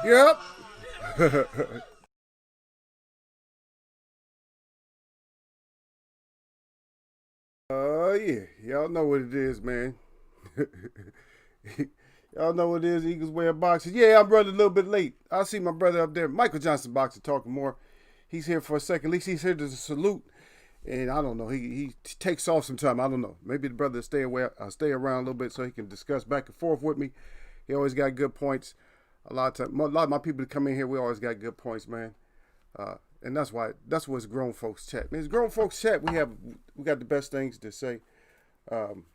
Yep. Yeah. Y'all know what it is, man. Y'all know what it is. Eagles wear boxes. Yeah, I'm running a little bit late. I see my brother up there, Michael Johnson boxer, talking more. He's here for a second. At least he's here to salute. And I don't know. He takes off sometime. I don't know. Maybe the brother stay around a little bit so he can discuss back and forth with me. He always got good points. A lot of my people that come in here, we always got good points, man. And that's what's grown folks chat. Man, it's grown folks chat. We got the best things to say. Um,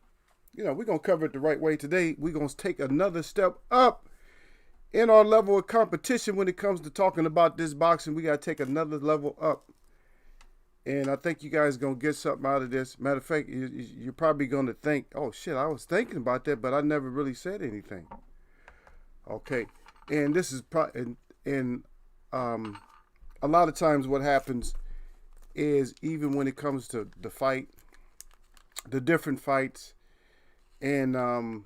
we're gonna cover it the right way today. We're gonna take another step up in our level of competition when it comes to talking about this boxing. We gotta take another level up. And I think you guys gonna get something out of this. Matter of fact, you're probably gonna think, "Oh shit, I was thinking about that, but I never really said anything." Okay, and this is and um, a lot of times what happens is even when it comes to the different fights, and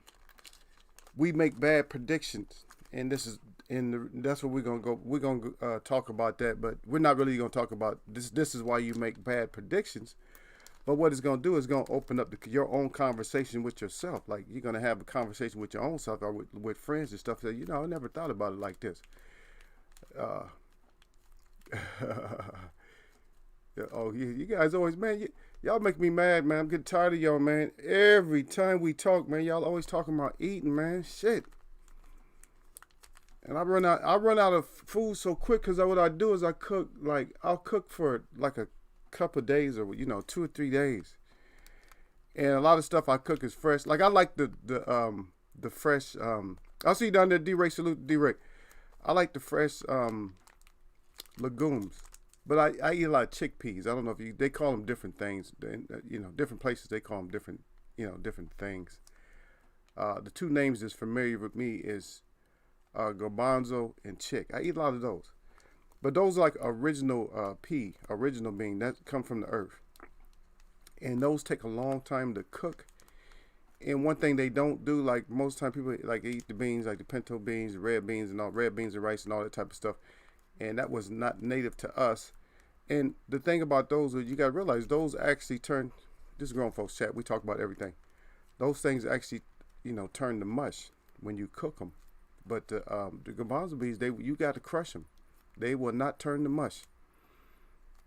we make bad predictions, and that's what we're gonna go. We're gonna talk about that, but we're not really gonna talk about this. This is why you make bad predictions. But what it's gonna do is gonna open up your own conversation with yourself. Like you're gonna have a conversation with your own self or with friends and stuff. That I never thought about it like this. Uh, oh, you guys always, man, y'all make me mad, man. I'm getting tired of y'all, man. Every time we talk, man, y'all always talking about eating, man. Shit. And I run out of food so quick because what I do is I'll cook for like a couple of days or 2 or 3 days. And a lot of stuff I cook is fresh. Like I like the fresh I'll see you down there, D Ray. Salute D Ray. I like the fresh legumes. But I eat a lot of chickpeas. I don't know if they call them different things. Different places they call them different things. The two names that's familiar with me is garbanzo and chick. I eat a lot of those. But those are like original original bean that come from the earth. And those take a long time to cook. And one thing they don't do, like most time people like eat the beans, like the pinto beans, the red beans and rice and all that type of stuff. And that was not native to us. And the thing about those is you got to realize those actually turn. This is grown folks chat. We talk about everything. Those things actually, turn to mush when you cook them. But the garbanzo beans, you got to crush them. They will not turn to mush.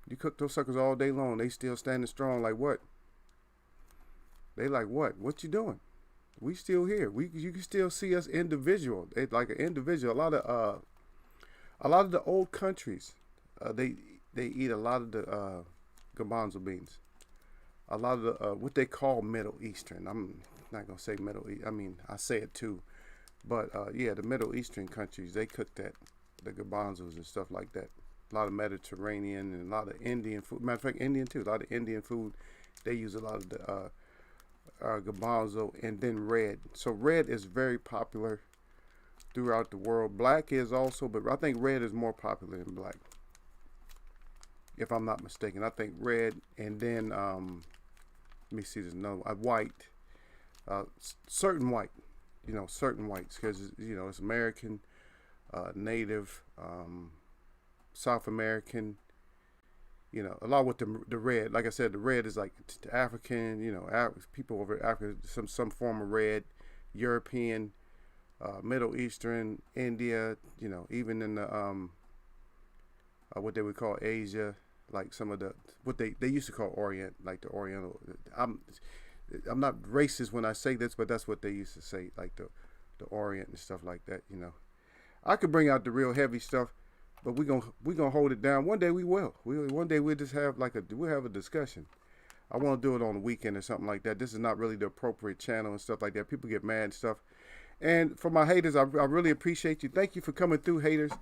You cook those suckers all day long, they still standing strong. Like what? They like what? What you doing? We still here. You can still see us individual. Like an individual. A lot of the old countries, they eat a lot of the garbanzo beans. A lot of the what they call Middle Eastern. I'm not gonna say Middle East. I mean I say it too, but yeah, the Middle Eastern countries they cook the garbanzos and stuff like that. A lot of Mediterranean and a lot of Indian food. Matter of fact, Indian too. A lot of Indian food. They use a lot of the garbanzo and then red. So red is very popular throughout the world. Black is also, but I think red is more popular than black. If I'm not mistaken, I think red and then let me see. There's no white, certain white. Certain whites because it's American, Native, South American. A lot with the red. Like I said, the red is like African. People over Africa, some form of red, European, Middle Eastern, India. Even in the what they would call Asia, like some of what they used to call Orient, like the Oriental. I'm not racist when I say this, but that's what they used to say, like the Orient and stuff like that. I could bring out the real heavy stuff, but we gonna hold it down. One day we will. One day we'll just have we'll have a discussion. I want to do it on the weekend or something like that. This is not really the appropriate channel and stuff like that. People get mad and stuff. And for my haters, I really appreciate you. Thank you for coming through, haters.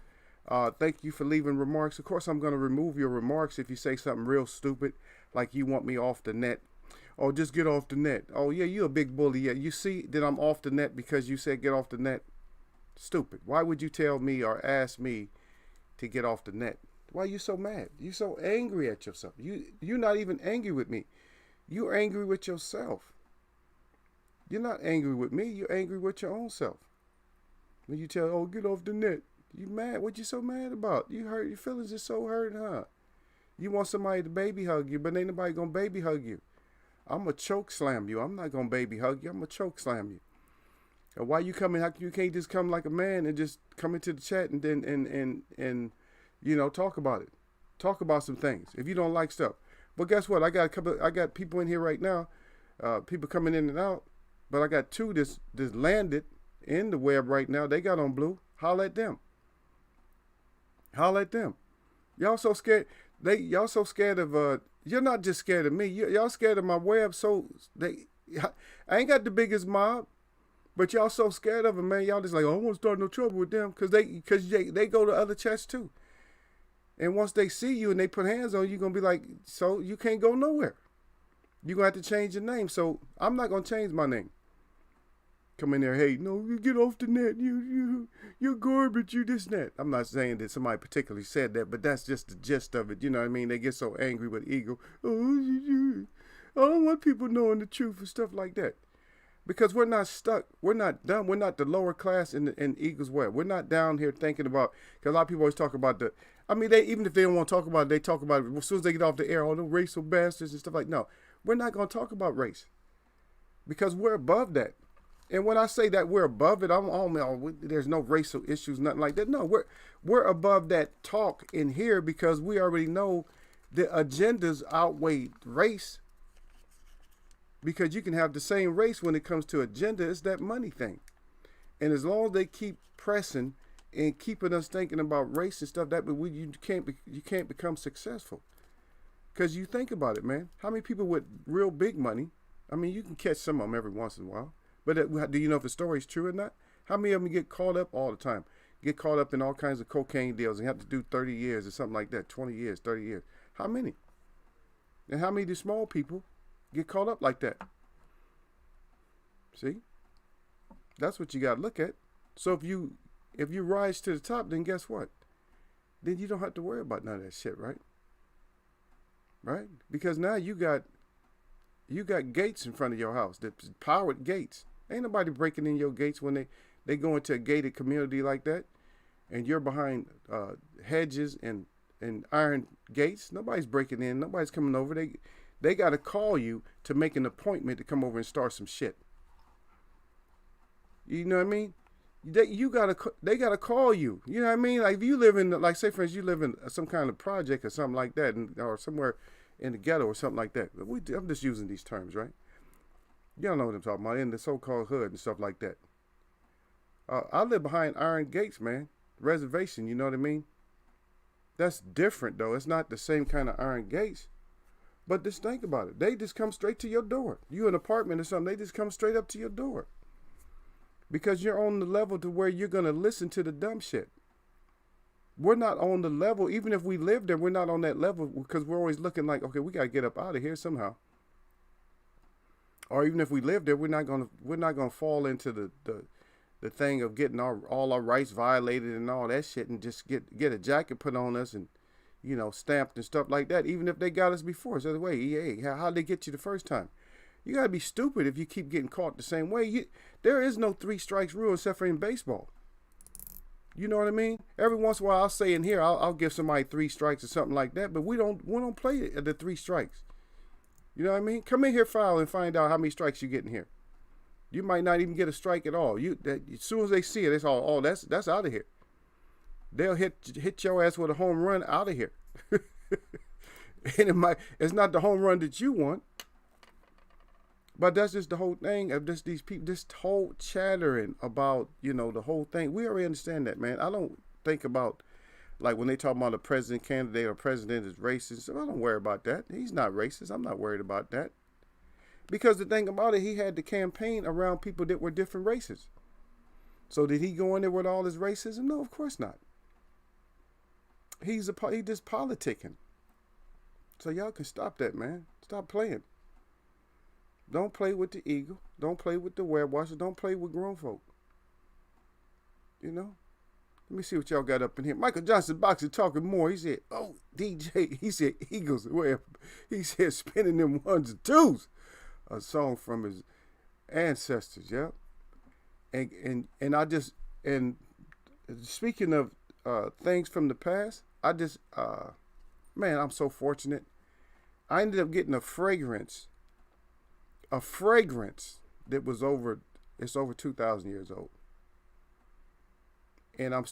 Thank you for leaving remarks. Of course, I'm gonna remove your remarks if you say something real stupid, like you want me off the net. Oh, just get off the net. Oh, yeah, you a big bully. Yeah, you see that I'm off the net because you said get off the net? Stupid. Why would you tell me or ask me to get off the net? Why are you so mad? You so angry at yourself. You're not even angry with me. You're angry with yourself. You're not angry with me. You're angry with your own self. When you tell, oh, get off the net. You mad? What you so mad about? You hurt? Your feelings are so hurt, huh? You want somebody to baby hug you, but ain't nobody gonna baby hug you. I'm gonna choke slam you. I'm not gonna baby hug you. I'm gonna choke slam you. And why you coming? How you can't just come like a man and just come into the chat and then and talk about it, talk about some things if you don't like stuff. But guess what? I got people in here right now, people coming in and out. But I got two that's landed in the web right now. They got on blue. Holla at them. Holla at them. Y'all so scared. Y'all so scared of you're not just scared of me. Y'all scared of my web. So I ain't got the biggest mob, but y'all so scared of them, man. Y'all just like, oh, I won't start no trouble with them because they go to other chats too. And once they see you and they put hands on you, you're gonna be like, so you can't go nowhere. You're gonna have to change your name. So I'm not gonna change my name. Come in there, hey, no, you get off the net. You're garbage. You this net. I'm not saying that somebody particularly said that, but that's just the gist of it. You know what I mean? They get so angry with ego. Oh, I don't want people knowing the truth and stuff like that. Because we're not stuck. We're not dumb. We're not the lower class in Eagles web. We're not down here thinking about, because a lot of people always talk about even if they don't want to talk about it, they talk about it as soon as they get off the air, all the racial bastards and stuff like that. No, we're not going to talk about race because we're above that. And when I say that we're above it, there's no racial issues, nothing like that. No, we're above that talk in here because we already know the agendas outweigh race. Because you can have the same race when it comes to agenda. It's that money thing. And as long as they keep pressing and keeping us thinking about race and stuff, you can't become successful. Because you think about it, man. How many people with real big money? I mean, you can catch some of them every once in a while. But do you know if the story's true or not? How many of them get caught up all the time? Get caught up in all kinds of cocaine deals and have to do 30 years or something like that, 20 years, 30 years. How many? And how many do small people get caught up like that? See? That's what you got to look at. So if you rise to the top, then guess what? Then you don't have to worry about none of that shit, right? Right? Because now you got gates in front of your house, the powered gates. Ain't nobody breaking in your gates when they go into a gated community like that, and you're behind hedges and iron gates. Nobody's breaking in. Nobody's coming over. They got to call you to make an appointment to come over and start some shit. You know what I mean? They got to call you. You know what I mean? Like if you live in, like say for instance, you live in some kind of project or something like that, or somewhere in the ghetto or something like that. I'm just using these terms, right? Y'all know what I'm talking about, in the so-called hood and stuff like that. I live behind iron gates, man. Reservation, you know what I mean? That's different, though. It's not the same kind of iron gates. But just think about it. They just come straight to your door. You an apartment or something, they just come straight up to your door. Because you're on the level to where you're going to listen to the dumb shit. We're not on the level, even if we live there, we're not on that level because we're always looking like, okay, we got to get up out of here somehow. Or even if we live there, we're not gonna fall into the thing of getting all our rights violated and all that shit and just get a jacket put on us and, stamped and stuff like that, even if they got us before. So, wait, hey, how'd they get you the first time? You got to be stupid if you keep getting caught the same way. There is no 3 strikes rule except for in baseball. You know what I mean? Every once in a while, I'll say in here, I'll give somebody 3 strikes or something like that, but we don't play the 3 strikes. You know what I mean? Come in here, file, and find out how many strikes you get in here. You might not even get a strike at all. As soon as they see it, it's all, oh, that's out of here. They'll hit your ass with a home run out of here. And it's not the home run that you want. But that's just the whole thing of just these people, this whole chattering about, the whole thing. We already understand that, man. I don't think about, like, when they talk about a president candidate or president is racist. I don't worry about that. He's not racist. I'm not worried about that. Because the thing about it, he had to campaign around people that were different races. So did he go in there with all his racism? No, of course not. He just politicking. So y'all can stop that, man. Stop playing. Don't play with the eagle. Don't play with the werewolf. Don't play with grown folk. Let me see what y'all got up in here. Michael Johnson Boxer talking more. He said, oh, DJ. He said, Eagles. He said, spinning them ones and twos. A song from his ancestors, yeah. And speaking of things from the past. I just, man, I'm so fortunate. I ended up getting a fragrance that was it's over 2,000 years old. And I'm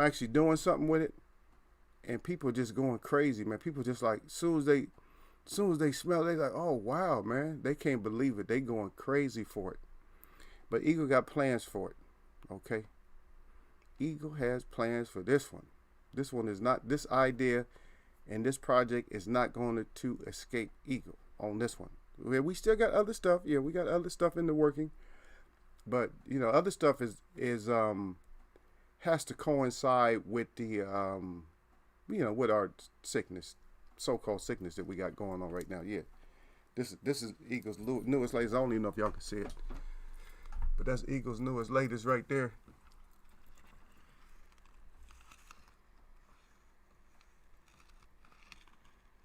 actually doing something with it. And people just going crazy, man. People just like, soon as they smell it, they like, oh, wow, man. They can't believe it. They going crazy for it. But Eagle got plans for it, okay? Eagle has plans for this one. This one is not, this idea and this project is not going to escape Eagle on this one. We still got other stuff. Yeah, we got other stuff in the working. But, you know, other stuff has to coincide with the, you know, with our sickness, so-called sickness that we got going on right now. Yeah, this is Eagle's newest latest. I don't even know if y'all can see it, but that's Eagle's newest latest right there.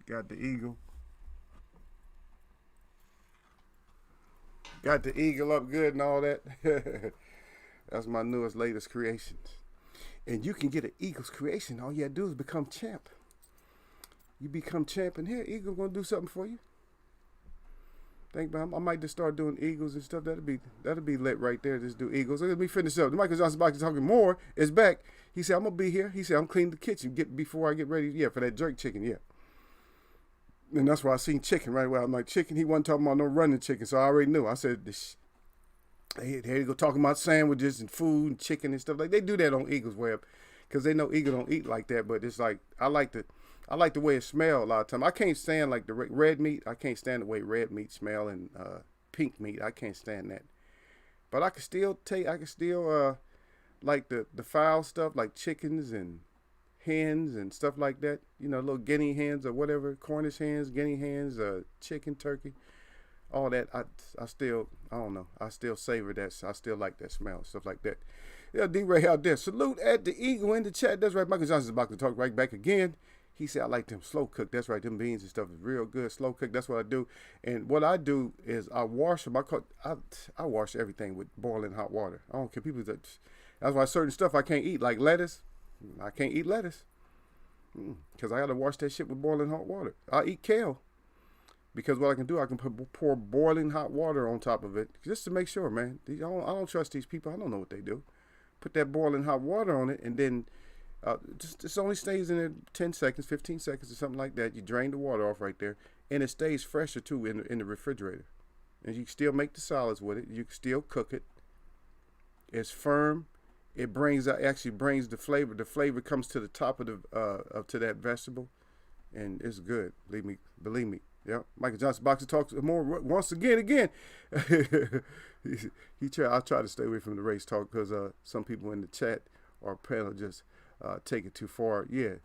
Got the eagle. Got the eagle up good and all that. That's my newest latest creations. And you can get an Eagles creation. All you gotta do is become champ. You become champ, and here, Eagle gonna do something for you. Think about it. I might just start doing Eagles and stuff. That'll be lit right there. Just do Eagles. Let me finish up. Michael Johnson Box is talking more. Is back. He said, I'm gonna be here. He said, I'm cleaning the kitchen before I get ready. Yeah, for that jerk chicken. Yeah. And that's why I seen chicken right away. I'm like, chicken. He wasn't talking about no running chicken, so I already knew. I said, here you go talking about sandwiches and food and chicken and stuff. Like they do that on Eagles Web, because they know Eagle don't eat like that. But it's like I like the way it smells a lot of time. I can't stand like the red meat. I can't stand the way red meat smell and pink meat. I can't stand that. But I can still like the fowl stuff like chickens and hens and stuff like that. You know, little guinea hens or whatever, Cornish hens, guinea hens, chicken, turkey, all that. I don't know. I still savor that. I still like that smell, stuff like that. Yeah, D-Ray out there. Salute at the Eagle in the chat. That's right. Michael Johnson's about to talk right back again. He said, I like them slow cooked. That's right. Them beans and stuff is real good. Slow cooked. That's what I do. And what I do is I wash them. I wash everything with boiling hot water. I don't care. That's why certain stuff I can't eat, like lettuce. I can't eat lettuce because I got to wash that shit with boiling hot water. I eat kale because what I can do, I can pour boiling hot water on top of it just to make sure, man. I don't trust these people. I don't know what they do. Put that boiling hot water on it, and then just only stays in there 10 seconds, 15 seconds or something like that. You drain the water off right there, and it stays fresher too in the refrigerator. And you can still make the solids with it. You can still cook it. It's firm. It actually brings the flavor. The flavor comes to the top of to that vegetable, and it's good. Believe me. Yeah. Michael Johnson Boxer talks more once again. I'll try to stay away from the race talk because some people in the chat or panel just take it too far. Yeah.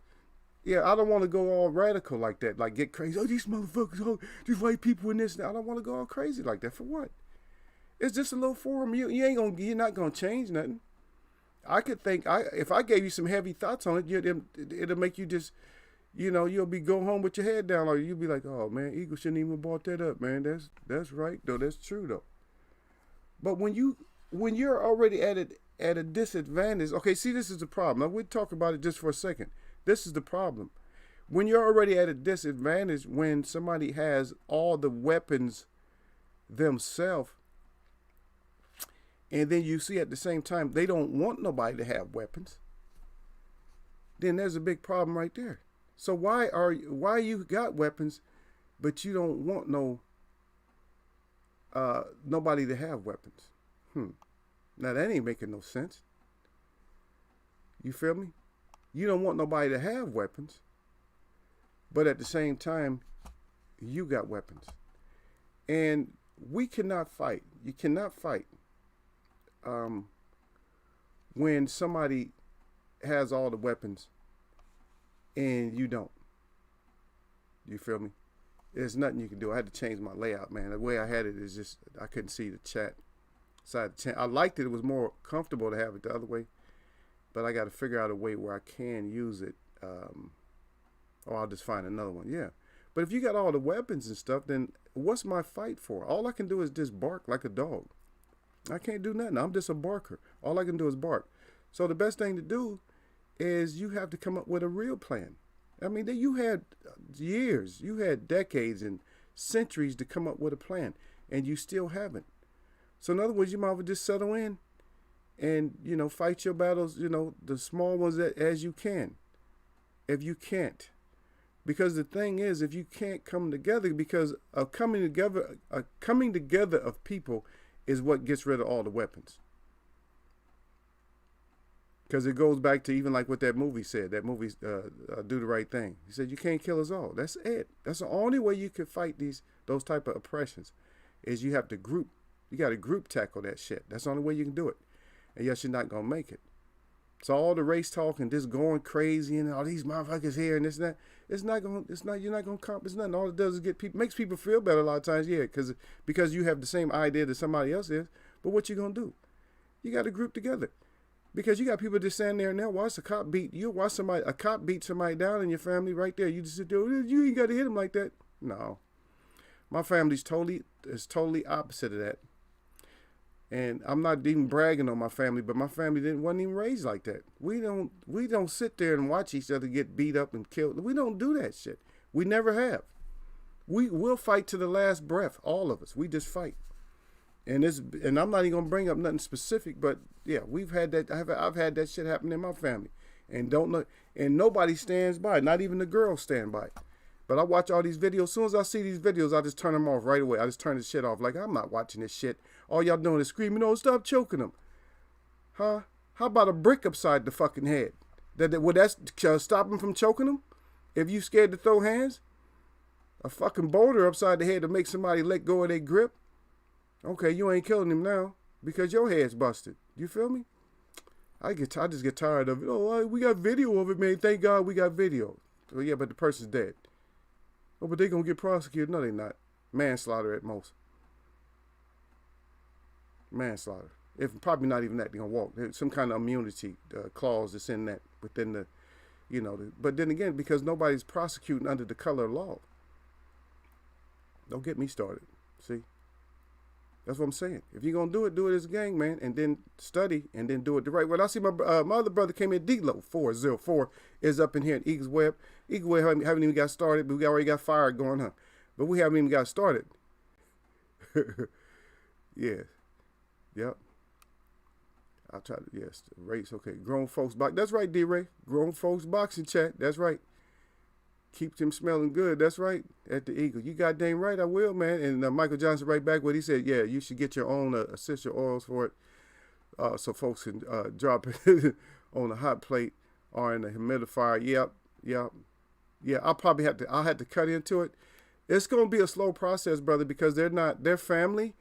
I don't want to go all radical like that, like get crazy. Oh, these motherfuckers, these white people in this. I don't want to go all crazy like that. For what? It's just a little forum. You're not gonna change nothing. I could think if I gave you some heavy thoughts on it, it'll make you just, you'll be going home with your head down, or you'll be like, oh man, Eagle shouldn't even have brought that up, man. That's right though. That's true though. But when you're already at a disadvantage, okay, see, this is the problem. Now we'll talk about it just for a second. This is the problem. When you're already at a disadvantage, when somebody has all the weapons themselves, and then you see at the same time they don't want nobody to have weapons, then there's a big problem right there. So why you got weapons, but you don't want nobody to have weapons? Now that ain't making no sense. You feel me? You don't want nobody to have weapons, but at the same time, you got weapons. And we cannot fight. You cannot fight when somebody has all the weapons and you don't. You feel me? There's nothing you can do. I had to change my layout, man. The way I had it is just, I couldn't see the chat. I liked it. It was more comfortable to have it the other way, but I got to figure out a way where I can use it. Or I'll just find another one. Yeah. But if you got all the weapons and stuff, then what's my fight for? All I can do is just bark like a dog. I can't do nothing. I'm just a barker. All I can do is bark. So the best thing to do is you have to come up with a real plan. I mean, you had years, you had decades and centuries to come up with a plan, and you still haven't. So in other words, you might as well just settle in and, fight your battles, the small ones as you can. If you can't. Because the thing is, if you can't come together, because a coming together of people is what gets rid of all the weapons. Because it goes back to even like what that movie said. That movie, Do the Right Thing. He said, you can't kill us all. That's it. That's the only way you can fight those type of oppressions, is you have to group. You got to group tackle that shit. That's the only way you can do it. And yes, you're not going to make it. So all the race talk and just going crazy and all these motherfuckers here and this and that, you're not going to accomplish nothing. All it does is makes people feel better a lot of times, yeah, because you have the same idea that somebody else is. But what you going to do? You got to group together. Because you got people just standing there and now watch a cop beat somebody down in your family right there. You just sit there, you ain't got to hit him like that. No. My family's totally opposite of that. And I'm not even bragging on my family, but my family wasn't even raised like that. We don't sit there and watch each other get beat up and killed. We don't do that shit. We never have. We'll fight to the last breath, all of us. We just fight. And I'm not even gonna bring up nothing specific, but yeah, we've had that. I've had that shit happen in my family, and nobody stands by. Not even the girls stand by. But I watch all these videos. As soon as I see these videos, I just turn them off right away. I just turn the shit off. Like, I'm not watching this shit. All y'all doing is screaming, "Oh, stop choking them!" Huh? How about a brick upside the fucking head? Would that stop them from choking them? If you scared to throw hands, a fucking boulder upside the head to make somebody let go of their grip. Okay, you ain't killing him now because your head's busted. You feel me? I just get tired of it. Oh, we got video of it, man. Thank God we got video. So yeah, but the person's dead. Oh, but they gonna get prosecuted. No, they not. Manslaughter at most. Manslaughter. If probably not even that, they're gonna walk. There's some kind of immunity clause that's in that within the, but then again, because nobody's prosecuting under the color of law. Don't get me started. See? That's what I'm saying. If you're going to do it as a gang, man, and then study and then do it the right way. I see my other brother came in, D-Lo 404 is up in here in Eagles Web. Eagles Web haven't even got started, but we already got fire going, huh? But we haven't even got started. Yeah. Yep. I'll try to, yes, race, okay. Grown folks box. That's right, D-Ray. Grown folks boxing chat. That's right. Keep them smelling good. That's right. At the Eagle. You goddamn right. I will, man. And Michael Johnson right back what he said. Yeah, you should get your own essential oils for it, so folks can drop it on a hot plate or in a humidifier. Yep. Yeah. I'll have to cut into it. It's gonna be a slow process, brother, because they're family,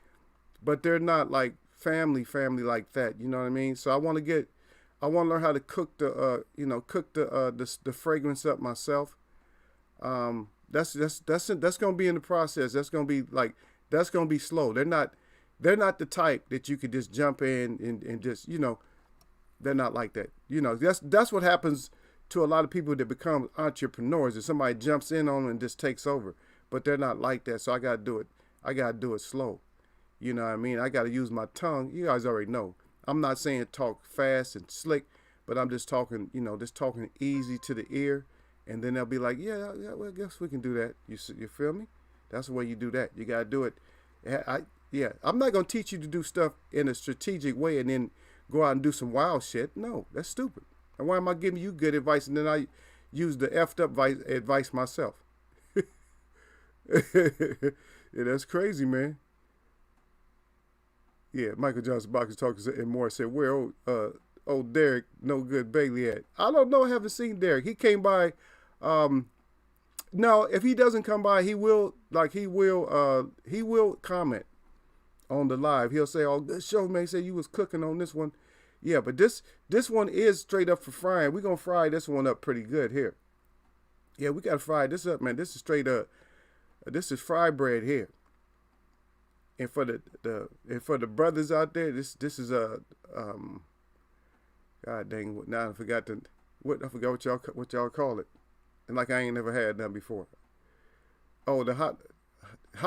but they're not like family like that. You know what I mean? So I want to learn how to cook the fragrance up myself. That's gonna be in the process. That's gonna be slow. They're not the type that you could just jump in and just, they're not like that. That's what happens to a lot of people that become entrepreneurs, that somebody jumps in on them and just takes over. But they're not like that. So I gotta do it slow. You know what I mean? I gotta use my tongue. You guys already know. I'm not saying talk fast and slick, but I'm just talking, talking easy to the ear. And then they'll be like, yeah, well, I guess we can do that. You feel me? That's the way you do that. You got to do it. I'm not going to teach you to do stuff in a strategic way and then go out and do some wild shit. No, that's stupid. And why am I giving you good advice and then I use the effed up advice myself? Yeah, that's crazy, man. Yeah, Michael Johnson Box is talking and more said, where old Derek No Good Bailey at? I don't know. I haven't seen Derek. He came by. No, if he doesn't come by, he will comment on the live. He'll say, "Oh, good show, man. Say you was cooking on this one." Yeah, but this one is straight up for frying. We're gonna fry this one up pretty good here. Yeah, we gotta fry this up, man. This is straight up. This is fry bread here. And for the brothers out there, this is a God dang! Now I forgot what y'all call it, and like I ain't never had none before. Oh, the hot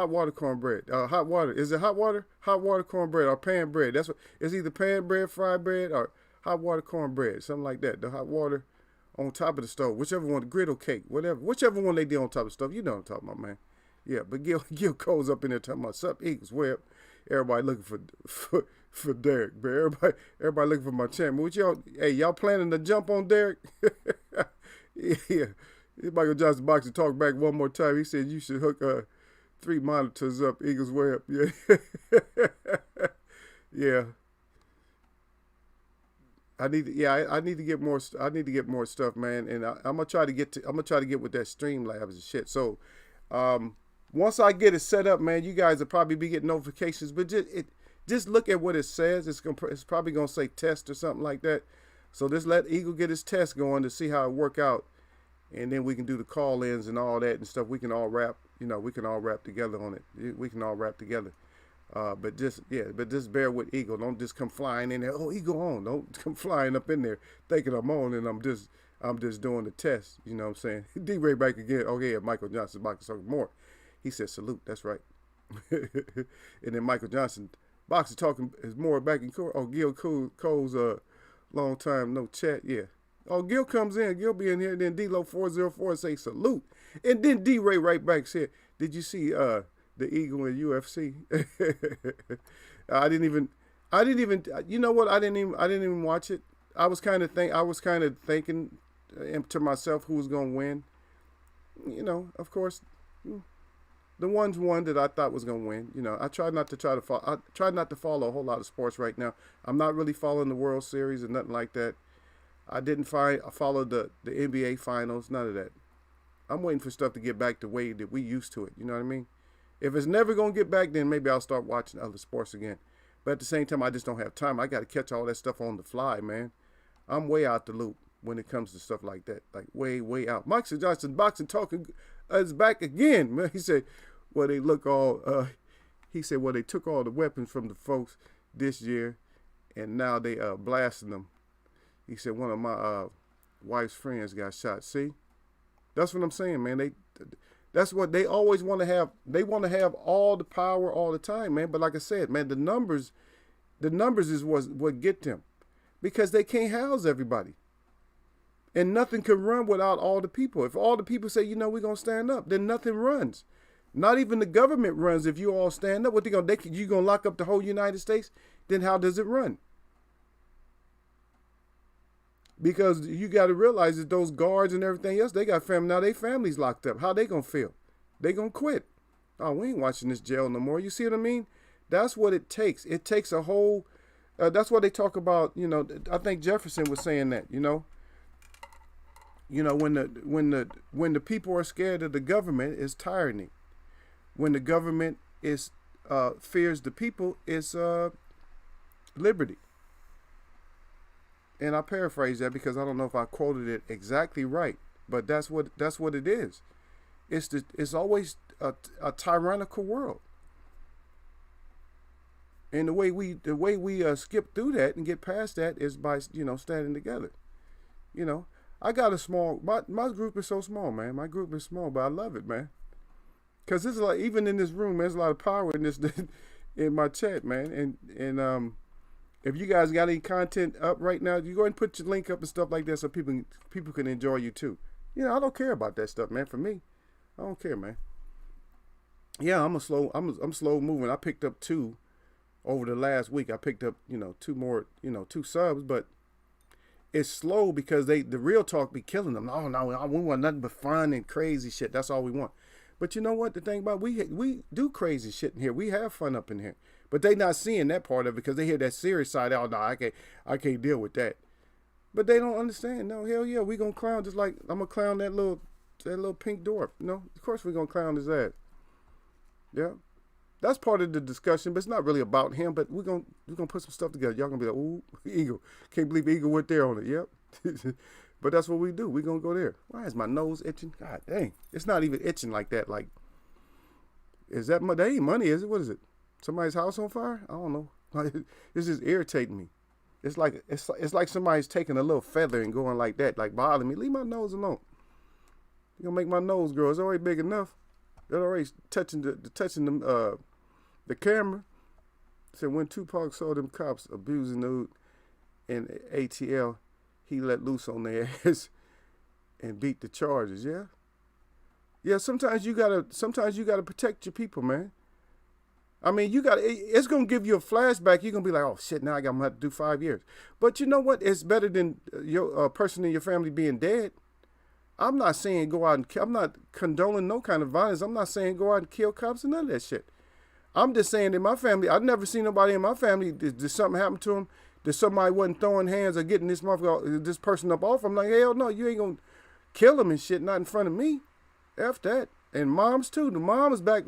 water cornbread. Hot water. Is it hot water? Hot water cornbread or pan bread? That's what. It's either pan bread, fried bread, or hot water cornbread, something like that. The hot water on top of the stove, whichever one, the griddle cake, whatever, whichever one they did on top of the stove. You know what I'm talking about, man. Yeah, but Gil Cole's up in there talking about sup Eagles. Where everybody looking for Derek, man. Everybody looking for my champ. What y'all? Hey, y'all planning to jump on Derek? Yeah. Michael Johnson boxer talked back one more time. He said you should hook 3 monitors up Eagles way up. Yeah. Yeah. I need to get more. I need to get more stuff, man. And I'm gonna try to get with that Streamlabs and shit. So, once I get it set up, man, you guys will probably be getting notifications. But just look at what it says. It's probably gonna say test or something like that. So just let Eagle get his test going to see how it work out, and then we can do the call-ins and all that and stuff. We can all rap. We can all rap together on it. We can all rap together. But just bear with Eagle. Don't just come flying in there. Oh, Eagle on. Don't come flying up in there thinking I'm on and I'm just doing the test. You know what I'm saying? D-Ray back again. Oh yeah, Michael Johnson boxing talking more. He said salute. That's right. And then Michael Johnson boxing talking is more back in court. Oh, Gil Cole's long time no chat. Yeah. Oh, Gil comes in. Gil be in here. And then D-Lo 404 say salute. And then D-Ray right back said, did you see the Eagle in UFC? I didn't even. You know what? I didn't even watch it. I was kind of thinking to myself who was gonna win. Of course, the one that I thought was gonna win. I try not to follow a whole lot of sports right now. I'm not really following the World Series and nothing like that. I didn't follow the NBA Finals. None of that. I'm waiting for stuff to get back the way that we used to it. You know what I mean? If it's never going to get back, then maybe I'll start watching other sports again. But at the same time, I just don't have time. I got to catch all that stuff on the fly, man. I'm way out the loop when it comes to stuff like that. Like, way, way out. Michael Johnson boxing talking is back again, man. He said, well, they took all the weapons from the folks this year, and now they blasting them. He said, one of my wife's friends got shot. See? That's what I'm saying, man. That's what they always want to have. They want to have all the power all the time, man. But like I said, man, the numbers is what get them, because they can't house everybody, and nothing can run without all the people. If all the people say, we're gonna stand up, then nothing runs. Not even the government runs if you all stand up. What you gonna lock up the whole United States? Then how does it run? Because you got to realize that those guards and everything else, they got family. Now they families locked up. How they going to feel? They going to quit. Oh, we ain't watching this jail no more. You see what I mean? That's what it takes. It takes a whole, that's what they talk about. I think Jefferson was saying that, when the people are scared of the government, it's tyranny. When the government fears the people, it's liberty. And I paraphrase that because I don't know if I quoted it exactly right, but that's what it is. It's always a tyrannical world. And the way we skip through that and get past that is by standing together. I got a small my group is so small, man. My group is small, but I love it, man. Cause it's like, even in this room, man, there's a lot of power in this in my chat, man. And if you guys got any content up right now, you go ahead and put your link up and stuff like that so people can enjoy you too. I don't care about that stuff, man. For me, I don't care, man. Yeah, I'm slow moving. I picked up 2 over the last week. I picked up, 2 more, 2 subs, but it's slow because the real talk be killing them. No, we want nothing but fun and crazy shit. That's all we want. But you know what? The thing about we do crazy shit in here. We have fun up in here. But they not seeing that part of it because they hear that serious side. Oh no, I can't deal with that. But they don't understand. No, hell yeah, we gonna clown just like I'm gonna clown that little pink dwarf. Of course we gonna clown his ass. Yeah, that's part of the discussion, but it's not really about him. But we're gonna put some stuff together. Y'all gonna be like, ooh, Eagle. Can't believe Eagle went there on it. Yep. But that's what we do. We gonna go there. Why is my nose itching? God dang, it's not even itching like that. Like, is that money? That ain't money, is it? What is it? Somebody's house on fire? I don't know. It's just irritating me. It's like somebody's taking a little feather and going like that, like bothering me. Leave my nose alone. You're gonna make my nose grow. It's already big enough. It's already touching the camera. Said when Tupac saw them cops abusing dude in ATL, he let loose on their ass. and beat the Chargers. Yeah, yeah. Sometimes you gotta protect your people, man. I mean, it's gonna give you a flashback. You're gonna be like, oh shit, now I'm gonna have to do 5 years. But you know what? It's better than your person in your family being dead. I'm not saying go out and kill. I'm not condoning no kind of violence. I'm not saying go out and kill cops and none of that shit. I'm just saying in my family, I've never seen nobody in my family, did something happen to them, that somebody wasn't throwing hands or getting this person up off. I'm like, hell no, you ain't gonna kill them and shit, not in front of me. F that. And moms too. The moms back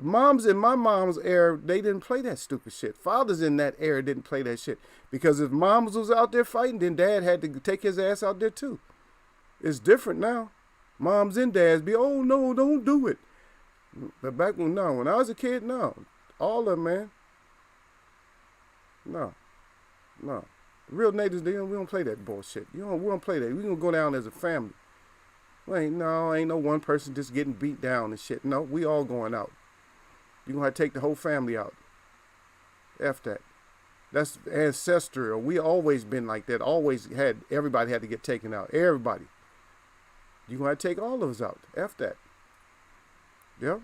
moms in my mom's era, they didn't play that stupid shit. Fathers in that era didn't play that shit. Because if moms was out there fighting, then dad had to take his ass out there too. It's different now. Moms and dads be, oh no, don't do it. But back when I was a kid, no. All of them, man. No. Real natives, we don't play that bullshit. We don't play that. We gonna go down as a family. Ain't no one person just getting beat down and shit. No, we all going out. You gonna have to take the whole family out. F that. That's ancestral. We always been like that. Everybody had to get taken out. Everybody. You gonna have to take all of us out. F that. Yeah.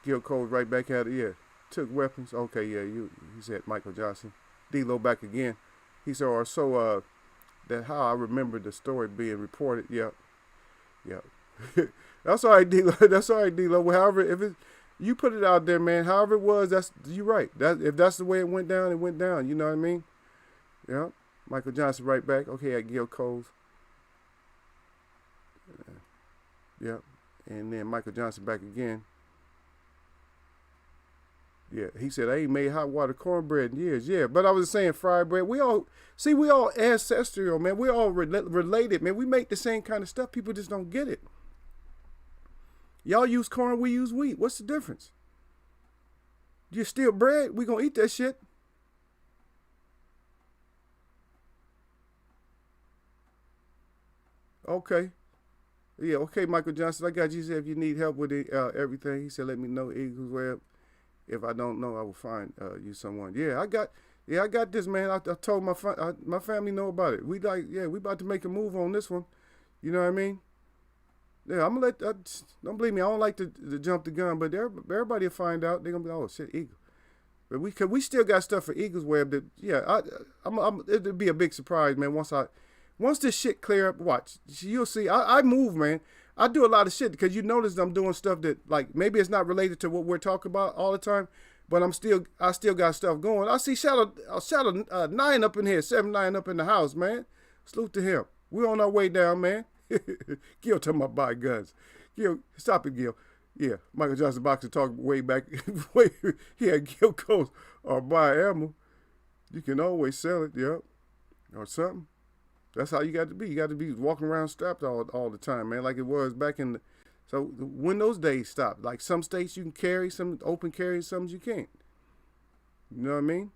Gil Cole's right back at it. Yeah. Took weapons. Okay, yeah, he said Michael Johnson. D-Lo back again. He said, that how I remember the story being reported. Yeah. That's all right, D-Lo. That's all right, D-Lo. However, you put it out there, man. However it was, you're right. If that's the way it went down, it went down. You know what I mean? Yeah. Michael Johnson right back. Okay, at Gil Cole's. Yeah. And then Michael Johnson back again. Yeah, he said, I ain't made hot water cornbread in years. Yeah, but I was saying fried bread. We all ancestral, man. We all related, man. We make the same kind of stuff. People just don't get it. Y'all use corn, we use wheat. What's the difference? You steal bread, we gonna eat that shit. Okay. Yeah, okay, Michael Johnson. I got you. He said if you need help with everything, he said let me know. Eagles Web. If I don't know, I will find you someone. Yeah, I got this, man. I told my family know about it. We about to make a move on this one. You know what I mean? Yeah, I'm gonna don't believe me. I don't like to jump the gun, but everybody will find out. They're gonna be like, oh shit, Eagle. But we still got stuff for Eagles Web. That it'd be a big surprise, man. Once this shit clear up, watch. You'll see. I move, man. I do a lot of shit because you notice I'm doing stuff that like maybe it's not related to what we're talking about all the time, but I still got stuff going. I see Shadow 9 up in here, 7-9 up in the house, man. Salute to him. We're on our way down, man. Gil talking about buy guns. Gil, stop it, Gil. Yeah, Michael Johnson boxer talked way back. Gil goes or buy ammo. You can always sell it, yep, or something. That's how you got to be. You got to be walking around strapped all the time, man, like it was back in the... So when those days stopped, like some states you can carry, some open carry, some you can't. You know what I mean?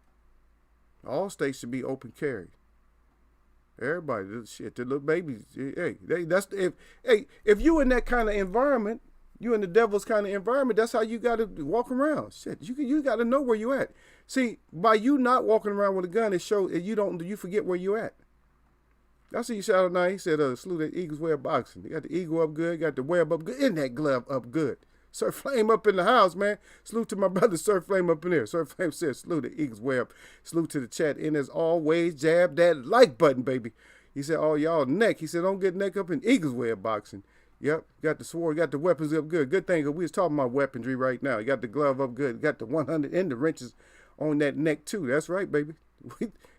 All states should be open carry. Everybody, shit, the little babies, hey, if you in that kind of environment, you in the devil's kind of environment, that's how you got to walk around. Shit, you got to know where you at. See, by you not walking around with a gun, it shows you forget where you at. I see you shout out now. He said, salute that Eagles Web boxing. You got the eagle up good, got the web up good, and that glove up good. Sir Flame up in the house, man. Salute to my brother, Sir Flame up in there. Sir Flame said, salute the Eagles Web. Salute to the chat. And as always, jab that like button, baby. He said, oh, y'all neck. He said, don't get neck up in Eagles Web boxing. Yep, got the sword, got the weapons up good. Good thing, we was talking about weaponry right now. You got the glove up good. Got the 100 and the wrenches on that neck, too. That's right, baby.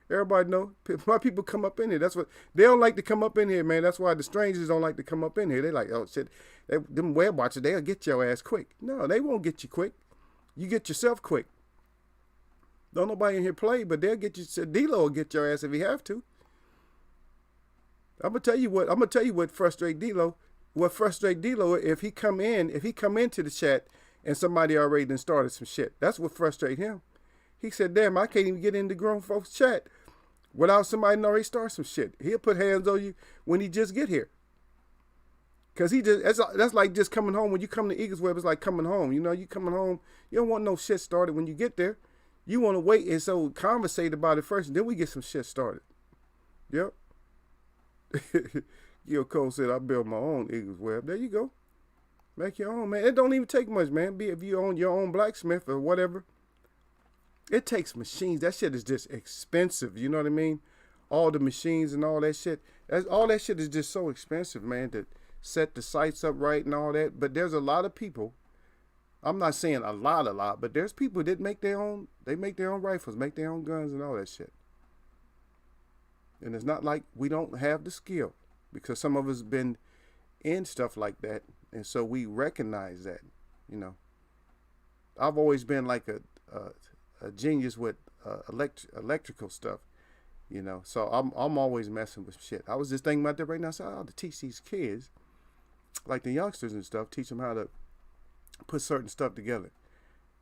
Everybody know. My people come up in here. That's what they don't like to come up in here, man. That's why the strangers don't like to come up in here. They like, oh shit, them web watchers, they'll get your ass quick. No, they won't get you quick. You get yourself quick. Don't nobody in here play, but they'll get you. D-Lo will get your ass if he have to. I'm gonna tell you what frustrate D-Lo. What frustrate D-Lo if he come into the chat and somebody already done started some shit. That's what frustrate him. He said, damn, I can't even get into grown folks chat without somebody already start some shit. He'll put hands on you when he just get here. Cause that's like just coming home. When you come to Eagles Web, it's like coming home. You know, you coming home, you don't want no shit started when you get there. You want to wait and so conversate about it first, and then we get some shit started. Yep. Gil Cole said, I build my own Eagles web. There you go. Make your own, man. It don't even take much, man. Be if you own your own blacksmith or whatever. It takes machines. That shit is just expensive. You know what I mean? All the machines and all that shit. All that shit is just so expensive, man, to set the sights up right and all that. But there's a lot of people. I'm not saying a lot, but there's people that make their own. They make their own rifles, make their own guns and all that shit. And it's not like we don't have the skill, because some of us been in stuff like that, and so we recognize that. You know, I've always been like a genius with electrical stuff. You know, so I'm always messing with shit. I was just thinking about that right now. So I ought to teach these kids, like the youngsters and stuff, teach them how to put certain stuff together.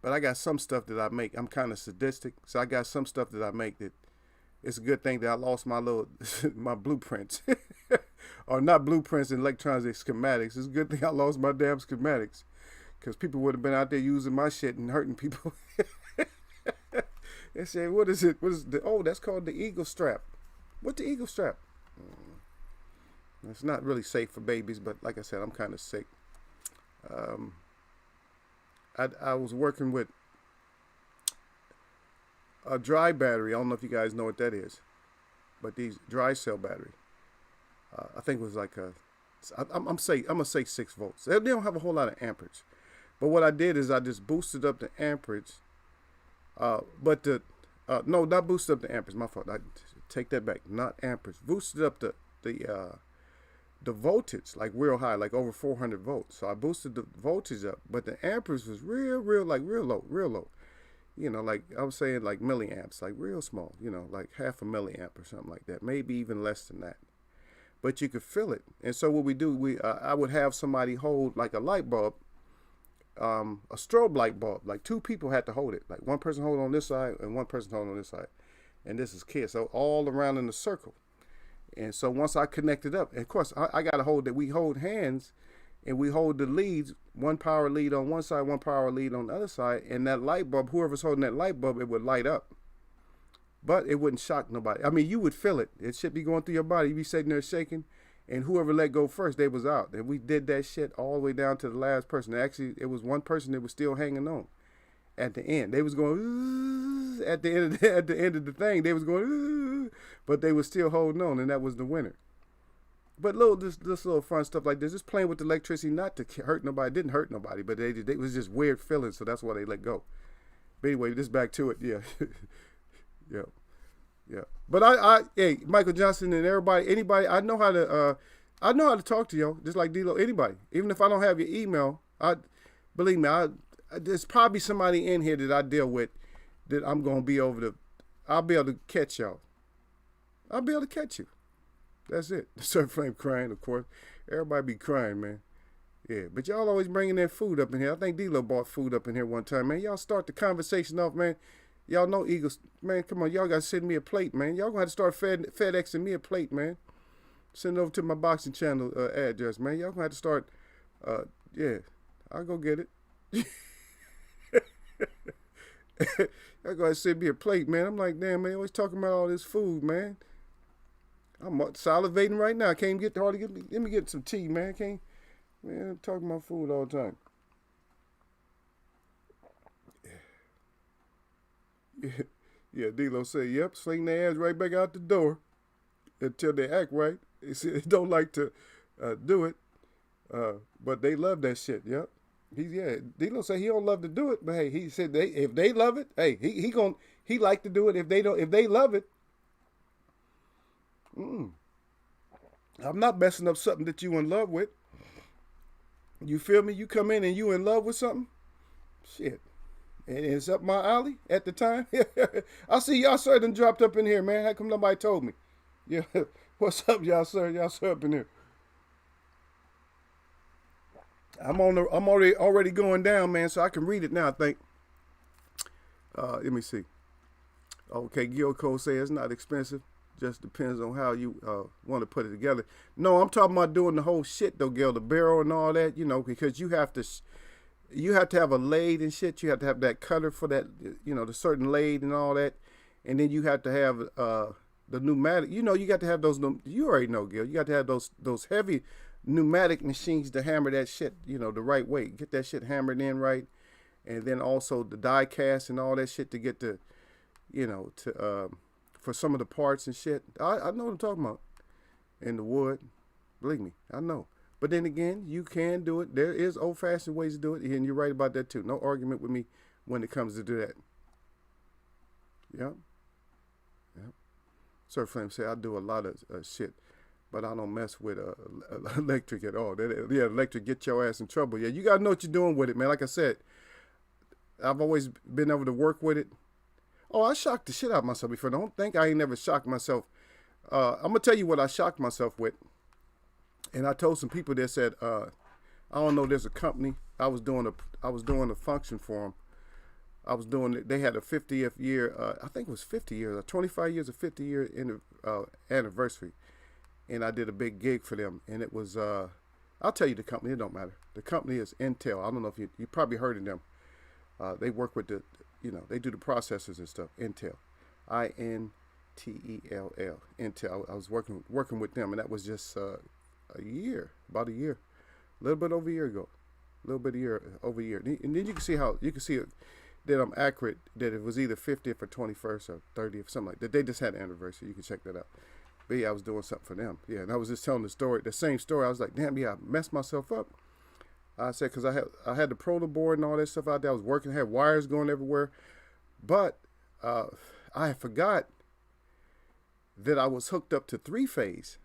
But I got some stuff that I make. I'm kind of sadistic, so I got some stuff that I make that it's a good thing that I lost my little my blueprints, or not blueprints and electronics, schematics. It's a good thing I lost my damn schematics, because people would have been out there using my shit and hurting people. They say, what is it? What is the? Oh, that's called the eagle strap. What's the eagle strap? It's not really safe for babies, but like I said, I'm kind of sick. I was working with a dry battery. I don't know if you guys know what that is, but these dry cell battery. I think it was like I'm gonna say 6 volts. They don't have a whole lot of amperage, but what I did is I just boosted up the amperage. No, not boosted up the amperage. My fault. I take that back. Not amperage. Boosted up the voltage like real high, like over 400 volts. So I boosted the voltage up, but the amperage was real low. You know, like I was saying, like milliamps, like real small. You know, like half a milliamp or something like that. Maybe even less than that. But you could feel it. And so what we do, I would have somebody hold like a light bulb. A strobe light bulb, like 2 people had to hold it, like one person hold on this side and one person hold on this side, and this is kids, so all around in a circle. And so once I connected up, and of course I got to hold that, we hold hands and we hold the leads, one power lead on one side, one power lead on the other side, and that light bulb, whoever's holding that light bulb, it would light up, but it wouldn't shock nobody. I mean, you would feel it. It should be going through your body. You'd be sitting there shaking. And whoever let go first, they was out. And we did that shit all the way down to the last person. Actually, it was one person that was still hanging on at the end. They was going at the end of the thing. They was going, but they was still holding on, and that was the winner. But this little fun stuff like this, just playing with the electricity, not to hurt nobody. It didn't hurt nobody, but it was just weird feelings, so that's why they let go. But anyway, just back to it. Yeah, yeah. Yeah, but hey, Michael Johnson and anybody, I know how to talk to y'all, just like D-Lo, anybody. Even if I don't have your email, believe me, there's probably somebody in here that I deal with that I'm gonna be I'll be able to catch y'all. I'll be able to catch you. That's it. Surf Flame crying, of course. Everybody be crying, man. Yeah, but y'all always bringing that food up in here. I think D-Lo bought food up in here one time, man. Y'all start the conversation off, man. Y'all know Eagles, man, come on, y'all got to send me a plate, man. Y'all going to have to start FedExing me a plate, man. Send it over to my boxing channel address, man. Y'all going to have to start, yeah, I'll go get it. Y'all going to send me a plate, man. I'm like, damn, man, always talking about all this food, man. I'm salivating right now. I can't even let me get some tea, man. I'm talking about food all the time. Yeah, D-Lo say, yep, sling their ass right back out the door until they act right. They don't like to do it, but they love that shit, yep. D-Lo say he don't love to do it, but hey, he said if they love it, hey, he like to do it if they love it. I'm not messing up something that you in love with. You feel me? You come in and you in love with something? Shit. And it's up my alley at the time. I see y'all sir done dropped up in here, man. How come nobody told me? Yeah, what's up, y'all sir? Y'all sir up in here. I'm already going down, man, so I can read it now, I think. Let me see. Okay, Gil Cole say it's not expensive. Just depends on how you want to put it together. No, I'm talking about doing the whole shit though, Gil, the barrel and all that, you know, because you have to have a lathe and shit. You have to have that cutter for that, you know, the certain lathe and all that. And then you have to have The pneumatic, you got to have those. You already know, Gil. You got to have those heavy pneumatic machines to hammer that shit, the right way. Get that shit hammered in right, and then also the die cast and all that shit to get the, for some of the parts and shit. I know what I'm talking about. In the wood, believe me, I know. But then again, you can do it. There is old-fashioned ways to do it, and you're right about that too. No argument with me when it comes to do that. Yep. Yep. Sir Flame say I do a lot of shit, but I don't mess with electric at all. Electric get your ass in trouble. Yeah, you gotta know what you're doing with it, man. Like I said, I've always been able to work with it. Oh, I shocked the shit out of myself before. Don't think I ain't never shocked myself. I'm gonna tell you what I shocked myself with. And I told some people that said, I don't know, there's a company. I was doing a function for them. I was doing it. They had a 50th year, I think it was 50 years, 25 years of 50 year anniversary. And I did a big gig for them. And it was, I'll tell you the company, it don't matter. The company is Intel. I don't know if you probably heard of them. They work with they do the processors and stuff. Intel. Intell. Intel. I was working with them, and that was just about a year, a little bit over a year ago, over a year. And then you can see it, that I'm accurate, that it was either 50th or 21st or 30th, something like that. They just had an anniversary. You can check that out. But yeah, I was doing something for them. Yeah, and I was just telling the same story. I was like, damn, yeah, I messed myself up. I said, because I had the proto board and all that stuff out there. I was working, had wires going everywhere. But I forgot that I was hooked up to three-phase.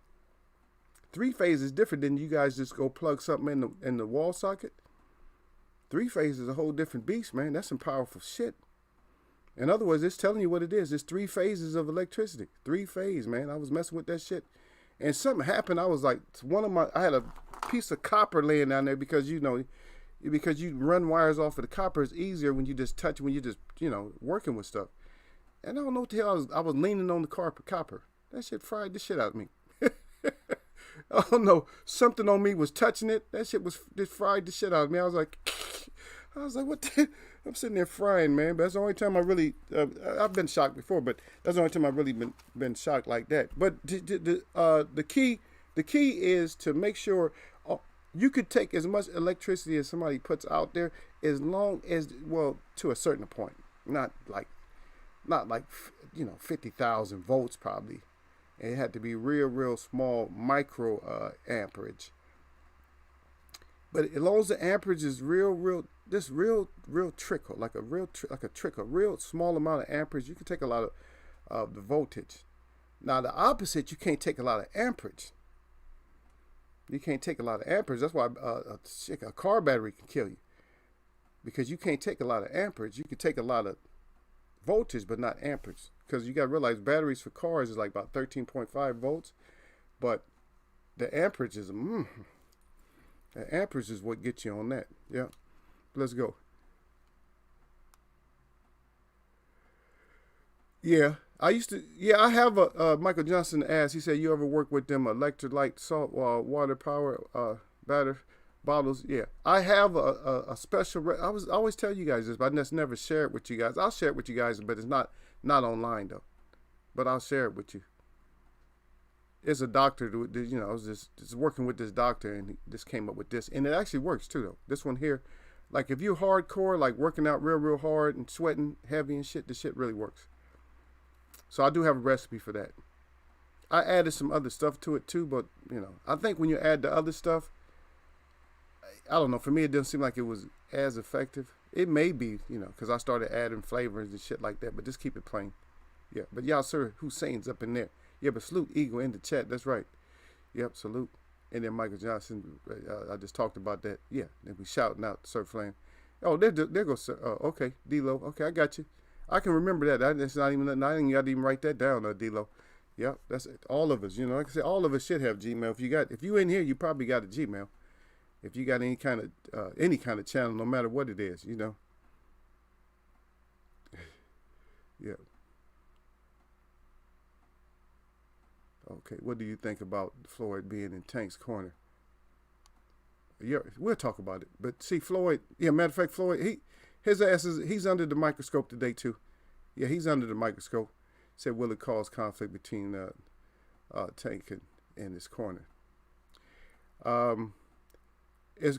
Three-phase is different than you guys just go plug something in the wall socket. Three-phase is a whole different beast, man. That's some powerful shit. In other words, it's telling you what it is. It's 3 phases of electricity. 3-phase, man. I was messing with that shit. And something happened. I was like, I had a piece of copper laying down there because you run wires off of the copper. It's easier when you just working with stuff. And I don't know what the hell I was leaning on the copper. That shit fried the shit out of me. I don't know. Something on me was touching it. That shit just fried the shit out of me. I was like, what the? I'm sitting there frying, man. But that's the only time I really, I've been shocked before, but that's the only time I've really been shocked like that. But the key is to make sure you could take as much electricity as somebody puts out there, as long as, well, to a certain point. Not like 50,000 volts probably. It had to be real small micro amperage. But as long as the amperage is real trickle, like a trickle, real small amount of amperage, you can take a lot of the voltage. Now the opposite, you can't take a lot of amperage. You can't take a lot of amperage. That's why a car battery can kill you, because you can't take a lot of amperage. You can take a lot of voltage, but not amperage. Because you got to realize batteries for cars is like about 13.5 volts, but the amperage is what gets you on that. Yeah, let's go. Yeah, I have a Michael Johnson asked. He said, "You ever work with them electrolyte salt water power battery bottles?" Yeah, I have a special. I always tell you guys this, but I just never share it with you guys. I'll share it with you guys, but it's not online though. But I'll share it with you. It's a doctor, I was just working with this doctor, and he just came up with this, and it actually works too though. This one here, like if you're hardcore, like working out real hard and sweating heavy and shit, this shit really works. So I do have a recipe for that. I added some other stuff to it too, but I think when you add the other stuff, I don't know. For me, it doesn't seem like it was as effective. It may be, because I started adding flavors and shit like that. But just keep it plain. Yeah. But y'all, sir, Hussein's up in there. Yeah, but salute Eagle in the chat. That's right. Yep, salute. And then Michael Johnson. I just talked about that. Yeah. Then we shouting out Sir Flame. Oh, there goes Sir. Oh, okay, D-Lo. Okay, I got you. I can remember that. That's not even. I didn't even write that down, D-Lo. Yep, that's it. All of us. Like I said, all of us should have Gmail. If you in here, you probably got a Gmail. If you got any kind of channel, no matter what it is, Yeah. Okay, what do you think about Floyd being in Tank's corner? Yeah, we'll talk about it. But see, Floyd, matter of fact, Floyd, he's under the microscope today too. Yeah, he's under the microscope. Said, will it cause conflict between Tank and his corner? Of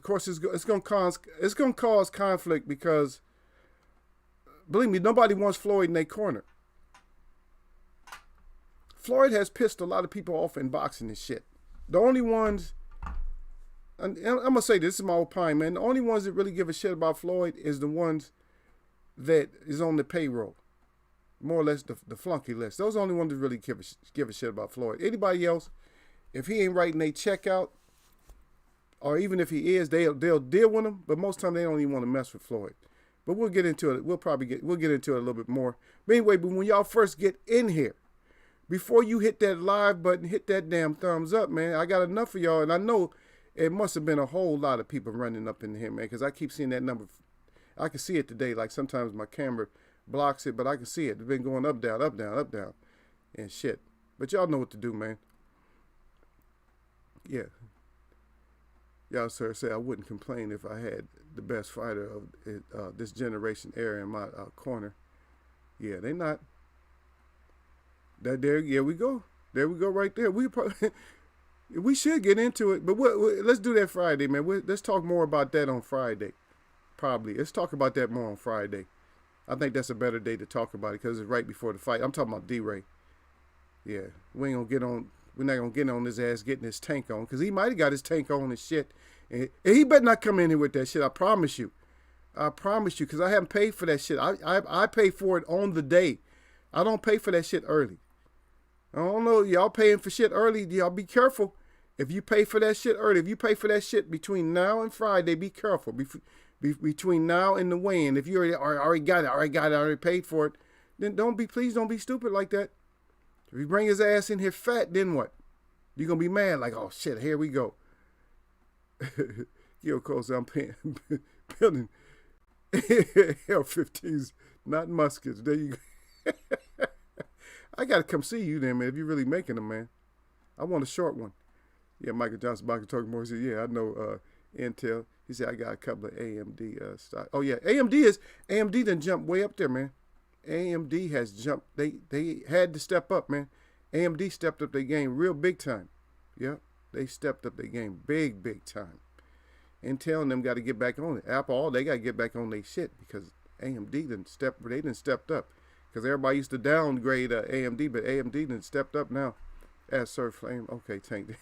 course, it's going to cause conflict because, believe me, nobody wants Floyd in their corner. Floyd has pissed a lot of people off in boxing and shit. The only ones, and I'm going to say this is my opinion, man. The only ones that really give a shit about Floyd is the ones that is on the payroll. More or less the flunky list. Those are the only ones that really give a shit about Floyd. Anybody else, if he ain't writing a check out, or even if he is, they'll deal with him. But most of the time they don't even want to mess with Floyd. But we'll get into it. We'll get into it a little bit more. But anyway, but when y'all first get in here, before you hit that live button, hit that damn thumbs up, man. I got enough of y'all, and I know it must have been a whole lot of people running up in here, man, because I keep seeing that number. I can see it today. Like sometimes my camera blocks it, but I can see it. It's been going up, down, up, down, up, down, and shit. But y'all know what to do, man. Yeah. Y'all, sir, say I wouldn't complain if I had the best fighter of this generation era in my corner. Yeah, they not. That there, yeah, we go. There we go, right there. We should get into it, but let's do that Friday, man. Let's talk more about that on Friday. Probably. Let's talk about that more on Friday. I think that's a better day to talk about it because it's right before the fight. I'm talking about D-Ray. Yeah, we're not gonna get on his ass getting his tank on because he might have got his tank on and shit. And he better not come in here with that shit. I promise you. I promise you, because I haven't paid for that shit. I pay for it on the day. I don't pay for that shit early. I don't know. Y'all paying for shit early. Y'all be careful. If you pay for that shit early, if you pay for that shit between now and Friday, be careful. Between now and the weigh-in, if you already got it, already paid for it, then please don't be stupid like that. If you bring his ass in here fat, then what? You're going to be mad like, oh shit, here we go. Yo, Cole, I'm building L-15s, not muskets. There you go. I got to come see you then, man, if you're really making them, man. I want a short one. Yeah, Michael Johnson, Michael talking more. He said, yeah, I know Intel. He said, I got a couple of AMD stock. Oh, yeah, AMD done jumped way up there, man. AMD has jumped. They had to step up, man. AMD stepped up their game real big time. Yeah, they stepped up their game big time. Intel and them got to get back on it. Apple, they got to get back on their shit because AMD didn't stepped up. Because everybody used to downgrade AMD, but AMD didn't stepped up now. As Sir Flame. Okay, Tank.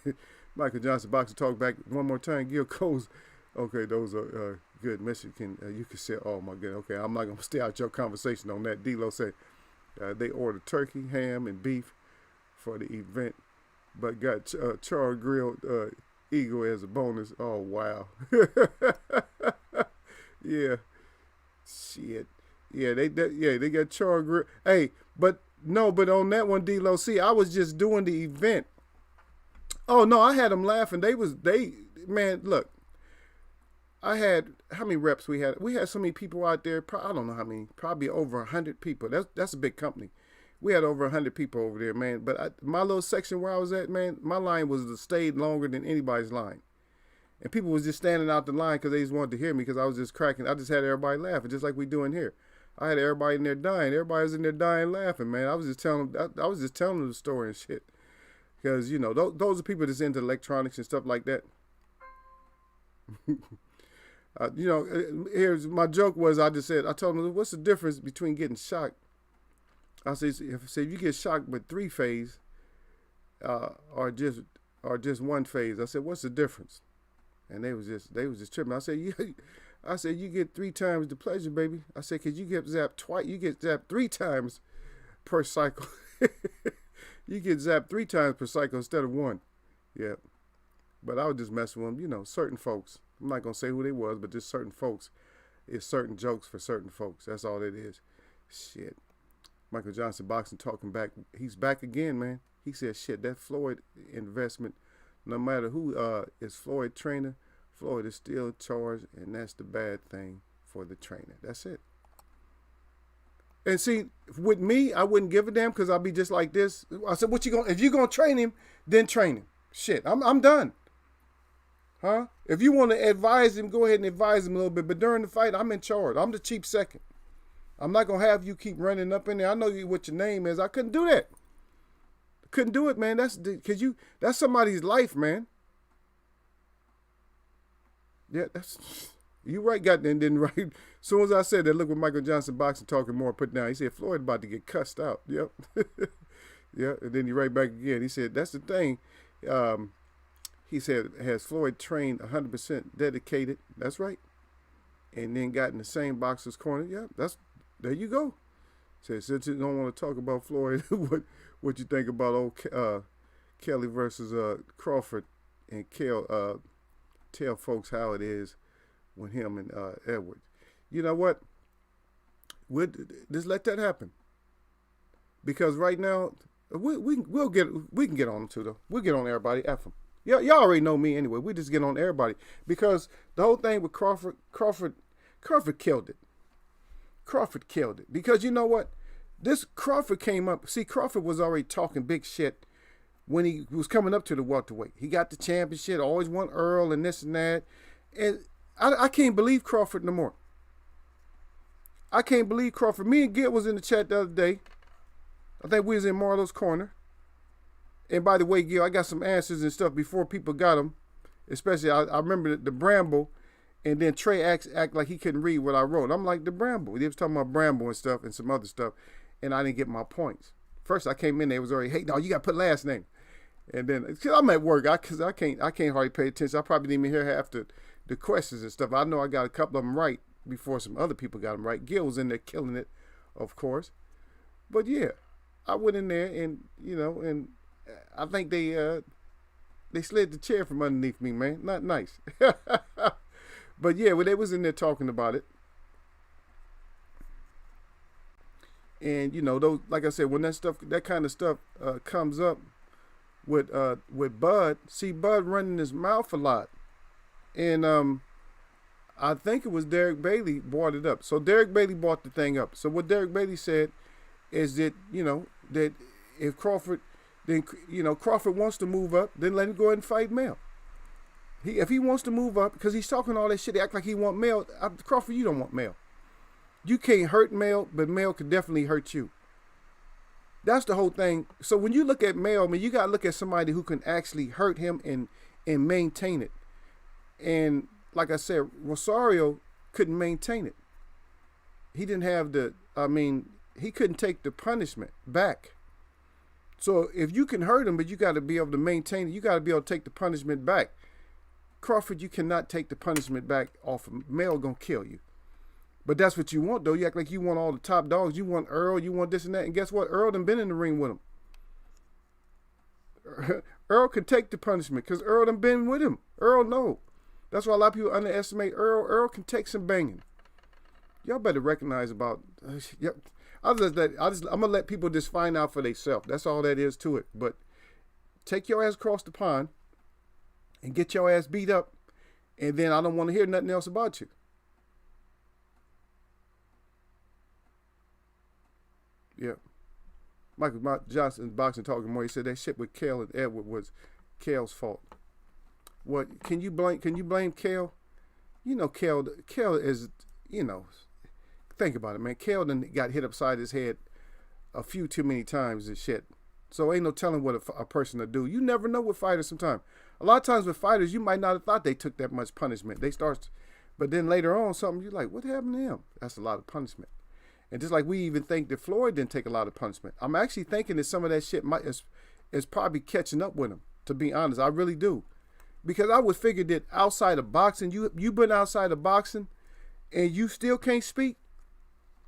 Michael Johnson, Boxer Talk back one more time. Gil Coles. Okay, those are good. Michigan, you can say, oh my God. Okay, I'm not going to stay out your conversation on that. D-Lo said they ordered turkey, ham, and beef for the event, but got charred grilled eagle as a bonus. Oh, wow. Yeah. Shit. Yeah, they got charred grill. Hey, but on that one, D-Lo, see, I was just doing the event. Oh, no, I had them laughing. Man, look. I had, how many reps we had? We had so many people out there. I don't know how many. Probably over 100 people. That's a big company. We had over 100 people over there, man. But my little section where I was at, man, my line stayed longer than anybody's line. And people was just standing out the line because they just wanted to hear me because I was just cracking. I just had everybody laughing, just like we doing here. I had everybody in there dying. Everybody was in there dying laughing, man. I was just telling them the story and shit. Because, you know, those are people that's into electronics and stuff like that. You know, here's my joke was I told them, what's the difference between getting shocked? I said, if you get shocked with 3 phase or just 1 phase, I said, what's the difference? And they was just tripping. I said, you get 3 times the pleasure, baby. I said, cause you get zapped twice. You get zapped 3 times per cycle. You get zapped 3 times per cycle instead of 1. Yeah. But I was just messing with them, you know, certain folks. I'm not going to say who they was, but just certain folks. It's certain jokes for certain folks. That's all it is. Shit. Michael Johnson, Boxing Talking back. He's back again, man. He said, shit, that Floyd investment, no matter who is Floyd trainer, Floyd is still charged, and that's the bad thing for the trainer. That's it. And see, with me, I wouldn't give a damn because I'll be just like this. I said, if you're going to train him, then train him. Shit, I'm done. Huh? If you want to advise him, go ahead and advise him a little bit. But during the fight, I'm in charge. I'm the cheap second. I'm not gonna have you keep running up in there. I know you what your name is. I couldn't do that. Couldn't do it, man. That's somebody's life, man. Yeah, that's you right. Got and then right. As soon as I said that, look what Michael Johnson boxing talking more put down. He said Floyd about to get cussed out. Yep. Yeah, and then he right back again. He said that's the thing. He said has Floyd trained 100% dedicated. That's right. And then got in the same boxer's corner. Yeah, there you go. Said since you don't want to talk about Floyd, what you think about old Kelly versus Crawford, and tell folks how it is with him and Edwards. You know what? Just let that happen. Because right now we can get on them too though. We'll get on everybody. F them. Yeah, y'all already know me anyway. We just get on everybody because the whole thing with Crawford killed it. Crawford killed it because you know what? This Crawford came up. See, Crawford was already talking big shit when he was coming up to the welterweight. He got the championship, always won Earl and this and that. And I can't believe Crawford no more. I can't believe Crawford. Me and Gil was in the chat the other day. I think we was in Marlo's corner. And by the way, Gil, I got some answers and stuff before people got them. Especially, I remember the Bramble. And then Trey act like he couldn't read what I wrote. I'm like, the Bramble. He was talking about Bramble and stuff and some other stuff. And I didn't get my points. First, I came in there, it was already, hey, no, you got to put last name. And then, because I'm at work, because I can't hardly pay attention. I probably didn't even hear half the questions and stuff. I know I got a couple of them right before some other people got them right. Gil was in there killing it, of course. But yeah, I went in there and, and I think they slid the chair from underneath me, man. Not nice. But yeah, when they was in there talking about it. And those, like I said, when that kind of stuff comes up with Bud, see Bud running his mouth a lot, and I think it was Derek Bailey brought it up. So Derek Bailey brought the thing up. So what Derek Bailey said is that that if Crawford, then Crawford wants to move up, then let him go ahead and fight Mel. If he wants to move up, because he's talking all that shit, he act like he want Mel. Crawford, you don't want Mel. You can't hurt Mel, but Mel could definitely hurt you. That's the whole thing. So when you look at Mel, I mean, you got to look at somebody who can actually hurt him and maintain it. And like I said, Rosario couldn't maintain it. He didn't have he couldn't take the punishment back. So if you can hurt him, but you got to be able to maintain it, you got to be able to take the punishment back. Crawford, you cannot take the punishment back off of Mel, gonna kill you. But that's what you want, though. You act like you want all the top dogs. You want Earl, you want this and that. And guess what? Earl done been in the ring with him. Earl can take the punishment because Earl done been with him. Earl know. That's why a lot of people underestimate Earl. Earl can take some banging. Y'all better recognize about. Yep. I'm gonna let people just find out for themselves. That's all that is to it. But take your ass across the pond and get your ass beat up, and then I don't want to hear nothing else about you. Yeah. Michael Johnson Boxing Talking More. He said that shit with Kale and Edward was Kale's fault. What can you blame Kale? Kale is, think about it, man. Kale done got hit upside his head a few too many times and shit. So ain't no telling what a person will do. You never know with fighters sometimes. A lot of times with fighters, you might not have thought they took that much punishment. But then later on, something you're like, what happened to him? That's a lot of punishment. And just like we even think that Floyd didn't take a lot of punishment. I'm actually thinking that some of that shit is probably catching up with him, to be honest. I really do. Because I would figure that outside of boxing, you've been outside of boxing and you still can't speak.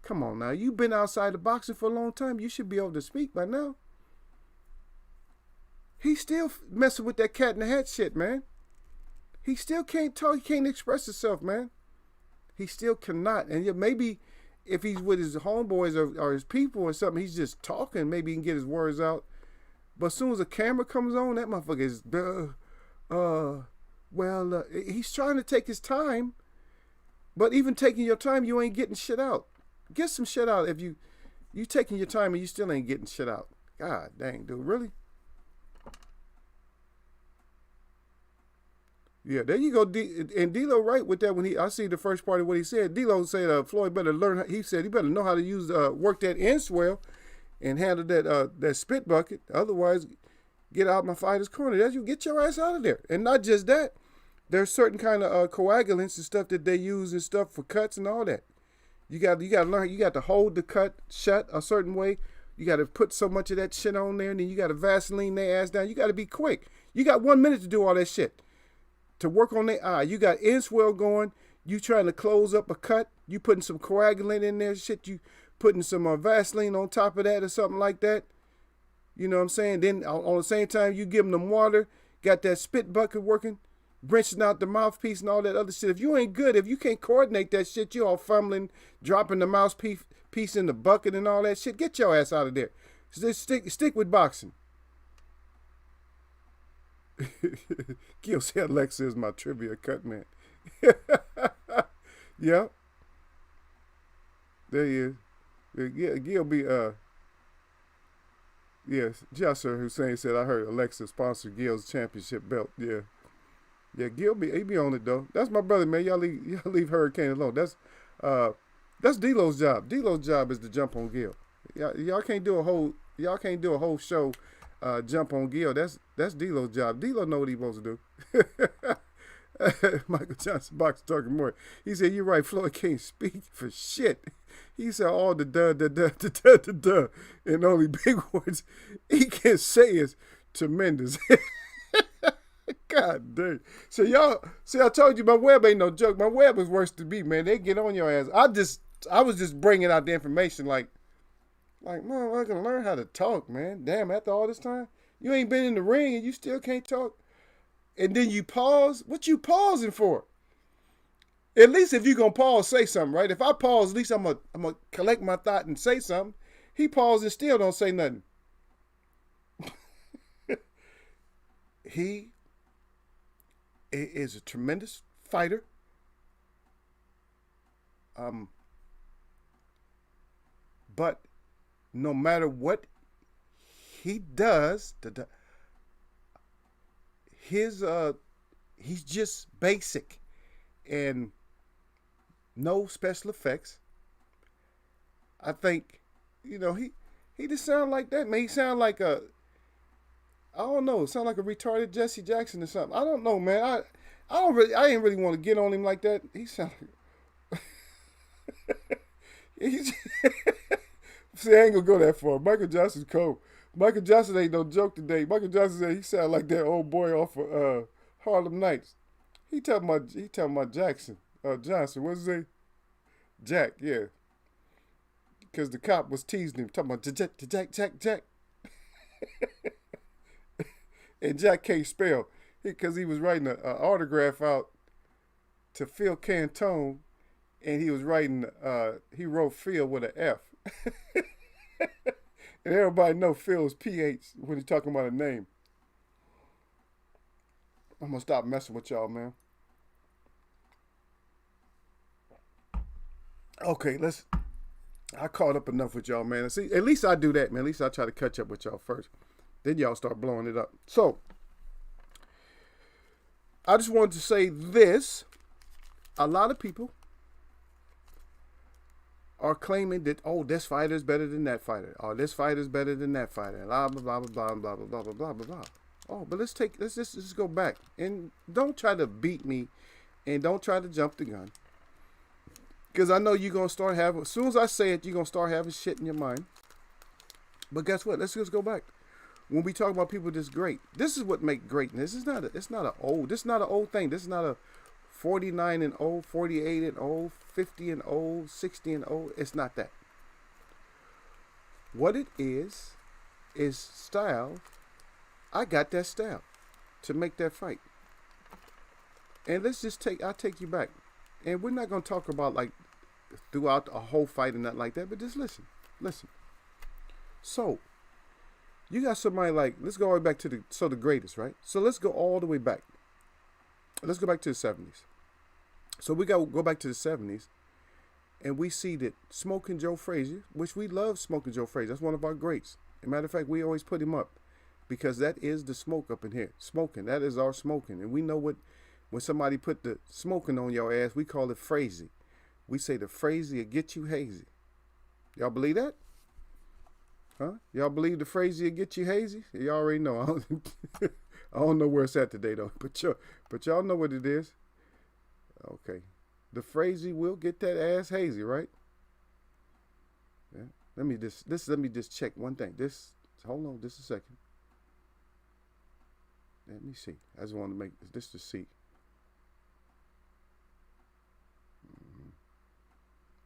Come on now. You've been outside of boxing for a long time. You should be able to speak by now. He's still messing with that cat in the hat shit, man. He still can't talk. He can't express himself, man. He still cannot. And maybe if he's with his homeboys or his people or something, he's just talking. Maybe he can get his words out. But as soon as a camera comes on, that motherfucker is, he's trying to take his time. But even taking your time, you ain't getting shit out. Get some shit out if you taking your time and you still ain't getting shit out. God dang, dude, really? Yeah, there you go. And D'Lo right with that when I see the first part of what he said. D'Lo said Floyd better learn. He said he better know how to use work that in swell and handle that spit bucket. Otherwise, get out my fighter's corner. That's you get your ass out of there. And not just that, there's certain kind of coagulants and stuff that they use and stuff for cuts and all that. You got to learn. You got to hold the cut shut a certain way. You got to put so much of that shit on there, and then you got to Vaseline their ass down. You got to be quick. You got 1 minute to do all that shit. To work on their eye. You got in swell going. You trying to close up a cut. You putting some coagulant in there. Shit, you putting some Vaseline on top of that or something like that. You know what I'm saying? Then on the same time, you give them water. Got that spit bucket working. Wrenching out the mouthpiece and all that other shit. If you ain't good, if you can't coordinate that shit, you all fumbling, dropping the mouthpiece in the bucket and all that shit. Get your ass out of there. Stick with boxing. Gil said Alexa is my trivia cut man. Yeah. There he is. Yeah, Gil be yes, Jasser Hussein said I heard Alexa sponsor Gil's championship belt. Yeah. Yeah, Gil he be on it though. That's my brother, man. Y'all leave Hurricane alone. That's D'Lo's job. D'Lo's job is to jump on Gil. Y'all can't do a whole show jump on Gil. That's D'Lo's job. D'Lo know what he supposed to do. Michael Johnson box talking more. He said, "You're right. Floyd can't speak for shit." He said all the duh, and only big words he can say is tremendous. God dang. So y'all, see, I told you my web ain't no joke. My web was worse to me, man. They get on your ass. I was just bringing out the information like, man, I can learn how to talk, man. Damn, after all this time, you ain't been in the ring and you still can't talk. And then you pause. What you pausing for? At least if you gonna pause, say something, right? If I pause, at least I'm gonna collect my thought and say something. He paused and still don't say nothing. He is a tremendous fighter. But no matter what he does, he's just basic and no special effects. I think, he just sound like that, man. He sound like I don't know, sound like a retarded Jesse Jackson or something. I don't know, man. I ain't really want to get on him like that. He sound like see, I ain't gonna go that far. Michael Johnson's cold. Michael Johnson ain't no joke today. Michael Johnson said he sound like that old boy off of Harlem Nights. He talking about Jackson. Johnson, what's his name? Jack, yeah. Because the cop was teasing him, talking about Jack. And Jack can't spell. Because he was writing an autograph out to Phil Cantone, and he was writing, he wrote Phil with an F. And everybody know Phil's PH when he's talking about a name. I'm going to stop messing with y'all, man. Okay, I caught up enough with y'all, man. See, at least I do that, man. At least I try to catch up with y'all first. Then y'all start blowing it up. So, I just wanted to say this. A lot of people are claiming that, oh, this fighter is better than that fighter. Or this fighter is better than that fighter. Blah, blah, blah, blah, blah, blah, blah, blah, blah, blah, blah. Oh, but let's just go back. And don't try to beat me. And don't try to jump the gun. Because I know you're going to start having, as soon as I say it, you're going to start having shit in your mind. But guess what? Let's just go back. When we talk about people that's great, this is what make greatness. This is not an old thing. This is not a 49 and old, 48 and old, 50 and old, 60 and old. It's not that. What it is style. I got that style to make that fight. And I'll take you back. And we're not going to talk about like throughout a whole fight and nothing like that, but just listen. So, you got somebody like, let's go all the way back to the greatest, right? So let's go all the way back. Let's go back to the 70s. So we go back to the 70s, and we see that Smoking Joe Frazier, which we love Smoking Joe Frazier, that's one of our greats. As a matter of fact, we always put him up because that is the smoke up in here. Smoking, that is our smoking. And we know what When somebody put the smoking on your ass, we call it crazy. We say the crazy will get you hazy. Y'all believe that? Huh? Y'all believe the crazy will get you hazy? Y'all already know. I don't know where it's at today though, but y'all know what it is. Okay, the crazy will get that ass hazy, right? Yeah. Let me just check one thing. Hold on, just a second. Let me see. I just want to make this to see.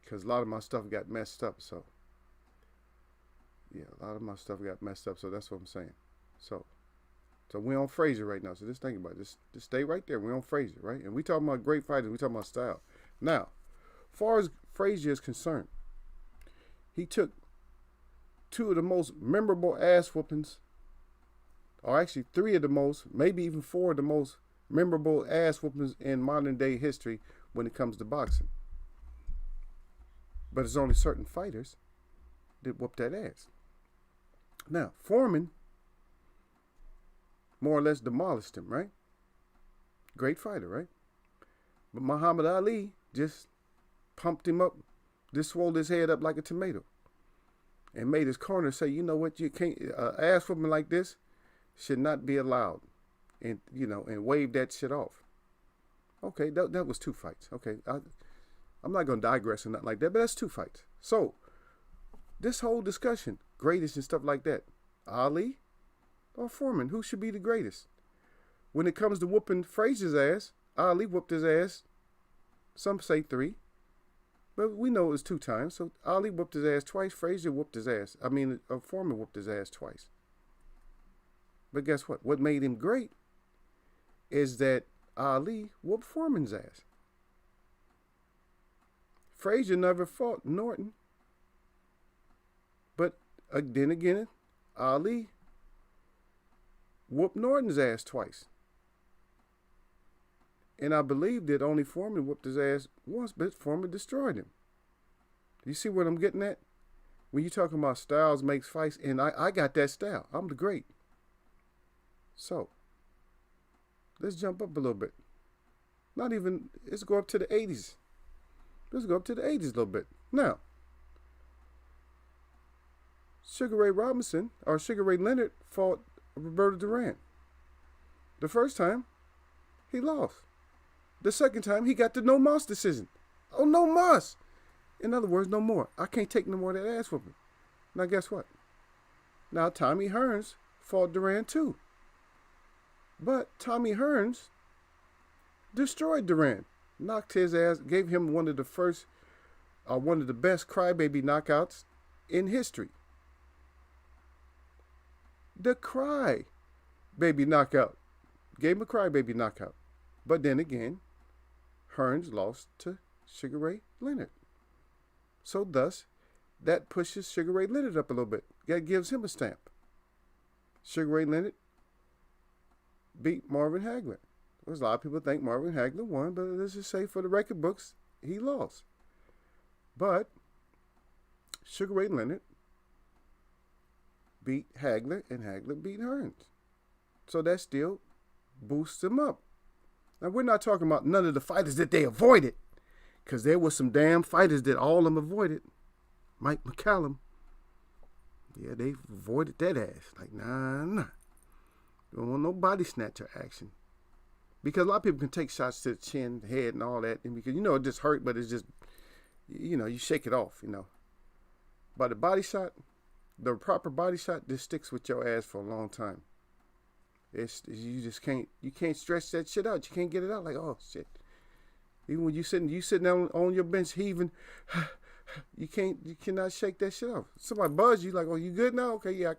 Because a lot of my stuff got messed up, so yeah, a lot of my stuff got messed up, so that's what I'm saying. So we're on Frazier right now. So just think about it. Just stay right there. We're on Frazier, right? And we talking about great fighters. We talking about style. Now, as far as Frazier is concerned, he took two of the most memorable ass whoopings, or actually three of the most, maybe even four of the most memorable ass whoopings in modern day history when it comes to boxing. But it's only certain fighters that whoop that ass. Now, Foreman more or less demolished him, right? Great fighter, right? But Muhammad Ali just pumped him up, just swole his head up like a tomato, and made his corner say, you know what, you can't, ass whooping like this should not be allowed, and and wave that shit off. Okay, that was two fights. Okay, I'm not gonna digress or nothing like that, but that's two fights. So this whole discussion, greatest and stuff like that, Ali or Foreman, who should be the greatest? When it comes to whooping Frazier's ass, Ali whooped his ass. Some say three, but we know it was two times. So Ali whooped his ass twice. Frazier whooped his ass. Foreman whooped his ass twice. But guess what? What made him great is that Ali whooped Foreman's ass. Frazier never fought Norton. But then again, Ali whooped Norton's ass twice. And I believe that only Foreman whooped his ass once, but Foreman destroyed him. You see what I'm getting at? When you're talking about styles makes fights, and I got that style. I'm the great. So, let's jump up a little bit. Let's go up to the 80s. Let's go up to the 80s a little bit. Now, Sugar Ray Leonard fought Roberto Duran. The first time, he lost. The second time, he got the no mas decision. Oh, no mas. In other words, no more. I can't take no more of that ass whooping. Now, guess what? Now, Tommy Hearns fought Duran too. But Tommy Hearns destroyed Duran. Knocked his ass, gave him one of the best crybaby knockouts in history. The crybaby knockout. Gave him a crybaby knockout. But then again, Hearns lost to Sugar Ray Leonard. So thus, that pushes Sugar Ray Leonard up a little bit. That gives him a stamp. Sugar Ray Leonard beat Marvin Hagler. There's a lot of people think Marvin Hagler won, but let's just say for the record books, he lost. But Sugar Ray Leonard beat Hagler, and Hagler beat Hearns. So that still boosts him up. Now, we're not talking about none of the fighters that they avoided, because there were some damn fighters that all of them avoided. Mike McCallum, yeah, they avoided that ass. Like, nah. Don't want no body snatcher action. Because a lot of people can take shots to the chin, the head, and all that. And because, it just hurt, but it's just, you shake it off, But the body shot, the proper body shot, just sticks with your ass for a long time. You can't stretch that shit out. You can't get it out like, oh, shit. Even when you sitting down on your bench heaving, you cannot shake that shit off. Somebody buzz you like, oh, you good now? Okay, yeah,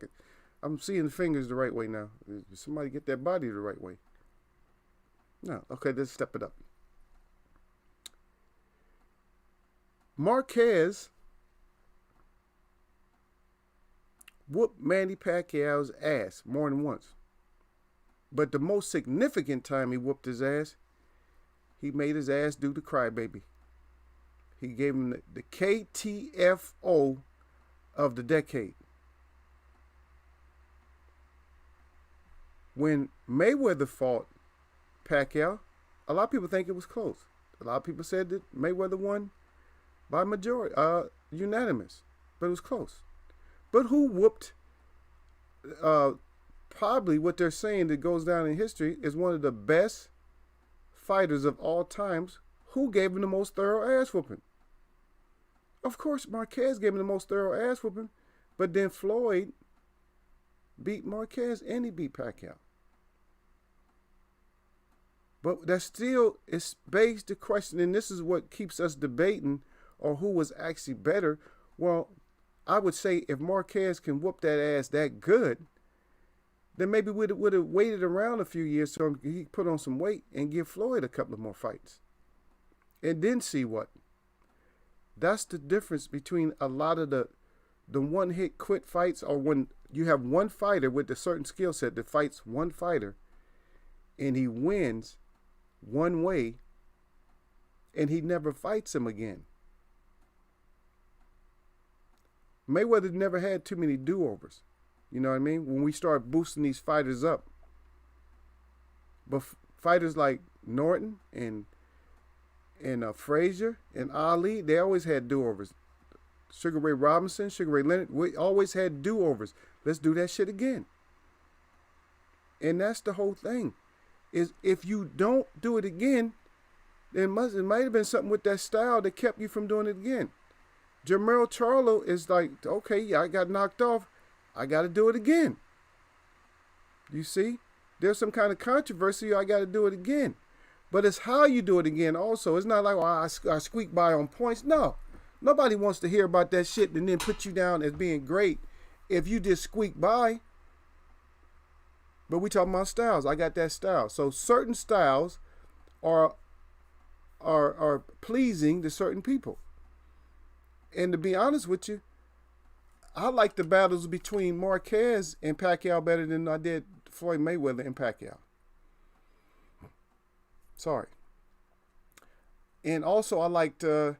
I'm seeing the fingers the right way now. Somebody get that body the right way. No, okay, let's step it up. Marquez whooped Manny Pacquiao's ass more than once. But the most significant time he whooped his ass, he made his ass do the crybaby. He gave him the KTFO of the decade. When Mayweather fought Pacquiao, a lot of people think it was close. A lot of people said that Mayweather won by majority, unanimous, but it was close. But who whooped? Probably what they're saying that goes down in history is one of the best fighters of all times. Who gave him the most thorough ass whooping? Of course, Marquez gave him the most thorough ass whooping, but then Floyd beat Marquez and he beat Pacquiao. But that still is begs the question, and this is what keeps us debating on who was actually better. Well, I would say if Marquez can whoop that ass that good, then maybe we would have waited around a few years so he could put on some weight and give Floyd a couple of more fights. And then see what. That's the difference between a lot of the one-hit quit fights, or when you have one fighter with a certain skill set that fights one fighter and he wins one way and he never fights him again. Mayweather never had too many do-overs. You know what I mean? When we start boosting these fighters up. But fighters like Norton and Frazier and Ali, they always had do-overs. Sugar Ray Robinson, Sugar Ray Leonard, we always had do-overs. Let's do that shit again. And that's the whole thing. Is if you don't do it again, then it might have been something with that style that kept you from doing it again. Jermell Charlo is like, okay, yeah, I got knocked off. I got to do it again. You see? There's some kind of controversy. I got to do it again. But it's how you do it again also. It's not like, I squeak by on points. No. Nobody wants to hear about that shit and then put you down as being great if you just squeak by. But we talking about styles. I got that style. So certain styles are pleasing to certain people. And to be honest with you, I like the battles between Marquez and Pacquiao better than I did Floyd Mayweather and Pacquiao. Sorry. And also I liked the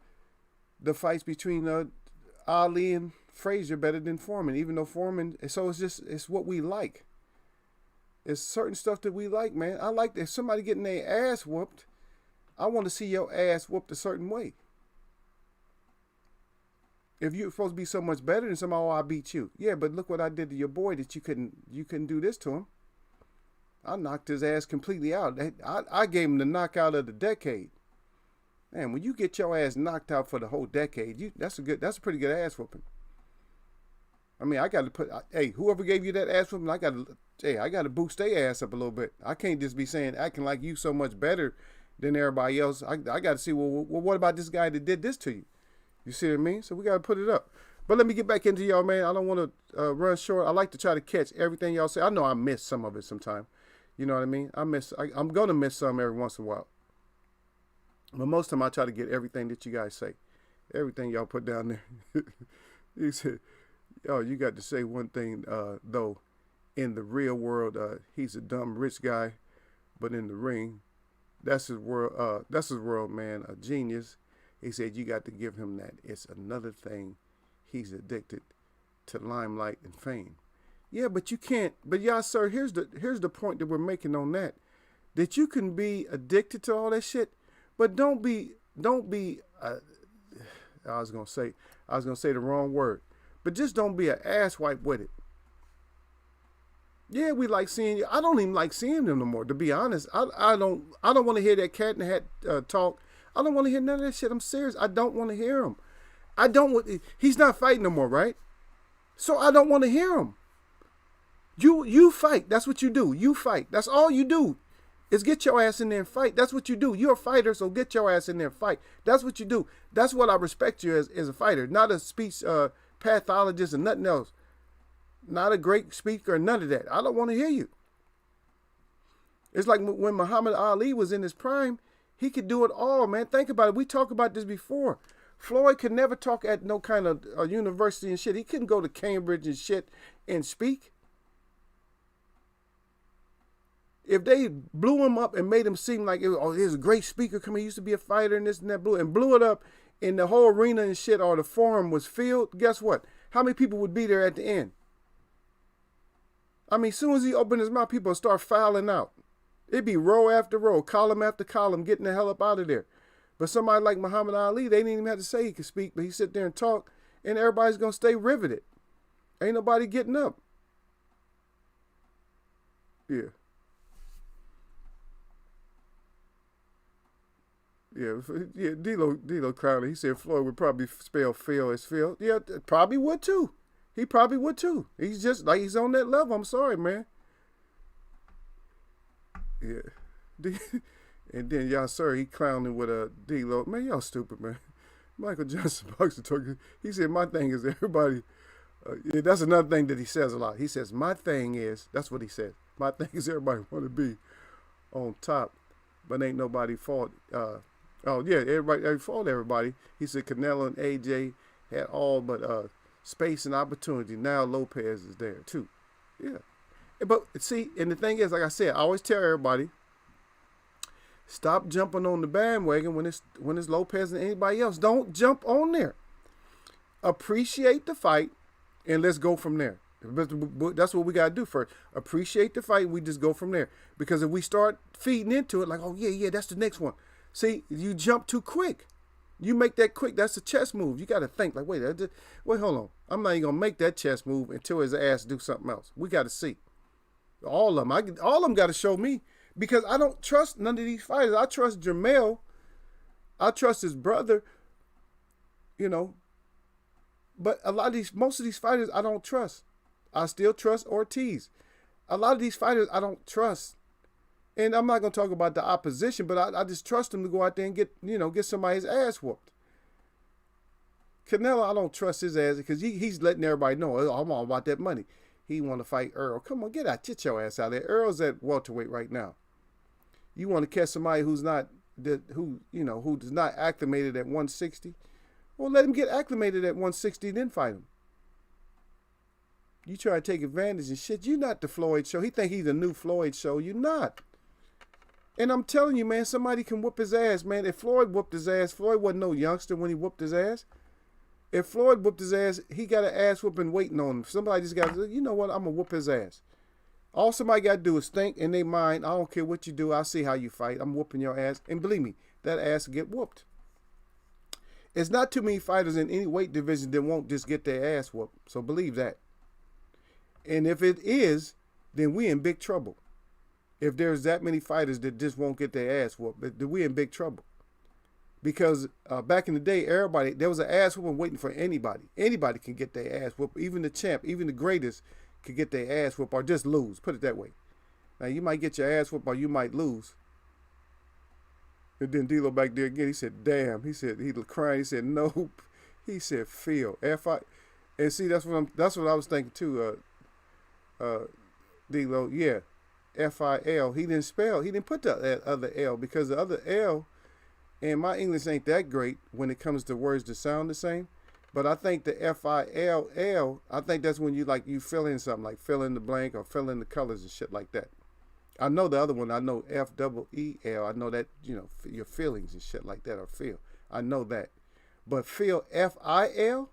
fights between Ali and Frazier better than Foreman, even though Foreman, so it's what we like. It's certain stuff that we like, man. I like if somebody getting their ass whooped, I want to see your ass whooped a certain way. If you're supposed to be so much better than somebody, I beat you. Yeah, but look what I did to your boy that you couldn't do this to him. I knocked his ass completely out. I gave him the knockout of the decade. Man, when you get your ass knocked out for the whole decade, that's a pretty good ass whooping. I mean, I got to put, hey, whoever gave you that ass whooping, I got to boost their ass up a little bit. I can't just be acting like you so much better than everybody else. I got to see, well, what about this guy that did this to you? You see what I mean? So we got to put it up. But let me get back into y'all, man. I don't want to run short. I like to try to catch everything y'all say. I know I miss some of it sometime. You know what I mean? I'm going to miss some every once in a while. But most of the time I try to get everything that you guys say. Everything y'all put down there. You said, oh, you got to say one thing, though. In the real world, he's a dumb rich guy. But in the ring, that's his world, man. A genius. He said, you got to give him that. It's another thing. He's addicted to limelight and fame. Yeah, but you can't. But yeah, sir, here's the point that we're making on that. That you can be addicted to all that shit, but don't be. I was gonna say the wrong word, but just don't be an asswipe with it. Yeah, we like seeing you. I don't even like seeing them no more. To be honest, I don't want to hear that cat in the hat talk. I don't want to hear none of that shit. I'm serious. I don't want to hear him. He's not fighting no more, right? So I don't want to hear him. You fight. That's what you do. You fight. That's all you do is get your ass in there and fight. That's what you do. You're a fighter, so get your ass in there and fight. That's what you do. That's what I respect you as a fighter, not a speech pathologist and nothing else. Not a great speaker, none of that. I don't want to hear you. It's like when Muhammad Ali was in his prime, he could do it all, man. Think about it. We talked about this before. Floyd could never talk at no kind of university and shit. He couldn't go to Cambridge and shit and speak. If they blew him up and made him seem like, he's a great speaker, he used to be a fighter and this and that, blew it up, and the whole arena and shit or the forum was filled, guess what? How many people would be there at the end? I mean, as soon as he opened his mouth, people would start filing out. It'd be row after row, column after column, getting the hell up out of there. But somebody like Muhammad Ali, they didn't even have to say he could speak, but he sit there and talk, and everybody's gonna stay riveted. Ain't nobody getting up. Yeah. Yeah, D'Lo Crowley. He said Floyd would probably spell Phil as Phil. Yeah, probably would too. He probably would too. He's just like he's on that level. I'm sorry, man. Yeah. And then y'all, sir, he clowning with a D'Lo. Man, y'all stupid, man. Michael Johnson boxer talking. He said my thing is everybody. Yeah, that's another thing that he says a lot. He says my thing is. That's what he says. My thing is everybody want to be on top, but ain't nobody fault. Oh yeah, everybody fought everybody. He said Canelo and AJ had all but space and opportunity. Now Lopez is there too. Yeah, but see, and the thing is, like I said, I always tell everybody, stop jumping on the bandwagon when it's Lopez and anybody else. Don't jump on there. Appreciate the fight, and let's go from there. But that's what we gotta do first. Appreciate the fight. We just go from there. Because if we start feeding into it, like, oh yeah, that's the next one. See, you jump too quick. You make that quick. That's a chess move. You got to think like, wait, hold on. I'm not even gonna make that chess move until his ass do something else. We got to see. All of them got to show me because I don't trust none of these fighters. I trust Jermell. I trust his brother. You know, but most of these fighters, I don't trust. I still trust Ortiz. A lot of these fighters, I don't trust. And I'm not going to talk about the opposition, but I just trust him to go out there and get somebody's ass whooped. Canelo, I don't trust his ass because he's letting everybody know, oh, I'm all about that money. He want to fight Earl. Come on, get your ass out of there. Earl's at welterweight right now. You want to catch somebody who's not acclimated at 160? Well, let him get acclimated at 160, then fight him. You try to take advantage and shit. You're not the Floyd show. He think he's the new Floyd show. You're not. And I'm telling you, man, somebody can whoop his ass, man. If Floyd whooped his ass, Floyd wasn't no youngster when he whooped his ass. If Floyd whooped his ass, he got an ass whooping waiting on him. Somebody just got to say, you know what, I'm going to whoop his ass. All somebody got to do is think in their mind, I don't care what you do, I'll see how you fight. I'm whooping your ass. And believe me, that ass will get whooped. It's not too many fighters in any weight division that won't just get their ass whooped. So believe that. And if it is, then we in big trouble. If there's that many fighters that just won't get their ass whooped, we in big trouble. Because back in the day, there was an ass whooping waiting for anybody. Anybody can get their ass whooped. Even the champ, even the greatest could get their ass whooped or just lose. Put it that way. Now, you might get your ass whooped or you might lose. And then D'Lo back there again, he said, damn. He said, he was crying. He said, nope. He said, Phil. F-I. And see, that's what I was thinking too, D'Lo. Yeah. F-I-L. He didn't put the other L because the other L, and my English ain't that great when it comes to words that sound the same. But I think the F-I-L-L, I think that's when you fill in something, like fill in the blank or fill in the colors and shit like that. I know the other one. I know F-E-E-L. I know that, your feelings and shit like that are feel. I know that. But feel F-I-L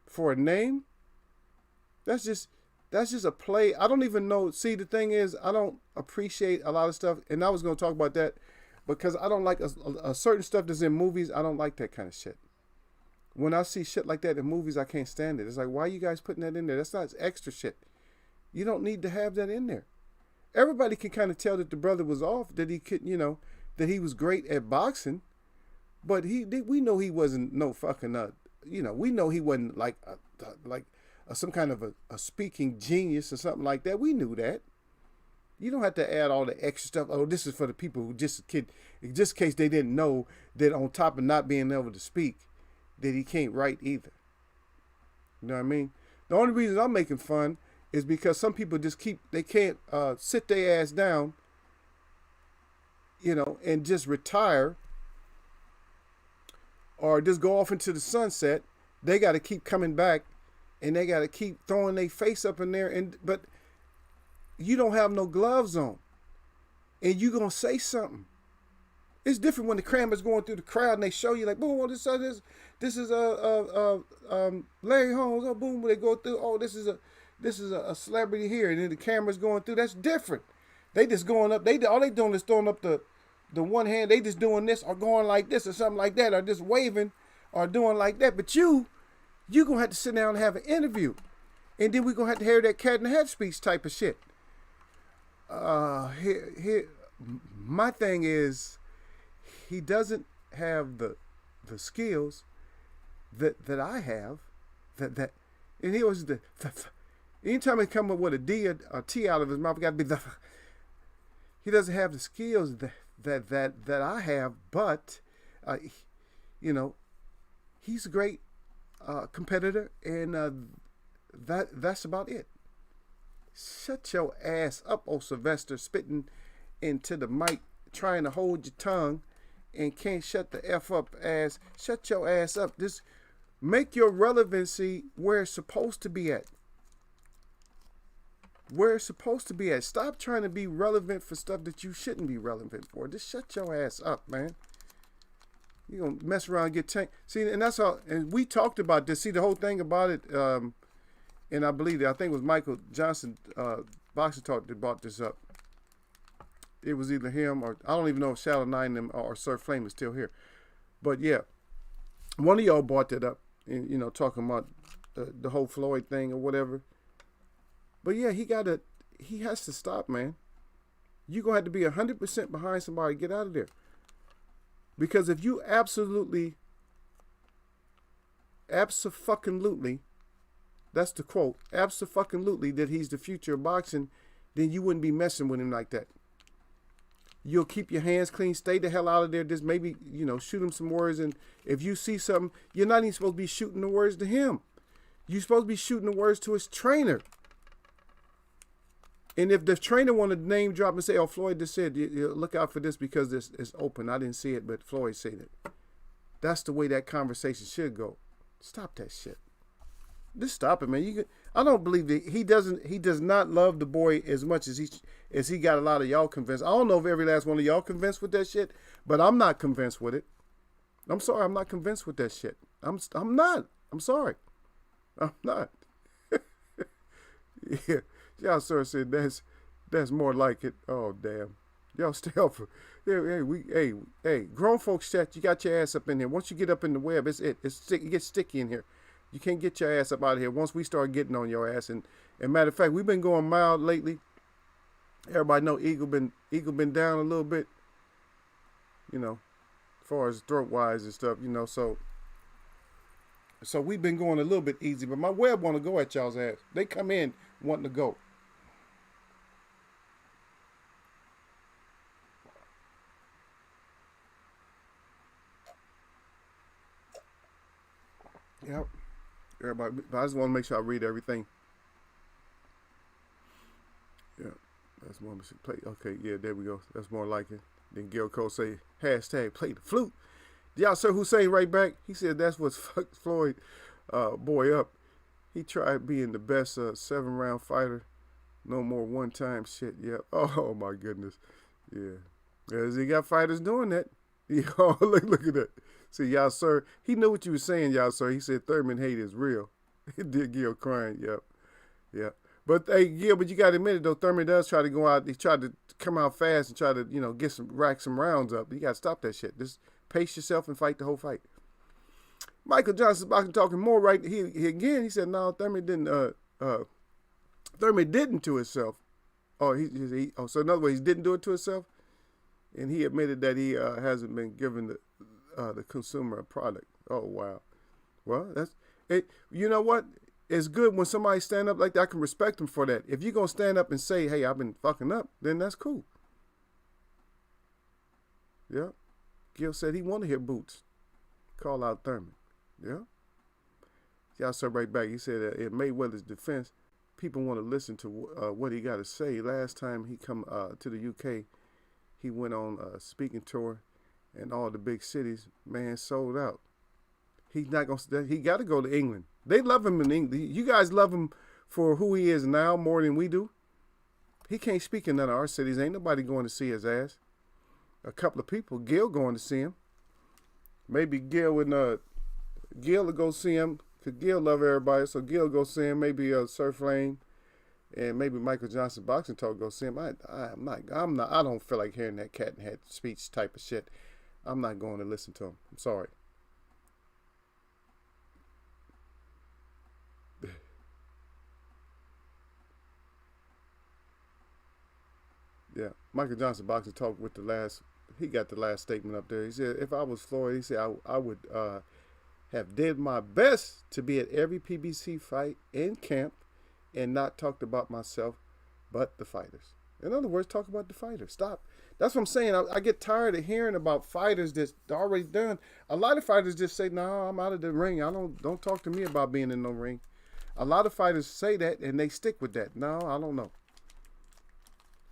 for a name, that's just a play. I don't even know. See, the thing is, I don't appreciate a lot of stuff. And I was going to talk about that because I don't like a certain stuff that's in movies. I don't like that kind of shit. When I see shit like that in movies, I can't stand it. It's like, why are you guys putting that in there? That's not extra shit. You don't need to have that in there. Everybody can kind of tell that the brother was off, that he could, that he was great at boxing. But we know he wasn't no fucking, we know he wasn't like some kind of a speaking genius or something like that. We knew that. You don't have to add all the extra stuff. Oh, this is for the people who just in case they didn't know that on top of not being able to speak, that he can't write either. You know what I mean? The only reason I'm making fun is because some people they can't sit their ass down, and just retire or just go off into the sunset. They got to keep coming back. And they got to keep throwing their face up in there. But you don't have no gloves on. And you going to say something. It's different when the camera's going through the crowd and they show you like, boom, this is Larry Holmes. Oh, boom, they go through. Oh, this is a celebrity here. And then the camera's going through. That's different. They just going up. All they doing is throwing up the one hand. They just doing this or going like this or something like that or just waving or doing like that. But you gonna have to sit down and have an interview, and then we gonna have to hear that cat in the hat speech type of shit. Here, my thing is, he doesn't have the skills that I have. And he was anytime he come up with a D or a T out of his mouth, it got to be the. He doesn't have the skills that I have, but you know, he's a great competitor, and that's about it. Shut your ass up, oh Sylvester, spitting into the mic, trying to hold your tongue, and can't shut the F up ass. Shut your ass up. Just make your relevancy where it's supposed to be at. Where it's supposed to be at. Stop trying to be relevant for stuff that you shouldn't be relevant for. Just shut your ass up, man. You're going to mess around and get tanked. See, and that's all. And we talked about this. See, the whole thing about it, and I believe I think it was Michael Johnson, Boxer Talk, that brought this up. It was either him or I don't even know if Shadow 9 or Sir Flame is still here. But yeah, one of y'all brought that up, and, you know, talking about the whole Floyd thing or whatever. But yeah, he has to stop, man. You're going to have to be 100% behind somebody to get out of there. Because if you absolutely, that's the quote, abso-fucking-lutely that he's the future of boxing, then you wouldn't be messing with him like that. You'll keep your hands clean, stay the hell out of there, just maybe, you know, shoot him some words, and if you see something, you're not even supposed to be shooting the words to him. You're supposed to be shooting the words to his trainer. And if the trainer wanted to name drop and say, oh, Floyd just said, look out for this because this is open. I didn't see it, but Floyd said it. That's the way that conversation should go. Stop that shit. Just stop it, man. I don't believe that he does not love the boy as much as he got a lot of y'all convinced. I don't know if every last one of y'all convinced with that shit, but I'm not convinced with it. I'm sorry, I'm not convinced with that shit. I'm not. I'm sorry. I'm not. Yeah. Y'all sir said that's more like it. Oh damn. Y'all stay up for hey, grown folks chat, you got your ass up in here. Once you get up in the web, it gets sticky in here. You can't get your ass up out of here once we start getting on your ass. And matter of fact, we've been going mild lately. Everybody know Eagle been down a little bit, you know, as far as throat wise and stuff, you know, so we've been going a little bit easy, but my web want to go at y'all's ass. They come in wanting to go. Yep. Everybody, I just want to make sure I read everything. Yeah, that's more play. Okay, yeah, there we go. That's more like it. Then Gil Cole say hashtag play the flute. Y'all sir Hussein right back. He said that's what's fucked Floyd boy up. He tried being the best 7-round fighter. No more one-time shit. Yeah. Oh my goodness. Yeah. As he got fighters doing that. Yeah. Look at that. See, y'all sir, he knew what you were saying, y'all sir. He said Thurman hate is real. It did Gil crying. Yep. Yeah. But hey, Gil, but you got to admit it though. Thurman does try to go out. He tried to come out fast and try to, you know, rack some rounds up. You got to stop that shit. Just pace yourself and fight the whole fight. Michael Johnson's boxing talking more right. He again. He said no. Thurman didn't. Thurman didn't to himself. Oh, so in other words, he didn't do it to himself, and he admitted that he hasn't been given the consumer a product. Oh wow. Well, that's it. You know what? It's good when somebody stand up like that. I can respect them for that. If you're gonna stand up and say, "Hey, I've been fucking up," then that's cool. Yeah. Gil said he want to hear Boots call out Thurman. Yeah. Y'all said right back. He said in Mayweather's defense, people want to listen to what he got to say. Last time he come to the UK, he went on a speaking tour, and all the big cities, man, sold out. He's not gonna. He got to go to England. They love him in England. You guys love him for who he is now more than we do. He can't speak in none of our cities. Ain't nobody going to see his ass. A couple of people. Gil going to see him. Maybe Gil and Gil will go see him. Cause Gil love everybody, so Gil go see him. Maybe Sir Flame. And maybe Michael Johnson Boxing Talk go see him. I'm not. I don't feel like hearing that cat and hat speech type of shit. I'm not going to listen to him. I'm sorry. Yeah, Michael Johnson Boxing Talk with the last. He got the last statement up there. He said, "If I was Floyd, he said I would have did my best to be at every PBC fight in camp, and not talked about myself, but the fighters. In other words, talk about the fighters. Stop. That's what I'm saying. I get tired of hearing about fighters that's already done. A lot of fighters just say, "No, I'm out of the ring. I don't talk to me about being in no ring." A lot of fighters say that and they stick with that. No, I don't know.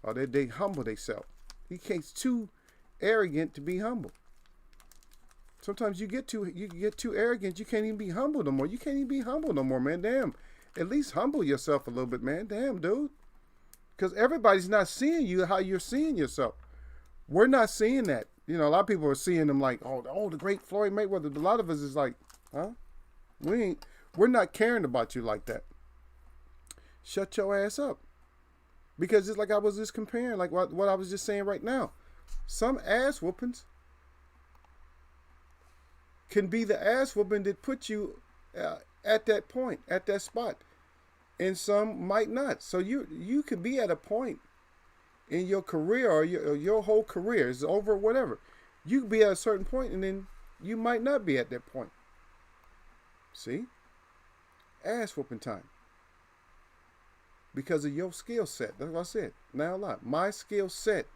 Or they humble themselves. He gets too arrogant to be humble. Sometimes you get too arrogant. You can't even be humble no more. You can't even be humble no more, man. Damn. At least humble yourself a little bit, man. Damn, dude. Because everybody's not seeing you how you're seeing yourself. We're not seeing that. You know, a lot of people are seeing them like, oh, the great Floyd Mayweather. A lot of us is like, huh? We're not caring about you like that. Shut your ass up. Because it's like I was just comparing, like what I was just saying right now. Some ass whoopings can be the ass whooping that put you at that point, at that spot. And some might not. So you could be at a point in your career or your whole career is over, whatever. You could be at a certain point and then you might not be at that point. See? Ass whooping time. Because of your skill set. That's what I said. Now a lot. My skill set.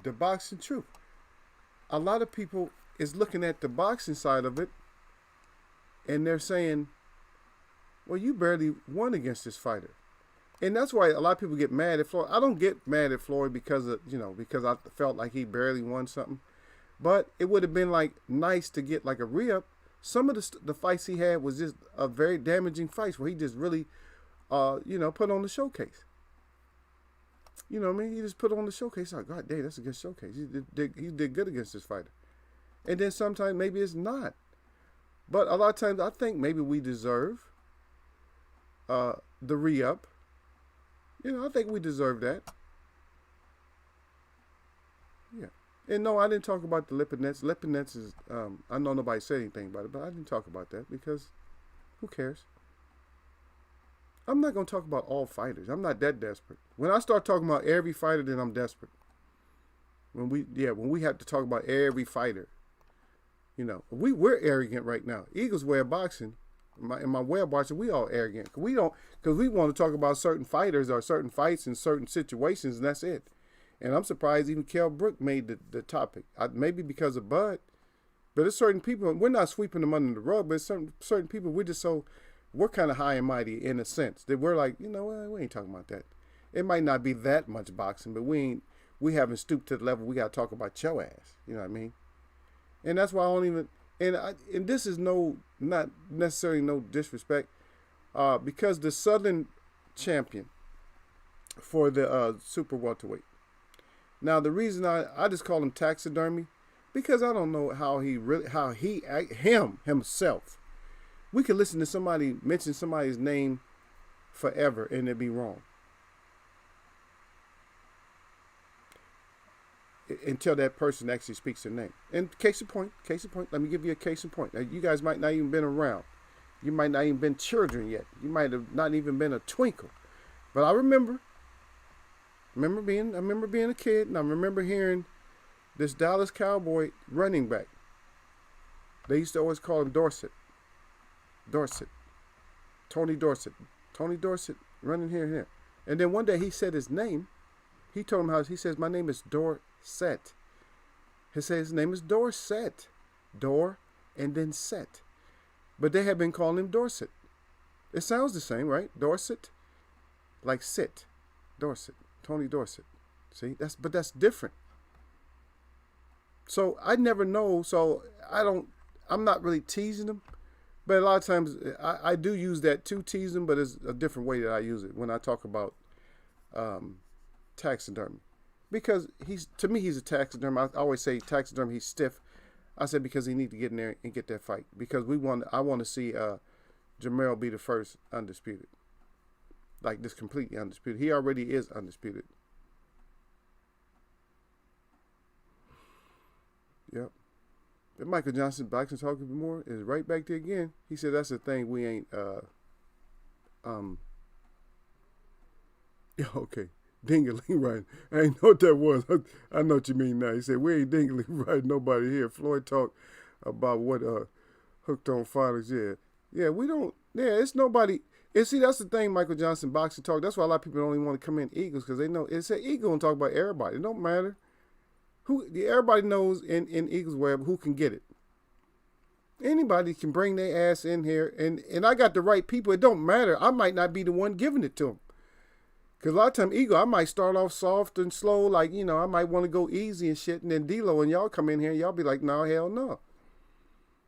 The boxing truth. A lot of people is looking at the boxing side of it and they're saying, well, you barely won against this fighter. And that's why a lot of people get mad at Floyd. I don't get mad at Floyd because I felt like he barely won something. But it would have been like nice to get like a re-up. Some of the fights he had was just a very damaging fights where he just really put on the showcase. You know what I mean? He just put on the showcase. Like, God dang, that's a good showcase. He did good against this fighter. And then sometimes maybe it's not. But a lot of times I think maybe we deserve the re-up. I think we deserve that. Yeah. And no, I didn't talk about the Lipinets. Lipinets is, I know nobody said anything about it, but I didn't talk about that because who cares? I'm not going to talk about all fighters. I'm not that desperate. When I start talking about every fighter, then I'm desperate. When we have to talk about every fighter, we're arrogant right now. Eagles way of boxing, in my way of boxing, we all arrogant. Because we want to talk about certain fighters or certain fights in certain situations, and that's it. And I'm surprised even Kell Brook made the topic. Maybe because of Bud, but there's certain people, we're not sweeping them under the rug, but certain people, we're kind of high and mighty in a sense that we're like, we ain't talking about that. It might not be that much boxing, but we haven't stooped to the level we got to talk about your ass. You know what I mean? And that's why I don't even, and this is not necessarily no disrespect, because the Southern champion for the super welterweight. Now the reason I just call him taxidermy, because I don't know how he himself. We could listen to somebody mention somebody's name forever and it'd be wrong. Until that person actually speaks their name. And case in point, let me give you a case in point. Now, you guys might not even been around. You might not even been children yet. You might have not even been a twinkle. But I remember being a kid, and I remember hearing this Dallas Cowboy running back. They used to always call him Dorsett. Tony Dorsett, running here and here. And then one day he said his name. He told him he says, my name is Dorsett. He says his name is Dorsett. Dor and then Set. But they have been calling him Dorsett. It sounds the same, right? Dorsett. Like sit. Dorsett. Tony Dorsett. See? That's different. So I never know. So I'm not really teasing them. But a lot of times I do use that to tease them, but it's a different way that I use it when I talk about taxidermy. Because to me, he's a taxidermy. I always say taxidermy, he's stiff. I said because he needs to get in there and get that fight. Because I want to see Jamel be the first undisputed. like this completely undisputed. He already is undisputed. Yep. And Michael Johnson, Boxing Talking More, is right back there again. He said that's the thing we ain't yeah, okay. Dingling right. I ain't know what that was. I know what you mean now. He said we ain't dingling right. Nobody here. Floyd talked about what hooked on finals. Yeah. Yeah, we don't. Yeah, it's nobody. And see, that's the thing, Michael Johnson, Boxing Talk. That's why a lot of people don't even want to come in Eagles, because they know it's an Eagle and talk about everybody. It don't matter. Everybody knows in Eagles Web who can get it. Anybody can bring their ass in here, and I got the right people. It don't matter. I might not be the one giving it to them. Because a lot of time, Eagle, I might start off soft and slow, like, I might want to go easy and shit, and then D-Lo and y'all come in here and y'all be like, no, hell no.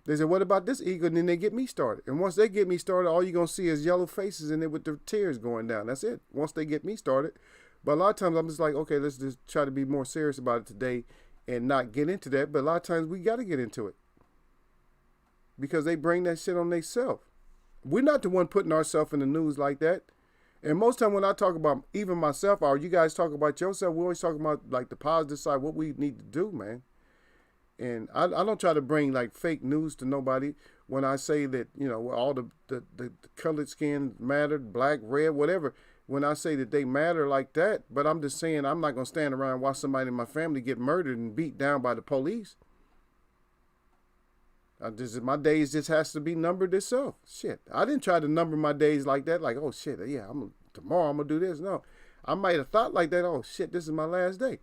They say, what about this Eagle? And then they get me started. And once they get me started, all you're going to see is yellow faces in there with the tears going down. That's it. Once they get me started. But a lot of times I'm just like, okay, let's just try to be more serious about it today and not get into that. But a lot of times we got to get into it, because they bring that shit on themselves. We're not the one putting ourselves in the news like that. And most time when I talk about even myself, or you guys talk about yourself, we always talk about like the positive side, what we need to do, man. And I don't try to bring like fake news to nobody when I say that, all the colored skin mattered, black, red, whatever. When I say that they matter like that, but I'm just saying I'm not going to stand around and watch somebody in my family get murdered and beat down by the police. My days just has to be numbered itself. Shit. I didn't try to number my days like that. Like, oh shit, yeah, tomorrow I'm gonna do this. No. I might have thought like that, oh shit, this is my last day.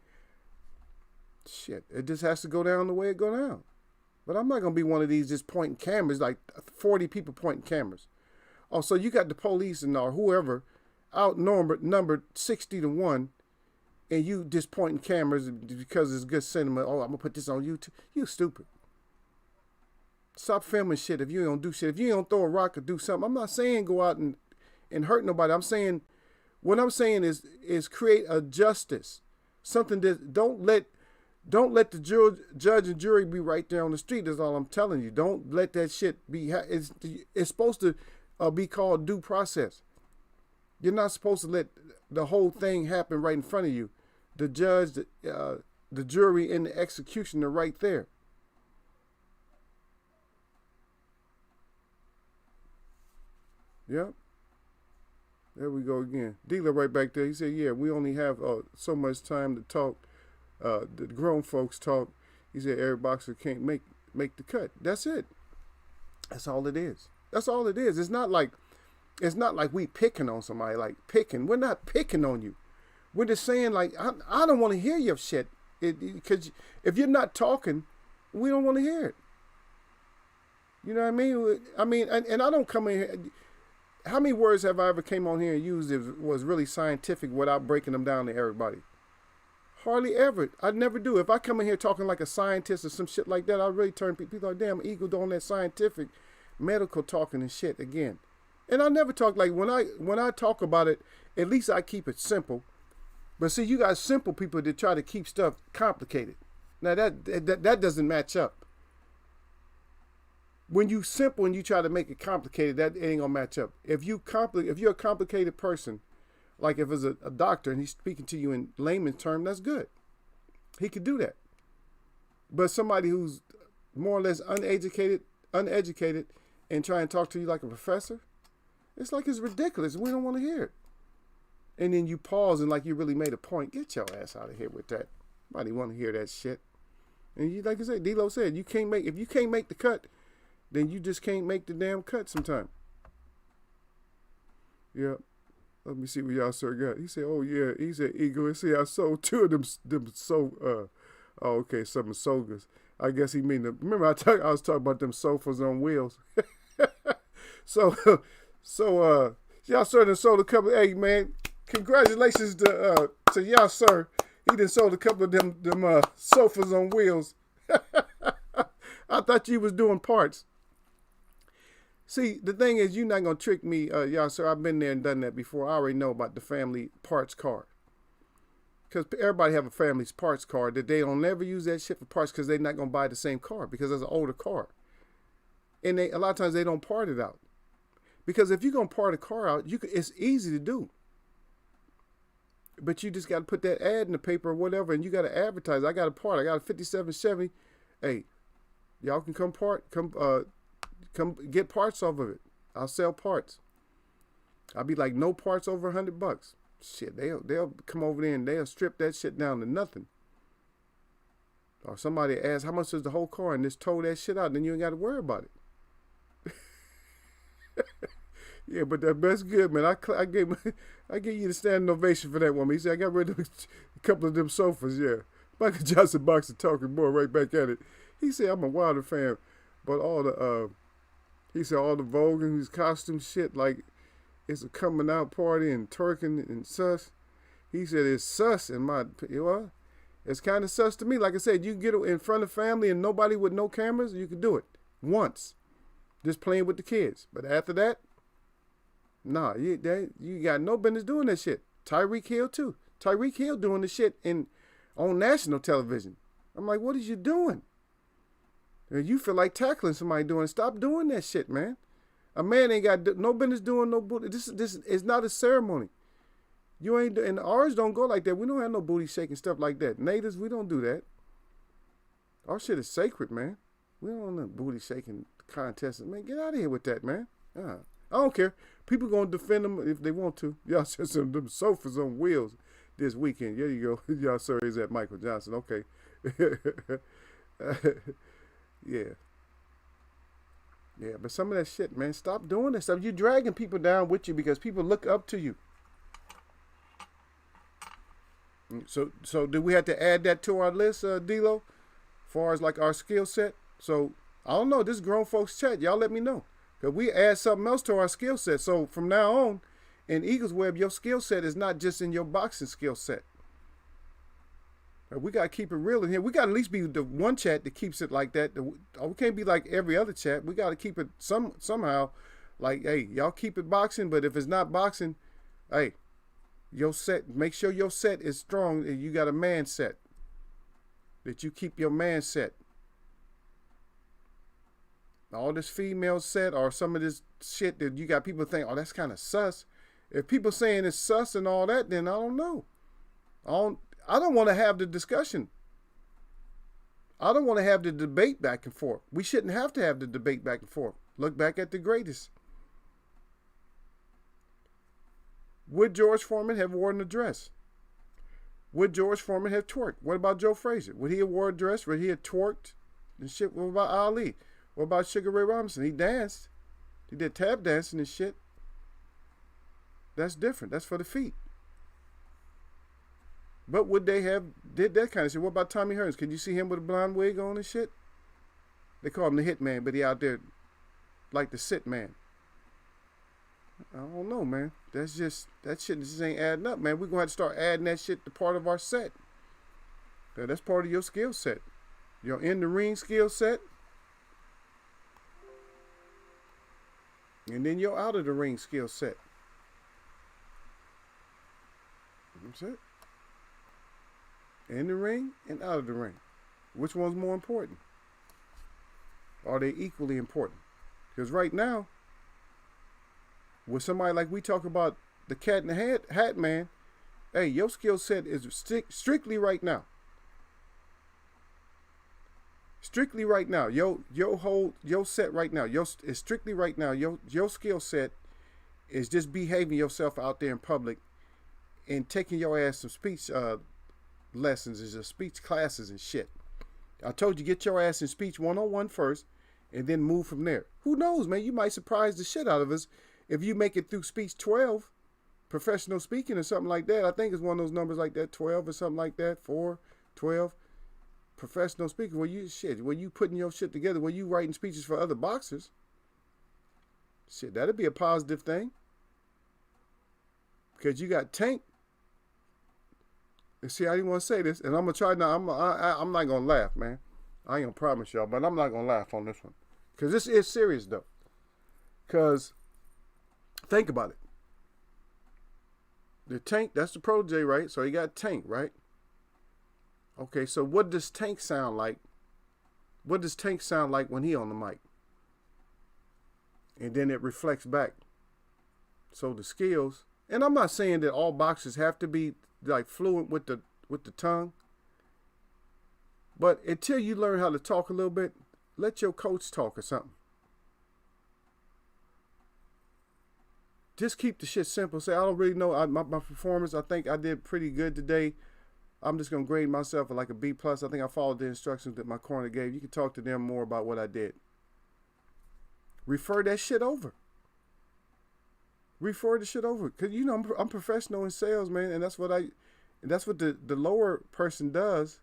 Shit. It just has to go down the way it go down. But I'm not gonna be one of these just pointing cameras, like 40 people pointing cameras. Oh, so you got the police and or whoever outnumbered 60-1, and you just pointing cameras because it's good sentiment. Oh, I'm gonna put this on YouTube. You stupid. Stop filming shit if you don't do shit. If you don't throw a rock or do something. I'm not saying go out and hurt nobody. What I'm saying is create a justice. Something that don't let the judge and jury be right there on the street. That's all I'm telling you. Don't let that shit be. It's supposed to be called due process. You're not supposed to let the whole thing happen right in front of you. The judge, the jury, and the executioner right there. Yep. There we go again. Dealer right back there. He said, yeah, we only have so much time to talk. The grown folks talk. He said every boxer can't make the cut. That's it. That's all it is. That's all it is. It's not like we picking on somebody, like picking. We're not picking on you. We're just saying, like, I don't want to hear your shit. Because if you're not talking, we don't want to hear it. You know what I mean? And I don't come in here. How many words have I ever came on here and used that was really scientific without breaking them down to everybody? Hardly ever. I never do. If I come in here talking like a scientist or some shit like that, I really turn people like, damn, Eagle doing that scientific medical talking and shit again. And I never talk like when I talk about it, at least I keep it simple. But see, you got simple people that try to keep stuff complicated. Now that doesn't match up. When you simple and you try to make it complicated, that ain't gonna match up. If you're a complicated person, like if it's a doctor and he's speaking to you in layman's term, that's good. He could do that. But somebody who's more or less uneducated, and try and talk to you like a professor, it's like it's ridiculous. We don't want to hear it. And then you pause and like you really made a point. Get your ass out of here with that. Nobody want to hear that shit. And you, like I said, D-Lo said, if you can't make the cut, then you just can't make the damn cut sometime. Yeah. Let me see what y'all sir got. He said, oh yeah. He said, Eagle. He said, I sold two of them okay, some sofas. I guess he mean remember I was talking about them sofas on wheels. So y'all sir done sold a couple. Hey man, congratulations to y'all sir. He done sold a couple of them sofas on wheels. I thought you was doing parts. See, the thing is, you're not going to trick me, y'all, sir. I've been there and done that before. I already know about the family parts card. Because everybody have a family's parts card that they don't never use that shit for parts because they're not going to buy the same car because it's an older car. And a lot of times they don't part it out. Because if you're going to part a car out, it's easy to do. But you just got to put that ad in the paper or whatever, and you got to advertise. I got a part. I got a 57 Chevy. Hey, y'all can come get parts off of it. I'll sell parts. I'll be like, no parts over $100. Shit, they'll come over there and they'll strip that shit down to nothing. Or somebody asks, how much is the whole car, and just tow that shit out, then you ain't got to worry about it. Yeah, but that's good, man. I gave you the standing ovation for that one. He said, I got rid of a couple of them sofas, yeah. Michael Johnson boxer talking more right back at it. He said, I'm a Wilder fan, but he said all the Vogue and his costume shit, like it's a coming out party and twerking and sus. He said it's sus in my, well, it's kind of sus to me. Like I said, you get in front of family and nobody with no cameras, you can do it once, just playing with the kids. But after that, nah, you got no business doing that shit. Tyreek Hill too. Tyreek Hill doing the shit on national television. I'm like, what is you doing? And you feel like tackling somebody doing it. Stop doing that shit, man. A man ain't got no business doing no booty. This is not a ceremony. You ain't, and ours don't go like that. We don't have no booty shaking stuff like that. Natives, we don't do that. Our shit is sacred, man. We don't have booty shaking contests. Man, get out of here with that, man. I don't care. People gonna defend them if they want to. Y'all said some of them sofas on wheels this weekend. There you go. Y'all sorry is that Michael Johnson. Okay. Yeah. Yeah, but some of that shit, man, stop doing that stuff. You're dragging people down with you because people look up to you. So do we have to add that to our list, D-Lo, as far as like our skill set? So, I don't know. This is grown folks chat. Y'all let me know. Because we add something else to our skill set. So, from now on, in Eagles Web, your skill set is not just in your boxing skill set. We got to keep it real in here. We got to at least be the one chat that keeps it like that. We can't be like every other chat. We got to keep it somehow like, hey, y'all keep it boxing, but if it's not boxing, hey, your set, make sure your set is strong and you got a man set. That you keep your man set. All this female set or some of this shit that you got people think, oh, that's kind of sus. If people saying it's sus and all that, then I don't know. I don't want to have the discussion. I don't want to have the debate back and forth. We shouldn't have to have the debate back and forth. Look back at the greatest. Would George Foreman have worn a dress? Would George Foreman have twerked? What about Joe Frazier? Would he have worn a dress? Would he have twerked and shit? What about Ali? What about Sugar Ray Robinson? He danced. He did tap dancing and shit. That's different. That's for the feet. But would they have did that kind of shit? What about Tommy Hearns? Can you see him with a blonde wig on and shit? They call him the hit man, but he out there like the sit man. I don't know, man. That shit just ain't adding up, man. We're gonna have to start adding that shit to part of our set. That's part of your skill set. Your in the ring skill set. And then your out of the ring skill set. That's it. In the ring and out of the ring. Which one's more important? Are they equally important? Because right now, with somebody like we talk about the cat in the hat man, hey, your skill set is strictly right now. Strictly right now. Your set right now. Is strictly right now. Your skill set is just behaving yourself out there in public and taking your ass some speech lessons and speech classes and shit. I told you, get your ass in speech 101 first and then move from there. Who knows, man? You might surprise the shit out of us if you make it through speech 12, professional speaking or something like that. I think it's one of those numbers like that, 12 or something like that, 4, 12. Professional speaking, where you putting your shit together, where you writing speeches for other boxers. Shit, that'd be a positive thing. Because you got Tank. And see, I didn't want to say this, and I'm gonna try now. I'm not gonna laugh, man. I ain't gonna promise y'all, but I'm not gonna laugh on this one. Because this is serious though. Because think about it. The Tank, that's the protege, right? So you got Tank, right? Okay, so what does Tank sound like? What does Tank sound like when he on the mic? And then it reflects back. So the skills, and I'm not saying that all boxers have to be like fluent with the tongue. But until you learn how to talk a little bit, let your coach talk or something. Just keep the shit simple. Say, I don't really know my performance. I think I did pretty good today. I'm just going to grade myself like a B+. I think I followed the instructions that my corner gave. You can talk to them more about what I did. Refer that shit over. Refer the shit over. Because, you know, I'm professional in sales, man. And that's what the lower person does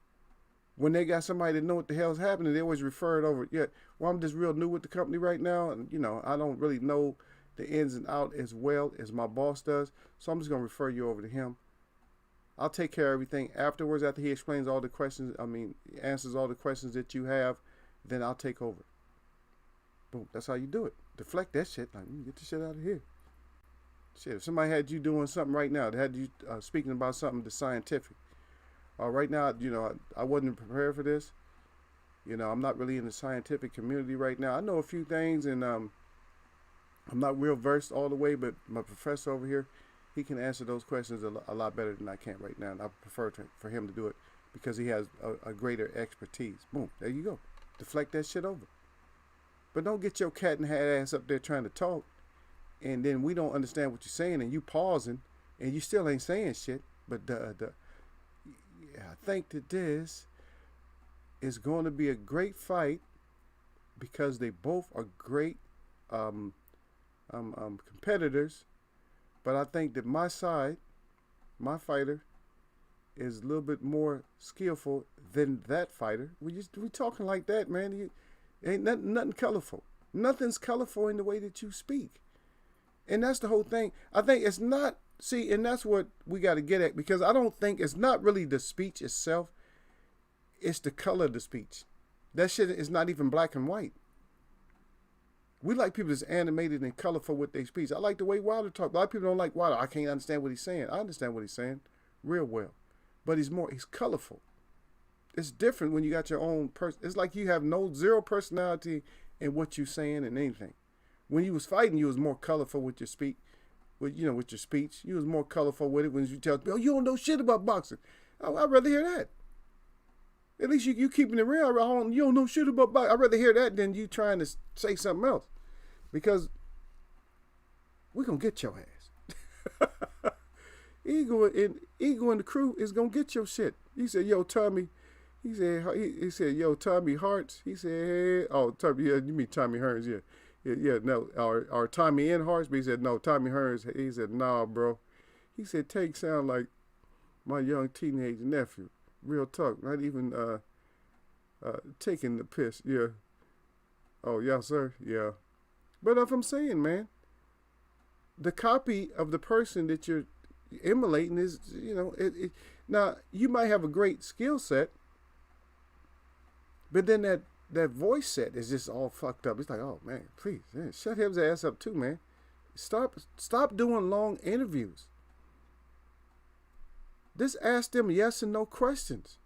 when they got somebody that know what the hell's happening. They always refer it over. Yeah, well, I'm just real new with the company right now. And, you know, I don't really know the ins and out as well as my boss does. So I'm just going to refer you over to him. I'll take care of everything afterwards. After he explains all the questions, answers all the questions that you have, then I'll take over. Boom. That's how you do it. Deflect that shit. Like, get the shit out of here. Shit, if somebody had you doing something right now, they had you speaking about something that's scientific. Right now, you know, I wasn't prepared for this. You know, I'm not really in the scientific community right now. I know a few things, and I'm not real versed all the way, but my professor over here, he can answer those questions a lot better than I can right now, and I prefer for him to do it because he has a greater expertise. Boom, there you go. Deflect that shit over. But don't get your cat and hat ass up there trying to talk, and then we don't understand what you're saying, and you pausing, and you still ain't saying shit. But I think that this is going to be a great fight because they both are great competitors. But I think that my side, my fighter, is a little bit more skillful than that fighter. We talking like that, man. Ain't nothing colorful. Nothing's colorful in the way that you speak. And that's the whole thing. I think it's not, see, and that's what we got to get at, because I don't think it's not really the speech itself. It's the color of the speech. That shit is not even black and white. We like people that's animated and colorful with their speech. I like the way Wilder talks. A lot of people don't like Wilder. I can't understand what he's saying. I understand what he's saying real well. But he's colorful. It's different when you got your own person. It's like you have zero personality in what you're saying and anything. When you was fighting, you was more colorful with your speech. With your speech. You was more colorful with it when you tell people, oh, you don't know shit about boxing. Oh, I'd rather hear that. At least you keeping it real. You don't know shit about boxing. I'd rather hear that than you trying to say something else. Because we're going to get your ass. Ego and the crew is going to get your shit. He said, yo, Tommy. He said, yo, Tommy Hearts. He said, hey. Oh, Tommy, yeah, you mean Tommy Hearns, yeah. Yeah, no, or Tommy in Hearts. But he said, no, Tommy Hearns. He said, nah, bro. He said, Take sound like my young teenage nephew. Real talk. Not even taking the piss. Yeah. Oh, yeah, sir. Yeah. But if I'm saying, man, the copy of the person that you're emulating is, you know, now you might have a great skill set, but then that voice set is just all fucked up. It's like, oh man, please, man, shut his ass up too, man. Stop doing long interviews. Just ask them yes and no questions.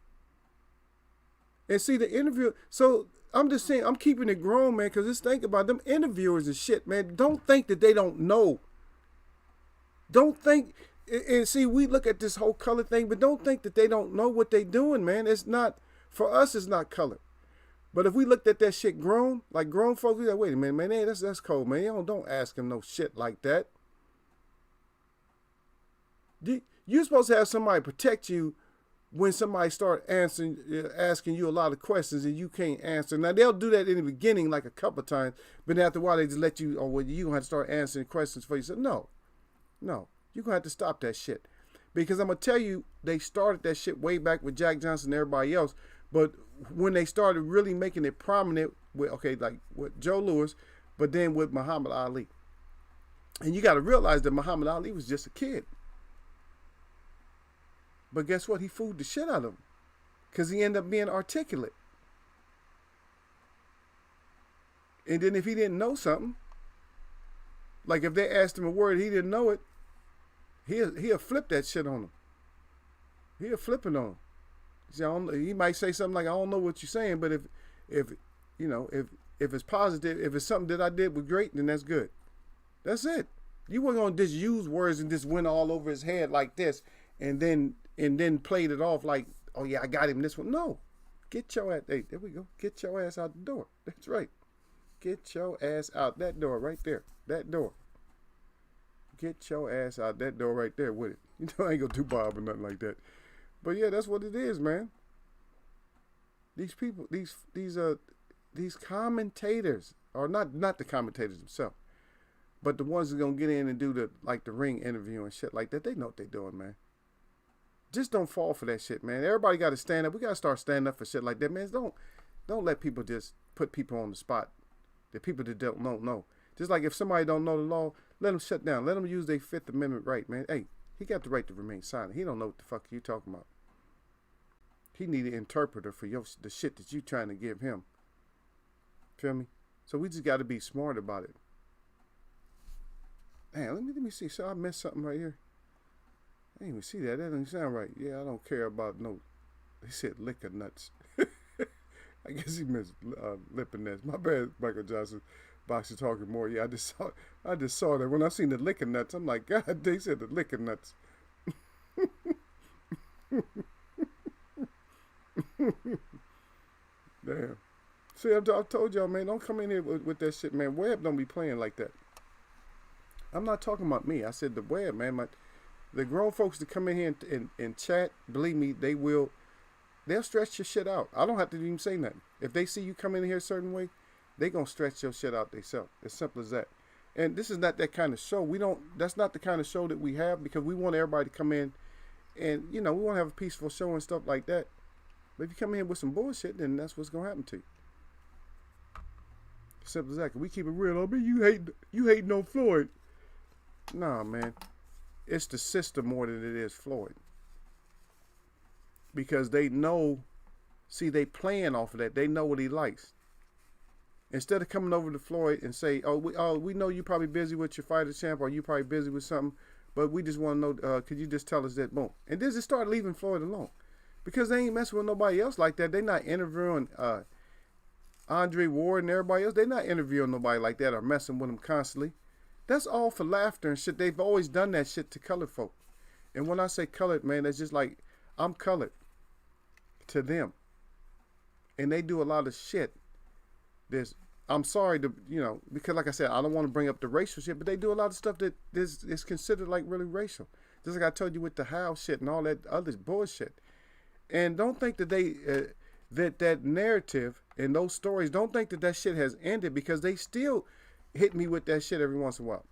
And see the interview. So I'm just saying, I'm keeping it grown, man, because just think about them interviewers and shit, man. Don't think that they don't know. Don't think, and see, we look at this whole color thing, but don't think that they don't know what they doing, man. It's not, for us, it's not color. But if we looked at that shit grown, like grown folks, we like, wait a minute, man, hey, that's cold, man. Don't ask them no shit like that. You're supposed to have somebody protect you when somebody start asking you a lot of questions and you can't answer. Now, they'll do that in the beginning like a couple of times, but after a while, they just let you, well, you're going to have to start answering questions for yourself. No, you're going to have to stop that shit. Because I'm going to tell you, they started that shit way back with Jack Johnson and everybody else, but when they started really making it prominent with, like with Joe Louis, but then with Muhammad Ali. And you got to realize that Muhammad Ali was just a kid. But guess what? He fooled the shit out of him. Because he ended up being articulate. And then if he didn't know something, like if they asked him a word, he didn't know it, he'll flip that shit on him. He'll flip it on him. See, he might say something like, I don't know what you're saying, but if it's positive, if it's something that I did was great, then that's good. That's it. You weren't going to just use words and just went all over his head like this and then played it off like, oh yeah, I got him this one. No, get your ass. Hey, there we go. Get your ass out the door. That's right. Get your ass out that door right there. That door. Get your ass out that door right there with it. You know, I ain't gonna do Bob or nothing like that. But yeah, that's what it is, man. These people, these commentators, or not the commentators themselves, but the ones that gonna get in and do the ring interview and shit like that. They know what they doing, man. Just don't fall for that shit, man. Everybody got to stand up. We got to start standing up for shit like that, man. Don't let people just put people on the spot. The people that don't know. Just like if somebody don't know the law, let them shut down. Let them use their Fifth Amendment right, man. Hey, he got the right to remain silent. He don't know what the fuck you talking about. He need an interpreter for the shit that you trying to give him. Feel me? So we just got to be smart about it. Man, let me see. So I missed something right here. I didn't even see that. That doesn't sound right. Yeah, I don't care about no. They said liquor nuts. I guess he missed lipping nuts. My bad, Michael Johnson. Boxer talking more. Yeah, I just saw that when I seen the liquor nuts. I'm like, God, they said the liquor nuts. Damn. See, I've told y'all, man, don't come in here with that shit, man. Web don't be playing like that. I'm not talking about me. I said the web, man. The grown folks that come in here and chat, believe me, they'll stretch your shit out. I don't have to even say nothing. If they see you come in here a certain way, they gonna stretch your shit out themselves. As simple as that. And this is not that kind of show. That's not the kind of show that we have, because we want everybody to come in and, we want to have a peaceful show and stuff like that. But if you come in with some bullshit, then that's what's gonna happen to you. Simple as that. We keep it real. I mean, you hating on Floyd. Nah, man. It's the system more than it is Floyd. Because they know, they playing off of that. They know what he likes. Instead of coming over to Floyd and say, we know you're probably busy with your fighter champ, or you probably busy with something, but we just want to know, could you just tell us that? Boom. And then just start leaving Floyd alone. Because they ain't messing with nobody else like that. They're not interviewing Andre Ward and everybody else. They're not interviewing nobody like that or messing with them constantly. That's all for laughter and shit. They've always done that shit to colored folk. And when I say colored, man, that's just like, I'm colored to them. And they do a lot of shit. I'm sorry to, because like I said, I don't want to bring up the racial shit, but they do a lot of stuff that is considered like really racial. Just like I told you with the House shit and all that other bullshit. And don't think that that narrative and those stories, don't think that shit has ended, because they still hit me with that shit every once in a while.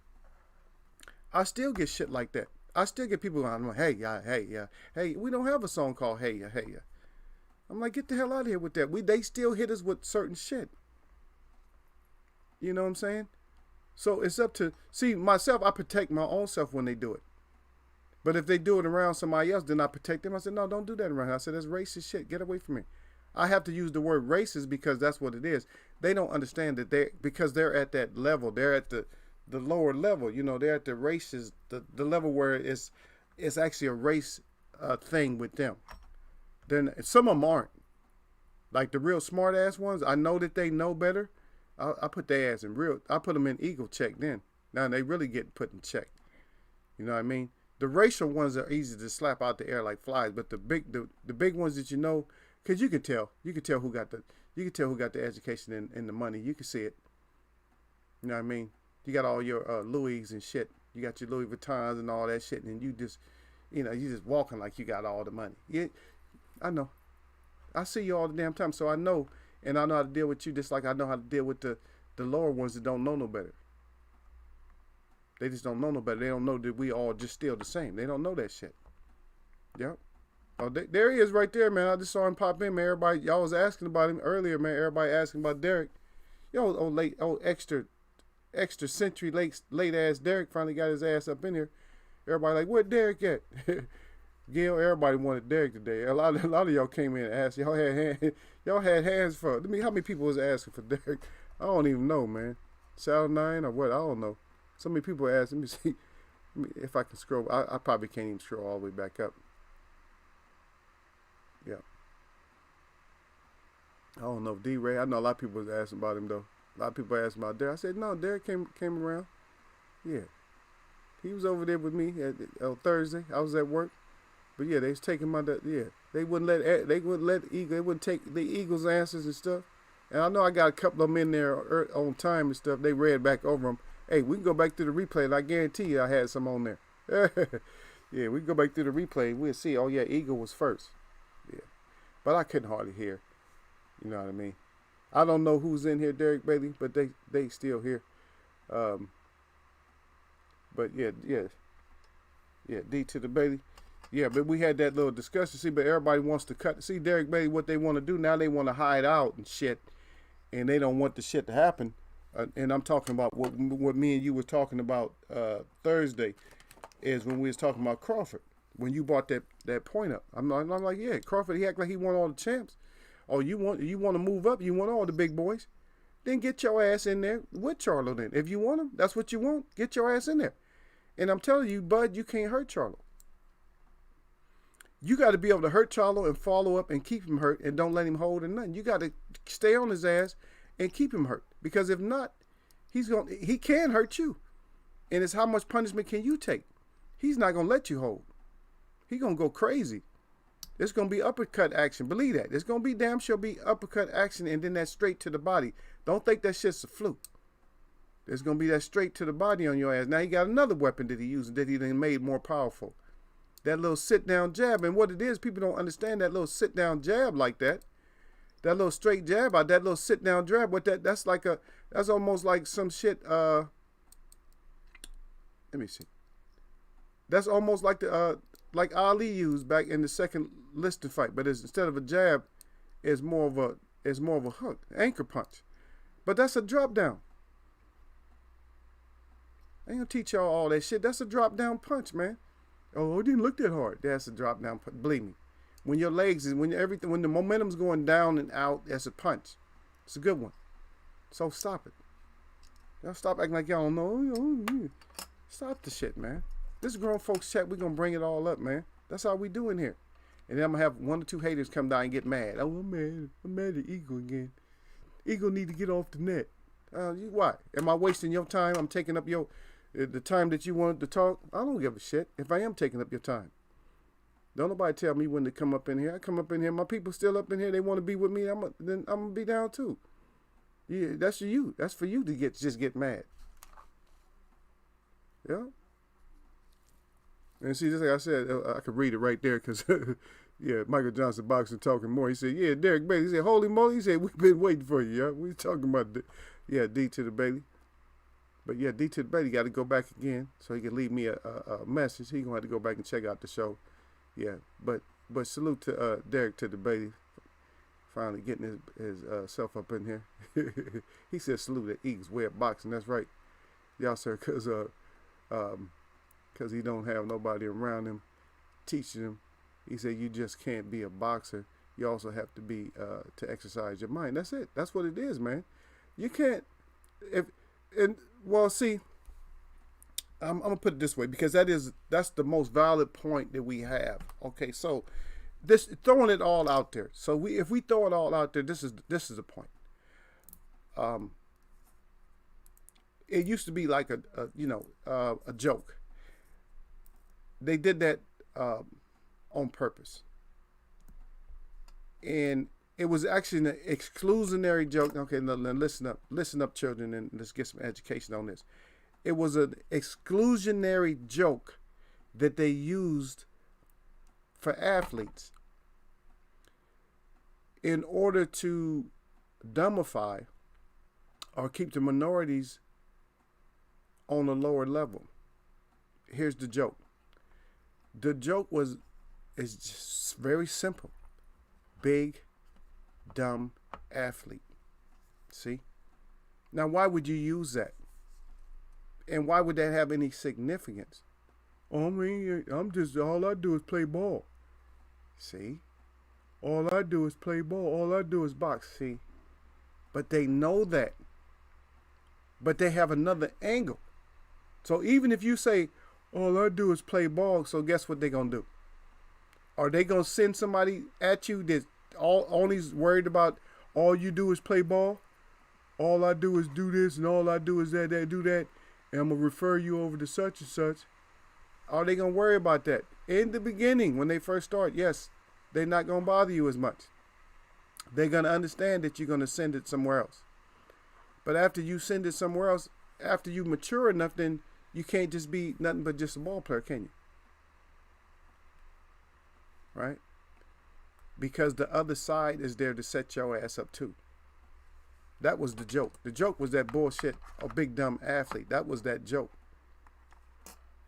I still get shit like that. I still get people going, hey, we don't have a song called Hey Ya, Hey Ya. I'm like, get the hell out of here with that. They still hit us with certain shit. You know what I'm saying? So it's up to, myself, I protect my own self when they do it. But if they do it around somebody else, then I protect them. I said, no, don't do that around here. I said, that's racist shit. Get away from me. I have to use the word racist because that's what it is. They don't understand that because they're at that level. They're at the lower level. They're at the racist, the level where it's actually a race thing with them. Then some of them aren't. Like the real smart ass ones, I know that they know better. I put their ass I put them in eagle check then. Now they really get put in check. You know what I mean? The racial ones are easy to slap out the air like flies, but the big ones that because you can tell who got the education and the money. You can see it. You know what I mean? You got all your Louis and shit. You got your Louis Vuittons and all that shit, and you just, you just walking like you got all the money. Yeah, I know. I see you all the damn time, so I know, and I know how to deal with you just like I know how to deal with the lower ones that don't know no better. They just don't know no better. They don't know that we all just still the same. They don't know that shit. Yep. Oh, there he is right there, man. I just saw him pop in, man. Everybody, y'all was asking about him earlier, man. Everybody asking about Derek. Extra century late ass Derek finally got his ass up in here. Everybody like, where Derek at? Gail, everybody wanted Derek today. A lot of y'all came in and asked. Y'all had hands for. How many people was asking for Derek? I don't even know, man. Saturday 9 or what? I don't know. So many people asked. Let me see if I can scroll. I probably can't even scroll all the way back up. Yeah. I don't know if D-Ray. I know a lot of people was asking about him though. A lot of people asked about Derek. I said no. Derek came around. Yeah. He was over there with me on Thursday. I was at work. But yeah, they was taking my they wouldn't let Eagle, they wouldn't take the Eagles' answers and stuff. And I know I got a couple of them in there on time and stuff. They read back over them. Hey, we can go back to the replay, and I guarantee you I had some on there. Yeah, we can go back to the replay and we'll see. Oh yeah, Eagle was first. Yeah, but I couldn't hardly hear. You know what I mean? I don't know who's in here, Derek Bailey, but they still here. But yeah, D to the Bailey. Yeah, but we had that little discussion. See, but everybody wants to cut. See, Derek Bailey, what they want to do now, they want to hide out and shit, and they don't want the shit to happen. And I'm talking about what me and you were talking about Thursday, is when we was talking about Crawford. When you brought that point up, I'm like, yeah, Crawford, he act like he won all the champs. Oh, you want to move up? You want all the big boys? Then get your ass in there with Charlo. Then, if you want him, that's what you want. Get your ass in there. And I'm telling you, Bud, you can't hurt Charlo. You got to be able to hurt Charlo and follow up and keep him hurt and don't let him hold or nothing. You got to stay on his ass and keep him hurt, because if not, he can hurt you. And it's how much punishment can you take? He's not gonna let you hold. He's gonna go crazy. It's gonna be uppercut action. Believe that. It's gonna be damn sure be uppercut action, and then that straight to the body. Don't think that shit's a fluke. There's gonna be that straight to the body on your ass. Now he got another weapon that he used that he then made more powerful. That little sit down jab. And what it is, people don't understand that little sit down jab like that. That little straight jab, that little sit down jab. That's almost like some shit. Let me see. That's almost like like Ali used back in the second listed fight, but instead of a jab, it's more of a hook, anchor punch. But that's a drop down. I ain't gonna teach y'all all that shit. That's a drop down punch, man. Oh, it didn't look that hard. That's a drop down punch. Believe me. When your legs when the momentum's going down and out, that's a punch. It's a good one. So stop it. Y'all stop acting like y'all don't know. Stop the shit, man. This is grown folks chat. We're gonna bring it all up, man. That's how we do in here. And then I'm gonna have 1 or 2 haters come down and get mad. Oh, I'm mad. I'm mad at Eagle again. Eagle need to get off the net. Why? Am I wasting your time? I'm taking up the time that you wanted to talk. I don't give a shit if I am taking up your time. Don't nobody tell me when to come up in here. I come up in here. My people still up in here. They want to be with me. Then I'm gonna be down too. Yeah, that's for you. That's for you to just get mad. Yeah. And see, just like I said, I could read it right there because, yeah, Michael Johnson boxing talking more. He said, yeah, Derek Bailey. He said, holy moly. He said, we've been waiting for you. Yeah, we talking about D to the Bailey. But yeah, D to the Bailey got to go back again so he can leave me a message. He gonna have to go back and check out the show. Yeah, but salute to Derek to the Bailey, finally getting his self up in here. He said salute to Eagles way of boxing. That's right, y'all, sir, because he don't have nobody around him teaching him. He said you just can't be a boxer. You also have to be to exercise your mind. That's it. That's what it is, man. You can't see. I'm gonna put it this way because that's the most valid point that we have. Okay, so this throwing it all out there. So if we throw it all out there, this is the point. It used to be like a joke. They did that on purpose, and it was actually an exclusionary joke. Okay, now listen up, children, and let's get some education on this. It was an exclusionary joke that they used for athletes in order to dumbify or keep the minorities on a lower level. Here's the joke. The joke is just very simple. Big, dumb athlete. See? Now, why would you use that? And why would that have any significance? Oh, I mean, all I do is play ball. See? All I do is play ball. All I do is box. See? But they know that. But they have another angle. So even if you say, all I do is play ball, so guess what they're going to do? Are they going to send somebody at you that's only worried about all you do is play ball? All I do is do this, and all I do is do that, and I'm going to refer you over to such and such. Are they going to worry about that? In the beginning, when they first start, yes, they're not going to bother you as much. They're going to understand that you're going to send it somewhere else. But after you send it somewhere else, after you mature enough, then you can't just be nothing but just a ball player, can you? Right? Because the other side is there to set your ass up too. That was the joke. The joke was that bullshit, a big dumb athlete. That was that joke.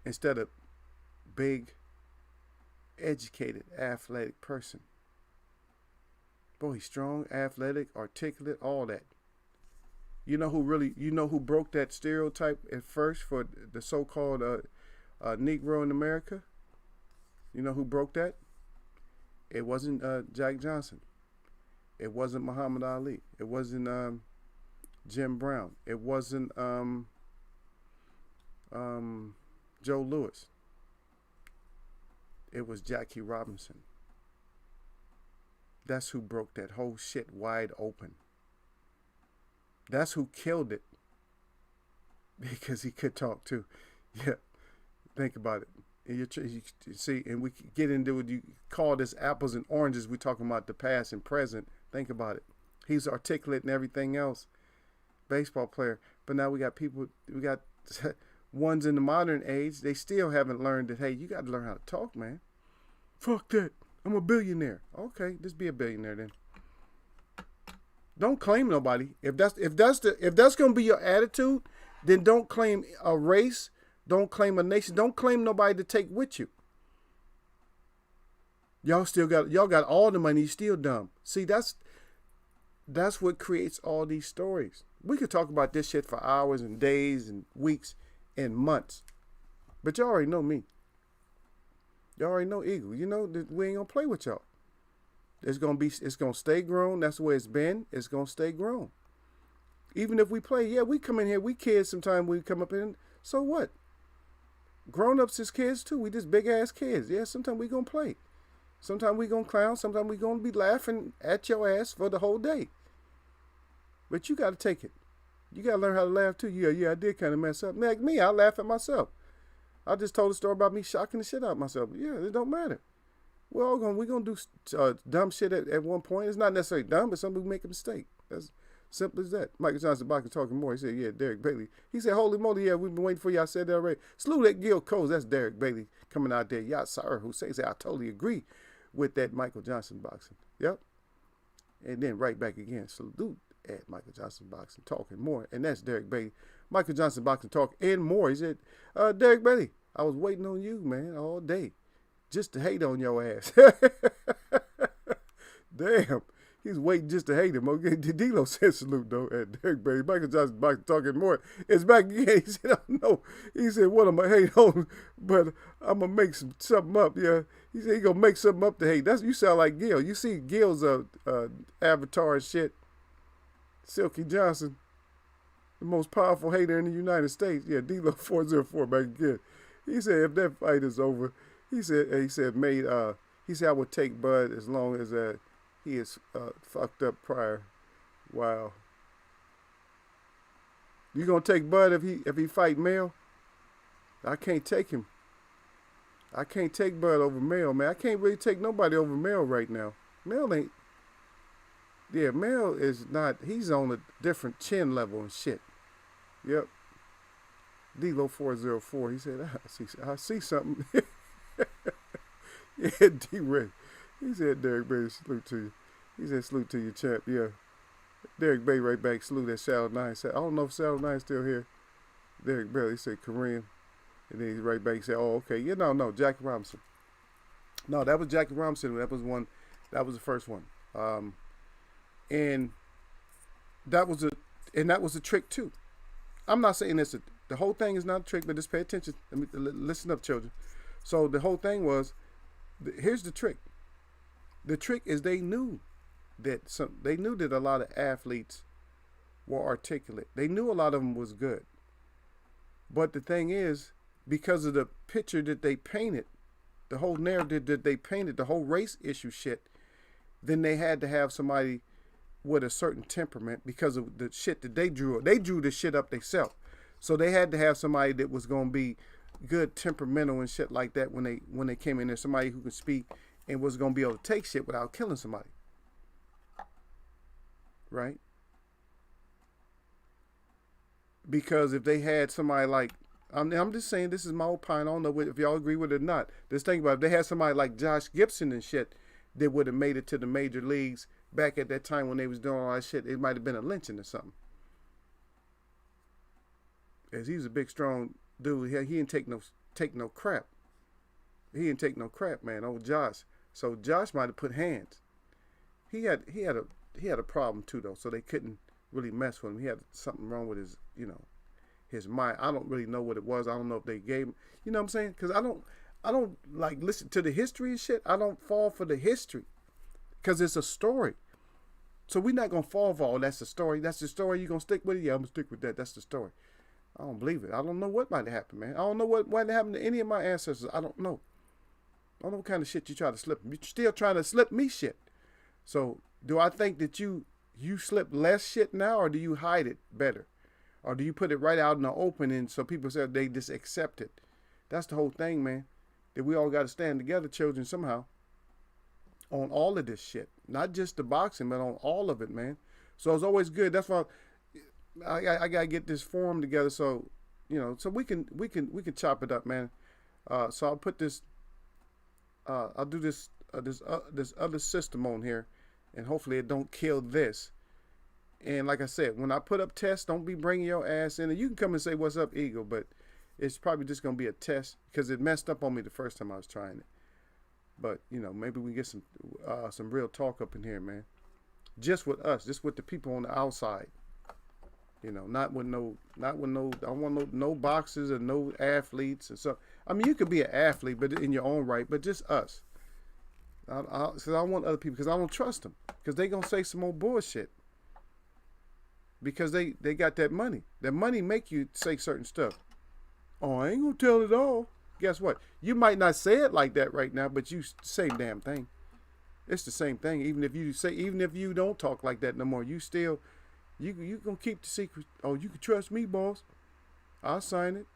Instead of big, educated, athletic person. Boy, he's strong, athletic, articulate, all that. You know who broke that stereotype at first for the so-called Negro in America? You know who broke that? It wasn't Jack Johnson. It wasn't Muhammad Ali. It wasn't Jim Brown. It wasn't Joe Louis. It was Jackie Robinson. That's who broke that whole shit wide open. That's who killed it. Because he could talk too. Yeah. Think about it. You see, and we get into what you call this apples and oranges. We're talking about the past and present. Think about it. He's articulate and everything else. Baseball player. But now we got ones in the modern age. They still haven't learned that, hey, you got to learn how to talk, man. Fuck that. I'm a billionaire. Okay, just be a billionaire then. Don't claim nobody. If that's gonna be your attitude, then don't claim a race. Don't claim a nation. Don't claim nobody to take with you. Y'all got all the money. You still dumb. See, that's what creates all these stories. We could talk about this shit for hours and days and weeks and months, but y'all already know me. Y'all already know Eagle. You know that we ain't gonna play with y'all. It's gonna stay grown. That's the way it's been. It's gonna stay grown. Even if we play, yeah, we come in here. We kids sometimes. We come up in. So what? Grown-ups is kids too. We just big-ass kids. Yeah, sometimes we gonna play. Sometimes we gonna clown. Sometimes we gonna be laughing at your ass for the whole day. But you gotta take it. You gotta learn how to laugh too. Yeah, I did kind of mess up. Like me, I laugh at myself. I just told a story about me shocking the shit out of myself. Yeah, it don't matter. We're gonna do dumb shit at one point. It's not necessarily dumb, but some people make a mistake. That's simple as that. Michael Johnson Boxer talking more. He said, yeah, Derek Bailey. He said, holy moly, yeah, we've been waiting for you. I said that already. Salute that Gil Coles. That's Derek Bailey coming out there. Y'all, sir, who says I totally agree with that Michael Johnson Boxing. Yep. And then right back again. Salute at Michael Johnson Boxing talking more. And that's Derek Bailey. Michael Johnson Boxing talk and more. He said, Derek Bailey, I was waiting on you, man, all day. Just to hate on your ass. Damn. He's waiting just to hate him. Okay, D-Lo said salute, though, at Derek Bailey. Michael Johnson Boxing talking more. It's back again. He said, I don't know. He said, what am I hate on? But I'm going to make something up. Yeah. He said, he going to make something up to hate. You sound like Gil. You see Gil's avatar and shit. Silky Johnson, the most powerful hater in the United States. Yeah, D-Lo 404 back again. He said, if that fight is over, he said, I would take Bud as long as he is fucked up prior. Wow. You gonna take Bud if he fight Mel? I can't take him. I can't take Bud over Mel, man. I can't really take nobody over Mel right now. Mel ain't. Yeah, Mel is not. He's on a different chin level and shit. Yep. D-Lo 404. He said, I see something. Yeah, D-Ray. He said, Derek Bailey, salute to you. He said, salute to you, champ. Yeah. Derek Bailey right back. Salute at Shadow 9. Said, I don't know if Shadow 9 is still here. Derek Bailey said, Korean. And then he's right back. He said, oh, okay. Yeah, no, Jackie Robinson. No, that was Jackie Robinson. That was the first one. And that was a trick too. I'm not saying the whole thing is not a trick, but just pay attention. Listen up, children. So the whole thing was, here's the trick. The trick is they knew that a lot of athletes were articulate. They knew a lot of them was good. But the thing is, because of the picture that they painted, the whole narrative that they painted, the whole race issue shit, then they had to have somebody with a certain temperament because of the shit that they drew. They drew the shit up themselves. So they had to have somebody that was going to be good temperamental and shit like that when they came in there. Somebody who could speak and was gonna be able to take shit without killing somebody, right? Because if they had somebody like, I'm just saying, this is my opinion. I don't know if y'all agree with it or not. Just think about it. If they had somebody like Josh Gibson and shit that would have made it to the major leagues back at that time when they was doing all that shit, it might have been a lynching or something. As he was a big, strong dude, he didn't take no crap. He didn't take no crap, man. Old Josh. So Josh might have put hands. He had a problem too, though. So they couldn't really mess with him. He had something wrong with his, his mind. I don't really know what it was. I don't know if they gave him, you know what I'm saying? Because I don't like listen to the history and shit. I don't fall for the history because it's a story. So we're not gonna fall for all that's the story. That's the story. You gonna stick with it? Yeah, I'm gonna stick with that. That's the story. I don't believe it. I don't know what might have happened, man. I don't know what might have happened to any of my ancestors. I don't know. I don't know what kind of shit you try to slip. You're still trying to slip me shit. So do I think that you slip less shit now, or do you hide it better? Or do you put it right out in the open and so people say they just accept it? That's the whole thing, man. That we all got to stand together, children, somehow, on all of this shit. Not just the boxing, but on all of it, man. So it's always good. That's why I gotta get this forum together, so so we can chop it up, man. So I'll put this, I'll do this other system on here, and hopefully it don't kill this. And like I said, when I put up tests, don't be bringing your ass in. And you can come and say, "What's up, Eagle?" But it's probably just gonna be a test because it messed up on me the first time I was trying it. But maybe we get some real talk up in here, man. Just with us, just with the people on the outside. Not with no. I don't want no boxers or no athletes and so. I mean, you could be an athlete, but in your own right. But just us. I don't want other people because I don't trust them because they gonna say some more bullshit. Because they got that money. That money make you say certain stuff. Oh, I ain't gonna tell it all. Guess what? You might not say it like that right now, but you same damn thing. It's the same thing. Even if you don't talk like that no more, you still. You gonna keep the secret. Oh, you can trust me, boss. I'll sign it.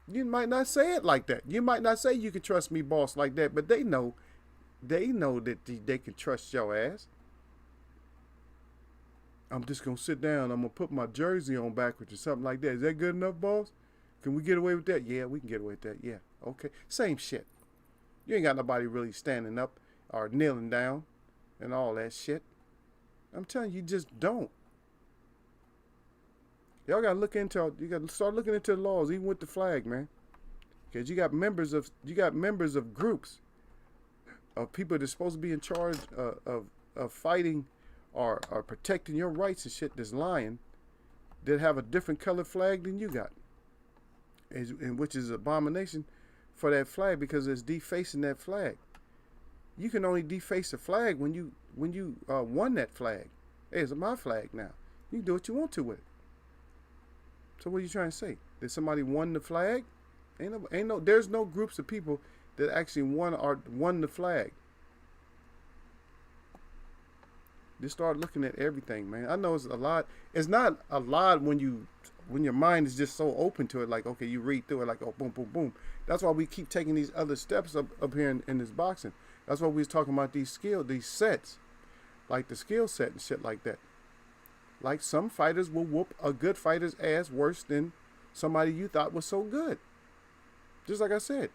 You might not say it like that. You might not say you can trust me, boss, like that. But they know that they can trust your ass. I'm just gonna sit down. I'm gonna put my jersey on backwards or something like that. Is that good enough, boss? Can we get away with that? Yeah, we can get away with that. Yeah, okay. Same shit. You ain't got nobody really standing up or kneeling down and all that shit. I'm telling you, just don't. Y'all gotta start looking into the laws, even with the flag, man. Because you got members of groups of people that's supposed to be in charge of fighting or protecting your rights and shit that's lying, that have a different colored flag than you got. And which is abomination for that flag because it's defacing that flag. You can only deface a flag when you won that flag. Hey, it's my flag now. You can do what you want to with it. So what are you trying to say? That somebody won the flag? There's no groups of people that actually won the flag. Just start looking at everything, man. I know it's a lot. It's not a lot when your mind is just so open to it. Like, okay, you read through it like, oh, boom, boom, boom. That's why we keep taking these other steps up here in this boxing. That's why we was talking about these sets, like the skill set and shit like that. Like some fighters will whoop a good fighter's ass worse than somebody you thought was so good. Just like I said,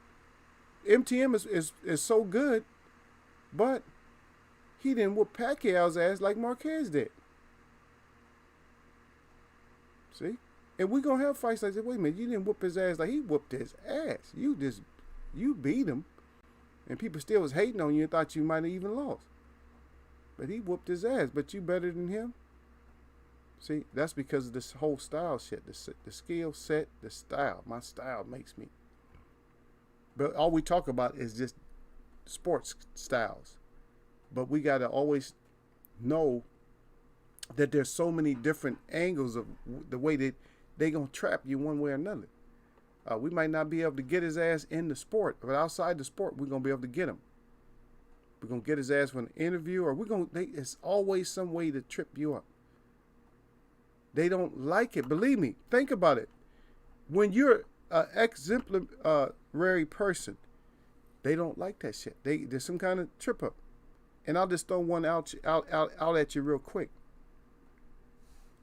MTM is so good, but he didn't whoop Pacquiao's ass like Marquez did. See? And we're going to have fights like that. Wait a minute, you didn't whoop his ass like he whooped his ass. You beat him. And people still was hating on you and thought you might have even lost. But he whooped his ass. But you better than him? See, that's because of this whole style shit. The skill set, the style. My style makes me. But all we talk about is just sports styles. But we got to always know that there's so many different angles of the way that they going to trap you one way or another. We might not be able to get his ass in the sport, but outside the sport, we're going to be able to get him. We're going to get his ass for an interview, or it's always some way to trip you up. They don't like it. Believe me, think about it. When you're exemplary person, they don't like that shit. There's some kind of trip up. And I'll just throw one out at you real quick.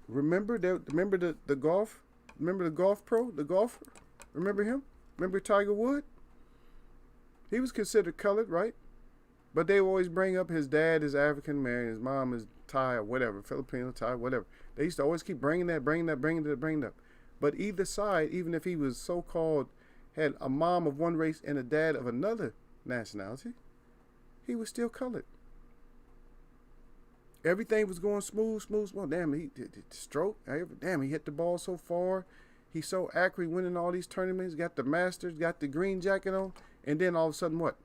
Remember the golf? Remember the golf pro, the golfer? Remember him? Remember Tiger Woods? He was considered colored, right? But they always bring up his dad is African American, his mom is Thai or whatever, Filipino, Thai, whatever. They used to always keep bringing it up. But either side, even if he was so-called, had a mom of one race and a dad of another nationality, he was still colored. Everything was going smooth. Well, damn, he did stroke. Damn, he hit the ball so far. He's so accurate, winning all these tournaments. Got the Masters, got the green jacket on, and then all of a sudden, what?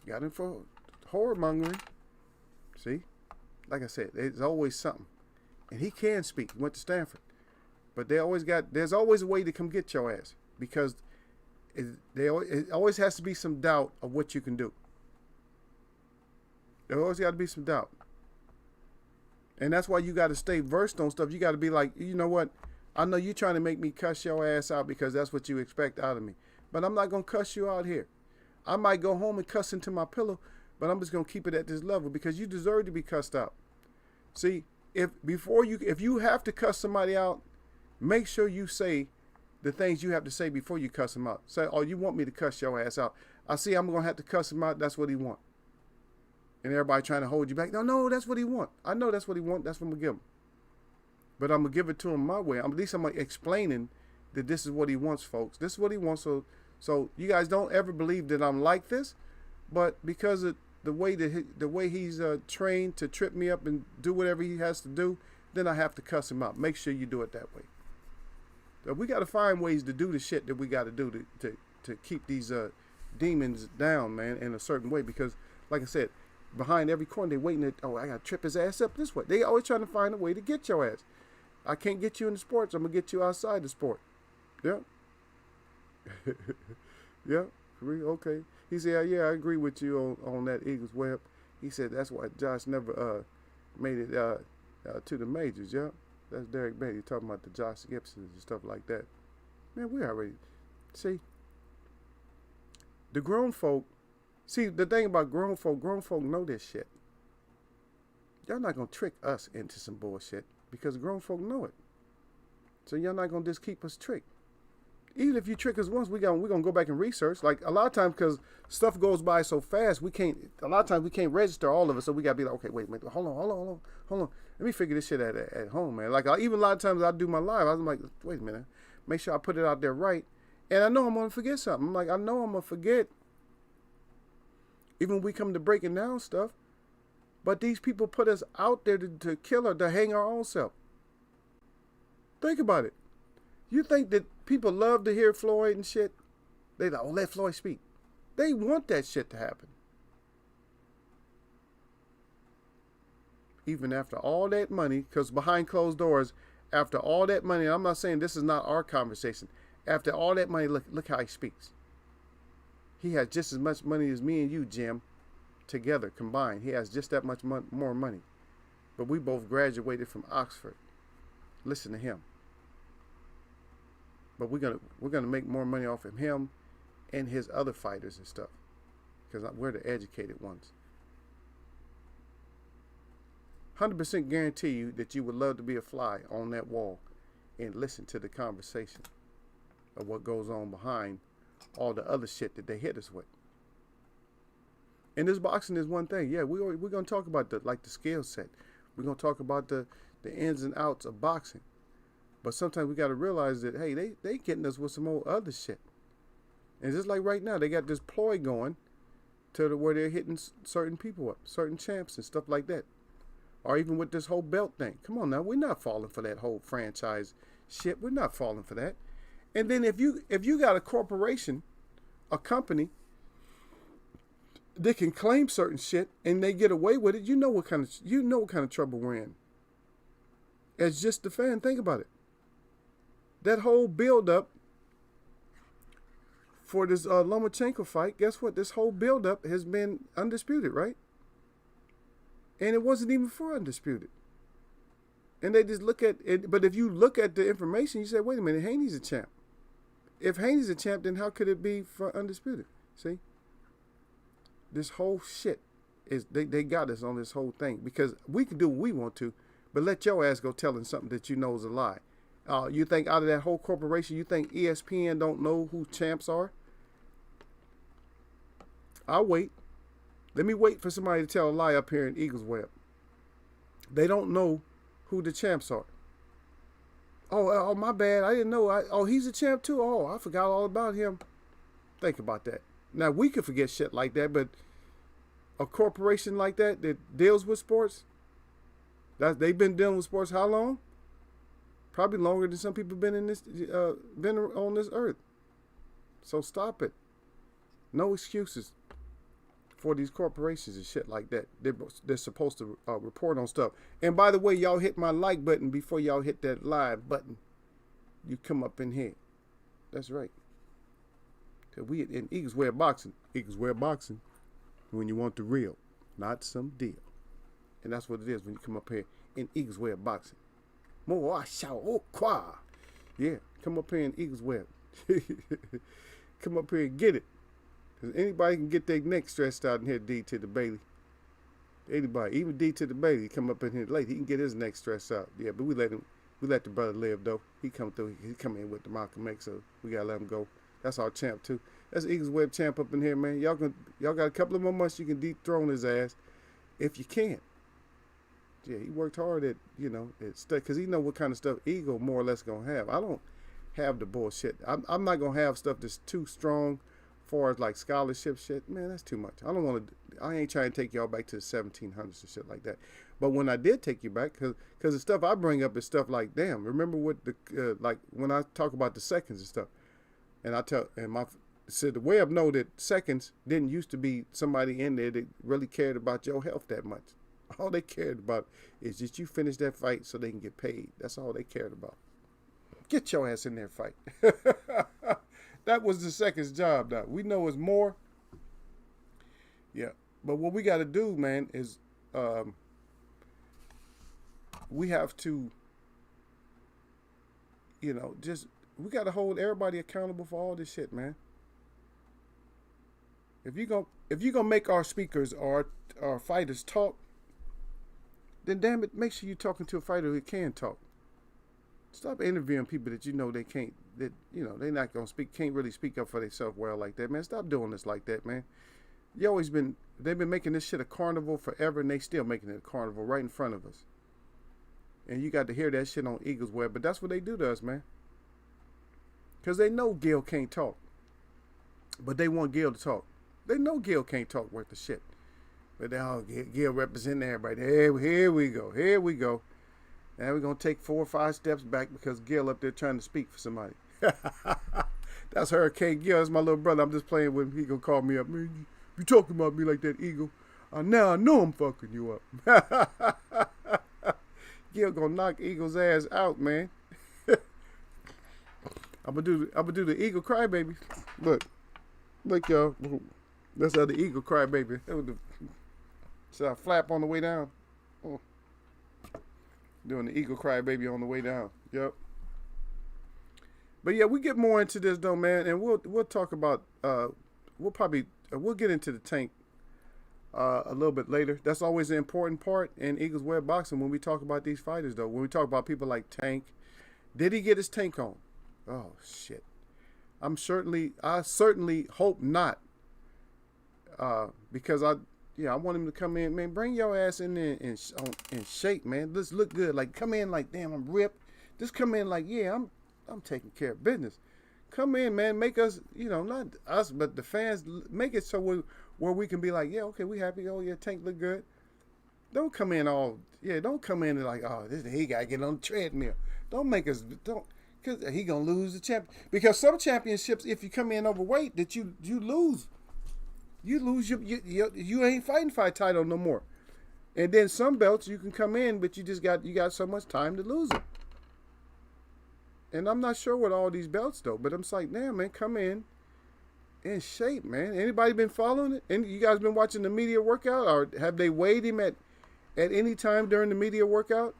Got him for whoremongering. See, like I said, there's always something, and he can speak. He went to Stanford, but there's always a way to come get your ass because it always has to be some doubt of what you can do. There always got to be some doubt. And that's why you got to stay versed on stuff. You got to be like, you know what? I know you're trying to make me cuss your ass out because that's what you expect out of me. But I'm not going to cuss you out here. I might go home and cuss into my pillow, but I'm just going to keep it at this level because you deserve to be cussed out. See, if you have to cuss somebody out, make sure you say the things you have to say before you cuss them out. Say, oh, you want me to cuss your ass out. I see I'm going to have to cuss him out. That's what he wants. And everybody trying to hold you back. No, that's what he want. I know that's what he want. That's what I'm going to give him. But I'm going to give it to him my way. At least I'm explaining that this is what he wants, folks. This is what he wants. So you guys don't ever believe that I'm like this. But because of the way he's trained to trip me up and do whatever he has to do, then I have to cuss him out. Make sure you do it that way. So we got to find ways to do the shit that we got to do to keep these demons down, man, in a certain way. Because, like I said, behind every corner, they waiting I got to trip his ass up this way. They always trying to find a way to get your ass. I can't get you in the sports. I'm going to get you outside the sport. Yeah. Yeah. Okay. He said, yeah, I agree with you on that Eagles web. He said, that's why Josh never made it to the majors. Yeah. That's Derek Beatty talking about the Josh Gibsons and stuff like that. Man, we already, see, the grown folk, see, the thing about grown folk know this shit. Y'all not going to trick us into some bullshit because grown folk know it. So y'all not going to just keep us tricked. Even if you trick us once, we're going to go back and research. Like a lot of times, because stuff goes by so fast, a lot of times we can't register all of it. So we got to be like, okay, wait, hold on. Let me figure this shit at home, man. Like even a lot of times I do my live, I'm like, wait a minute, make sure I put it out there right. And I know I'm going to forget something. I'm like, I know I'm going to forget. Even when we come to breaking down stuff. But these people put us out there to kill or to hang our own self. Think about it. You think that people love to hear Floyd and shit? They like, oh, let Floyd speak. They want that shit to happen. Even after all that money, because behind closed doors, after all that money, I'm not saying this is not our conversation. After all that money, look how he speaks. He has just as much money as me and you, Jim, together, combined. He has just that much more money. But we both graduated from Oxford. Listen to him. But we're gonna make more money off of him and his other fighters and stuff. Because we're the educated ones. 100% guarantee you that you would love to be a fly on that wall and listen to the conversation of what goes on behind all the other shit that they hit us with. And this boxing is one thing. Yeah, we're going to talk about the skill set. We're going to talk about the ins and outs of boxing. But sometimes we got to realize that, hey, they getting us with some old other shit. And just like right now, they got this ploy going to where they're hitting certain people up, certain champs and stuff like that. Or even with this whole belt thing. Come on now, we're not falling for that whole franchise shit. We're not falling for that. And then if you got a corporation, a company that can claim certain shit and they get away with it, you know what kind of trouble we're in. As just the fan, think about it. That whole build up for this Lomachenko fight, guess what? This whole build up has been undisputed, right? And it wasn't even for undisputed. And they just look at it. But if you look at the information, you say, wait a minute, Haney's a champ. If Haney's a champ, then how could it be for Undisputed? See? This whole shit is, they got us on this whole thing. Because we can do what we want to, but let your ass go telling something that you know is a lie. You think out of that whole corporation, you think ESPN don't know who champs are? I'll wait. Let me wait for somebody to tell a lie up here in Eagles Web. They don't know who the champs are. Oh, my bad. I didn't know. He's a champ too. Oh, I forgot all about him. Think about that. Now, we could forget shit like that, but a corporation like that deals with sports, they've been dealing with sports how long? Probably longer than some people been on this earth. So stop it. No excuses for these corporations and shit like that. They're supposed to report on stuff. And by the way, y'all hit my like button before y'all hit that live button. You come up in here. That's right. Cause we in Eagles Wear Boxing. Eagles Wear Boxing. When you want the real, not some deal. And that's what it is when you come up here in Eagles Wear Boxing. More I shout, oh, qua. Yeah, come up here in Eagles Wear. Come up here and get it. Because anybody can get their neck stretched out in here, D to the Bailey. Anybody, even D to the Bailey, come up in here late. He can get his neck stretched out. Yeah, but we let the brother live though. He come in with the Malcolm X, so we gotta let him go. That's our champ too. That's Eagles Web champ up in here, man. Y'all got a couple of more months you can dethrone his ass, if you can. Yeah, he worked hard at stuff because he know what kind of stuff Eagle more or less gonna have. I don't have the bullshit. I'm not gonna have stuff that's too strong, far as like scholarship shit. Man, that's too much. I ain't trying to take y'all back to the 1700s and shit like that. But when I did take you back, because the stuff I bring up is stuff like, damn, remember what like when I talk about the seconds and stuff, and the web know that seconds didn't used to be somebody in there that really cared about your health that much. All they cared about is just you finish that fight so they can get paid. That's all they cared about. Get your ass in there, fight. That was the seconds job. Now we know it's more. Yeah, but what we got to do, man, is we have to, we got to hold everybody accountable for all this shit, man. If you gonna make our speakers or our fighters talk, then damn it, make sure you're talking to a fighter who can talk. Stop interviewing people that they can't, they're not gonna can't really speak up for themselves well like that, man. Stop doing this like that, man. They've been making this shit a carnival forever, and they still making it a carnival right in front of us. And you got to hear that shit on Eagles Web, but that's what they do to us, man. Because they know Gil can't talk, but they want Gil to talk. They know Gil can't talk worth the shit. But Gil representing everybody. Here we go. Now we're going to take 4 or 5 steps back because Gil up there trying to speak for somebody. That's Hurricane Gil. That's my little brother. I'm just playing with him. He going to call me up. Man, you talking about me like that, Eagle. Now I know I'm fucking you up. Gil going to knock Eagle's ass out, man. I'm going to do the Eagle crybaby. Look, y'all. That's how the Eagle crybaby. Should I flap on the way down? Oh. Doing the Eagle crybaby on the way down. Yep. But yeah, we get more into this though, man, and we'll talk about we'll get into the Tank a little bit later. That's always an important part in Eagles Web Boxing when we talk about these fighters though. When we talk about people like Tank, did he get his tank on? Oh shit. I certainly hope not. Because I want him to come in, man. Bring your ass in there in shape, man. Let's look good. Like come in like, damn, I'm ripped. Just come in like, yeah, I'm taking care of business. Come in, man. Make us, not us, but the fans. Make it so where we can be like, yeah, okay, we happy. Oh yeah, Tank look good. Don't come in Don't come in and like, oh, he gotta get on the treadmill. Don't make us because he gonna lose the champ. Because some championships, if you come in overweight, that you lose. You lose you ain't fighting for a title no more. And then some belts you can come in, but you got so much time to lose it. And I'm not sure what all these belts though, but I'm just like, damn man, come in shape, man. Anybody been following it? And you guys been watching the media workout, or have they weighed him at any time during the media workout?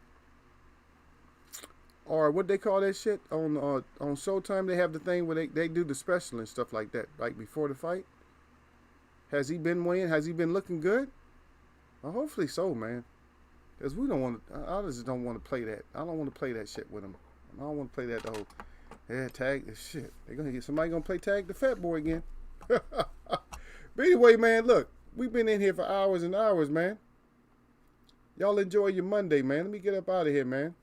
or what they call that shit on Showtime. They have the thing where they do the special and stuff like that, like before the fight. Has he been weighing? Has he been looking good? Well, hopefully so, man. Cause we don't want to. I just don't want to play that. I don't want to play that shit with him. I don't want to play that the whole. Yeah, tag this shit. They're gonna get somebody gonna play tag the fat boy again. But anyway, man, look, we've been in here for hours and hours, man. Y'all enjoy your Monday, man. Let me get up out of here, man.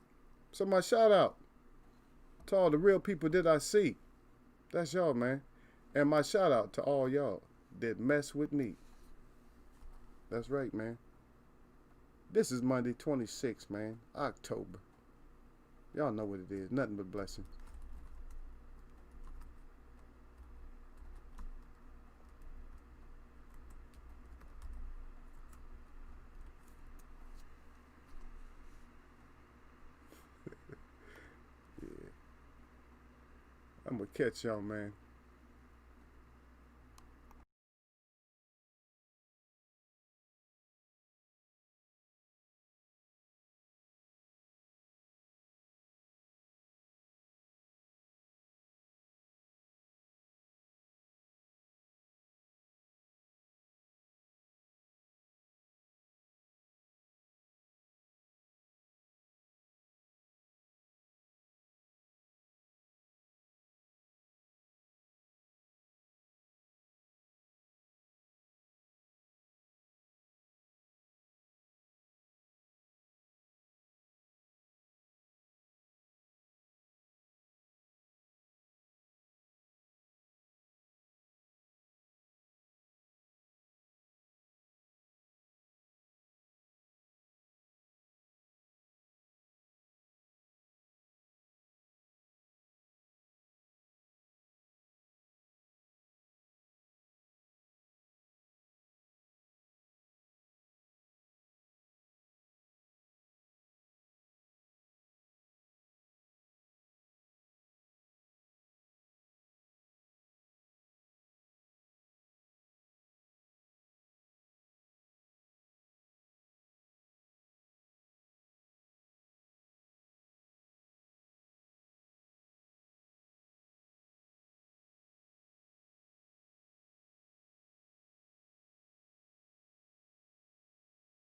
So my shout out to all the real people that I see. That's y'all, man. And my shout out to all y'all that mess with me. That's right, man. This is Monday 26th, man. October. Y'all know what it is. Nothing but blessings. Yeah. I'm going to catch y'all, man.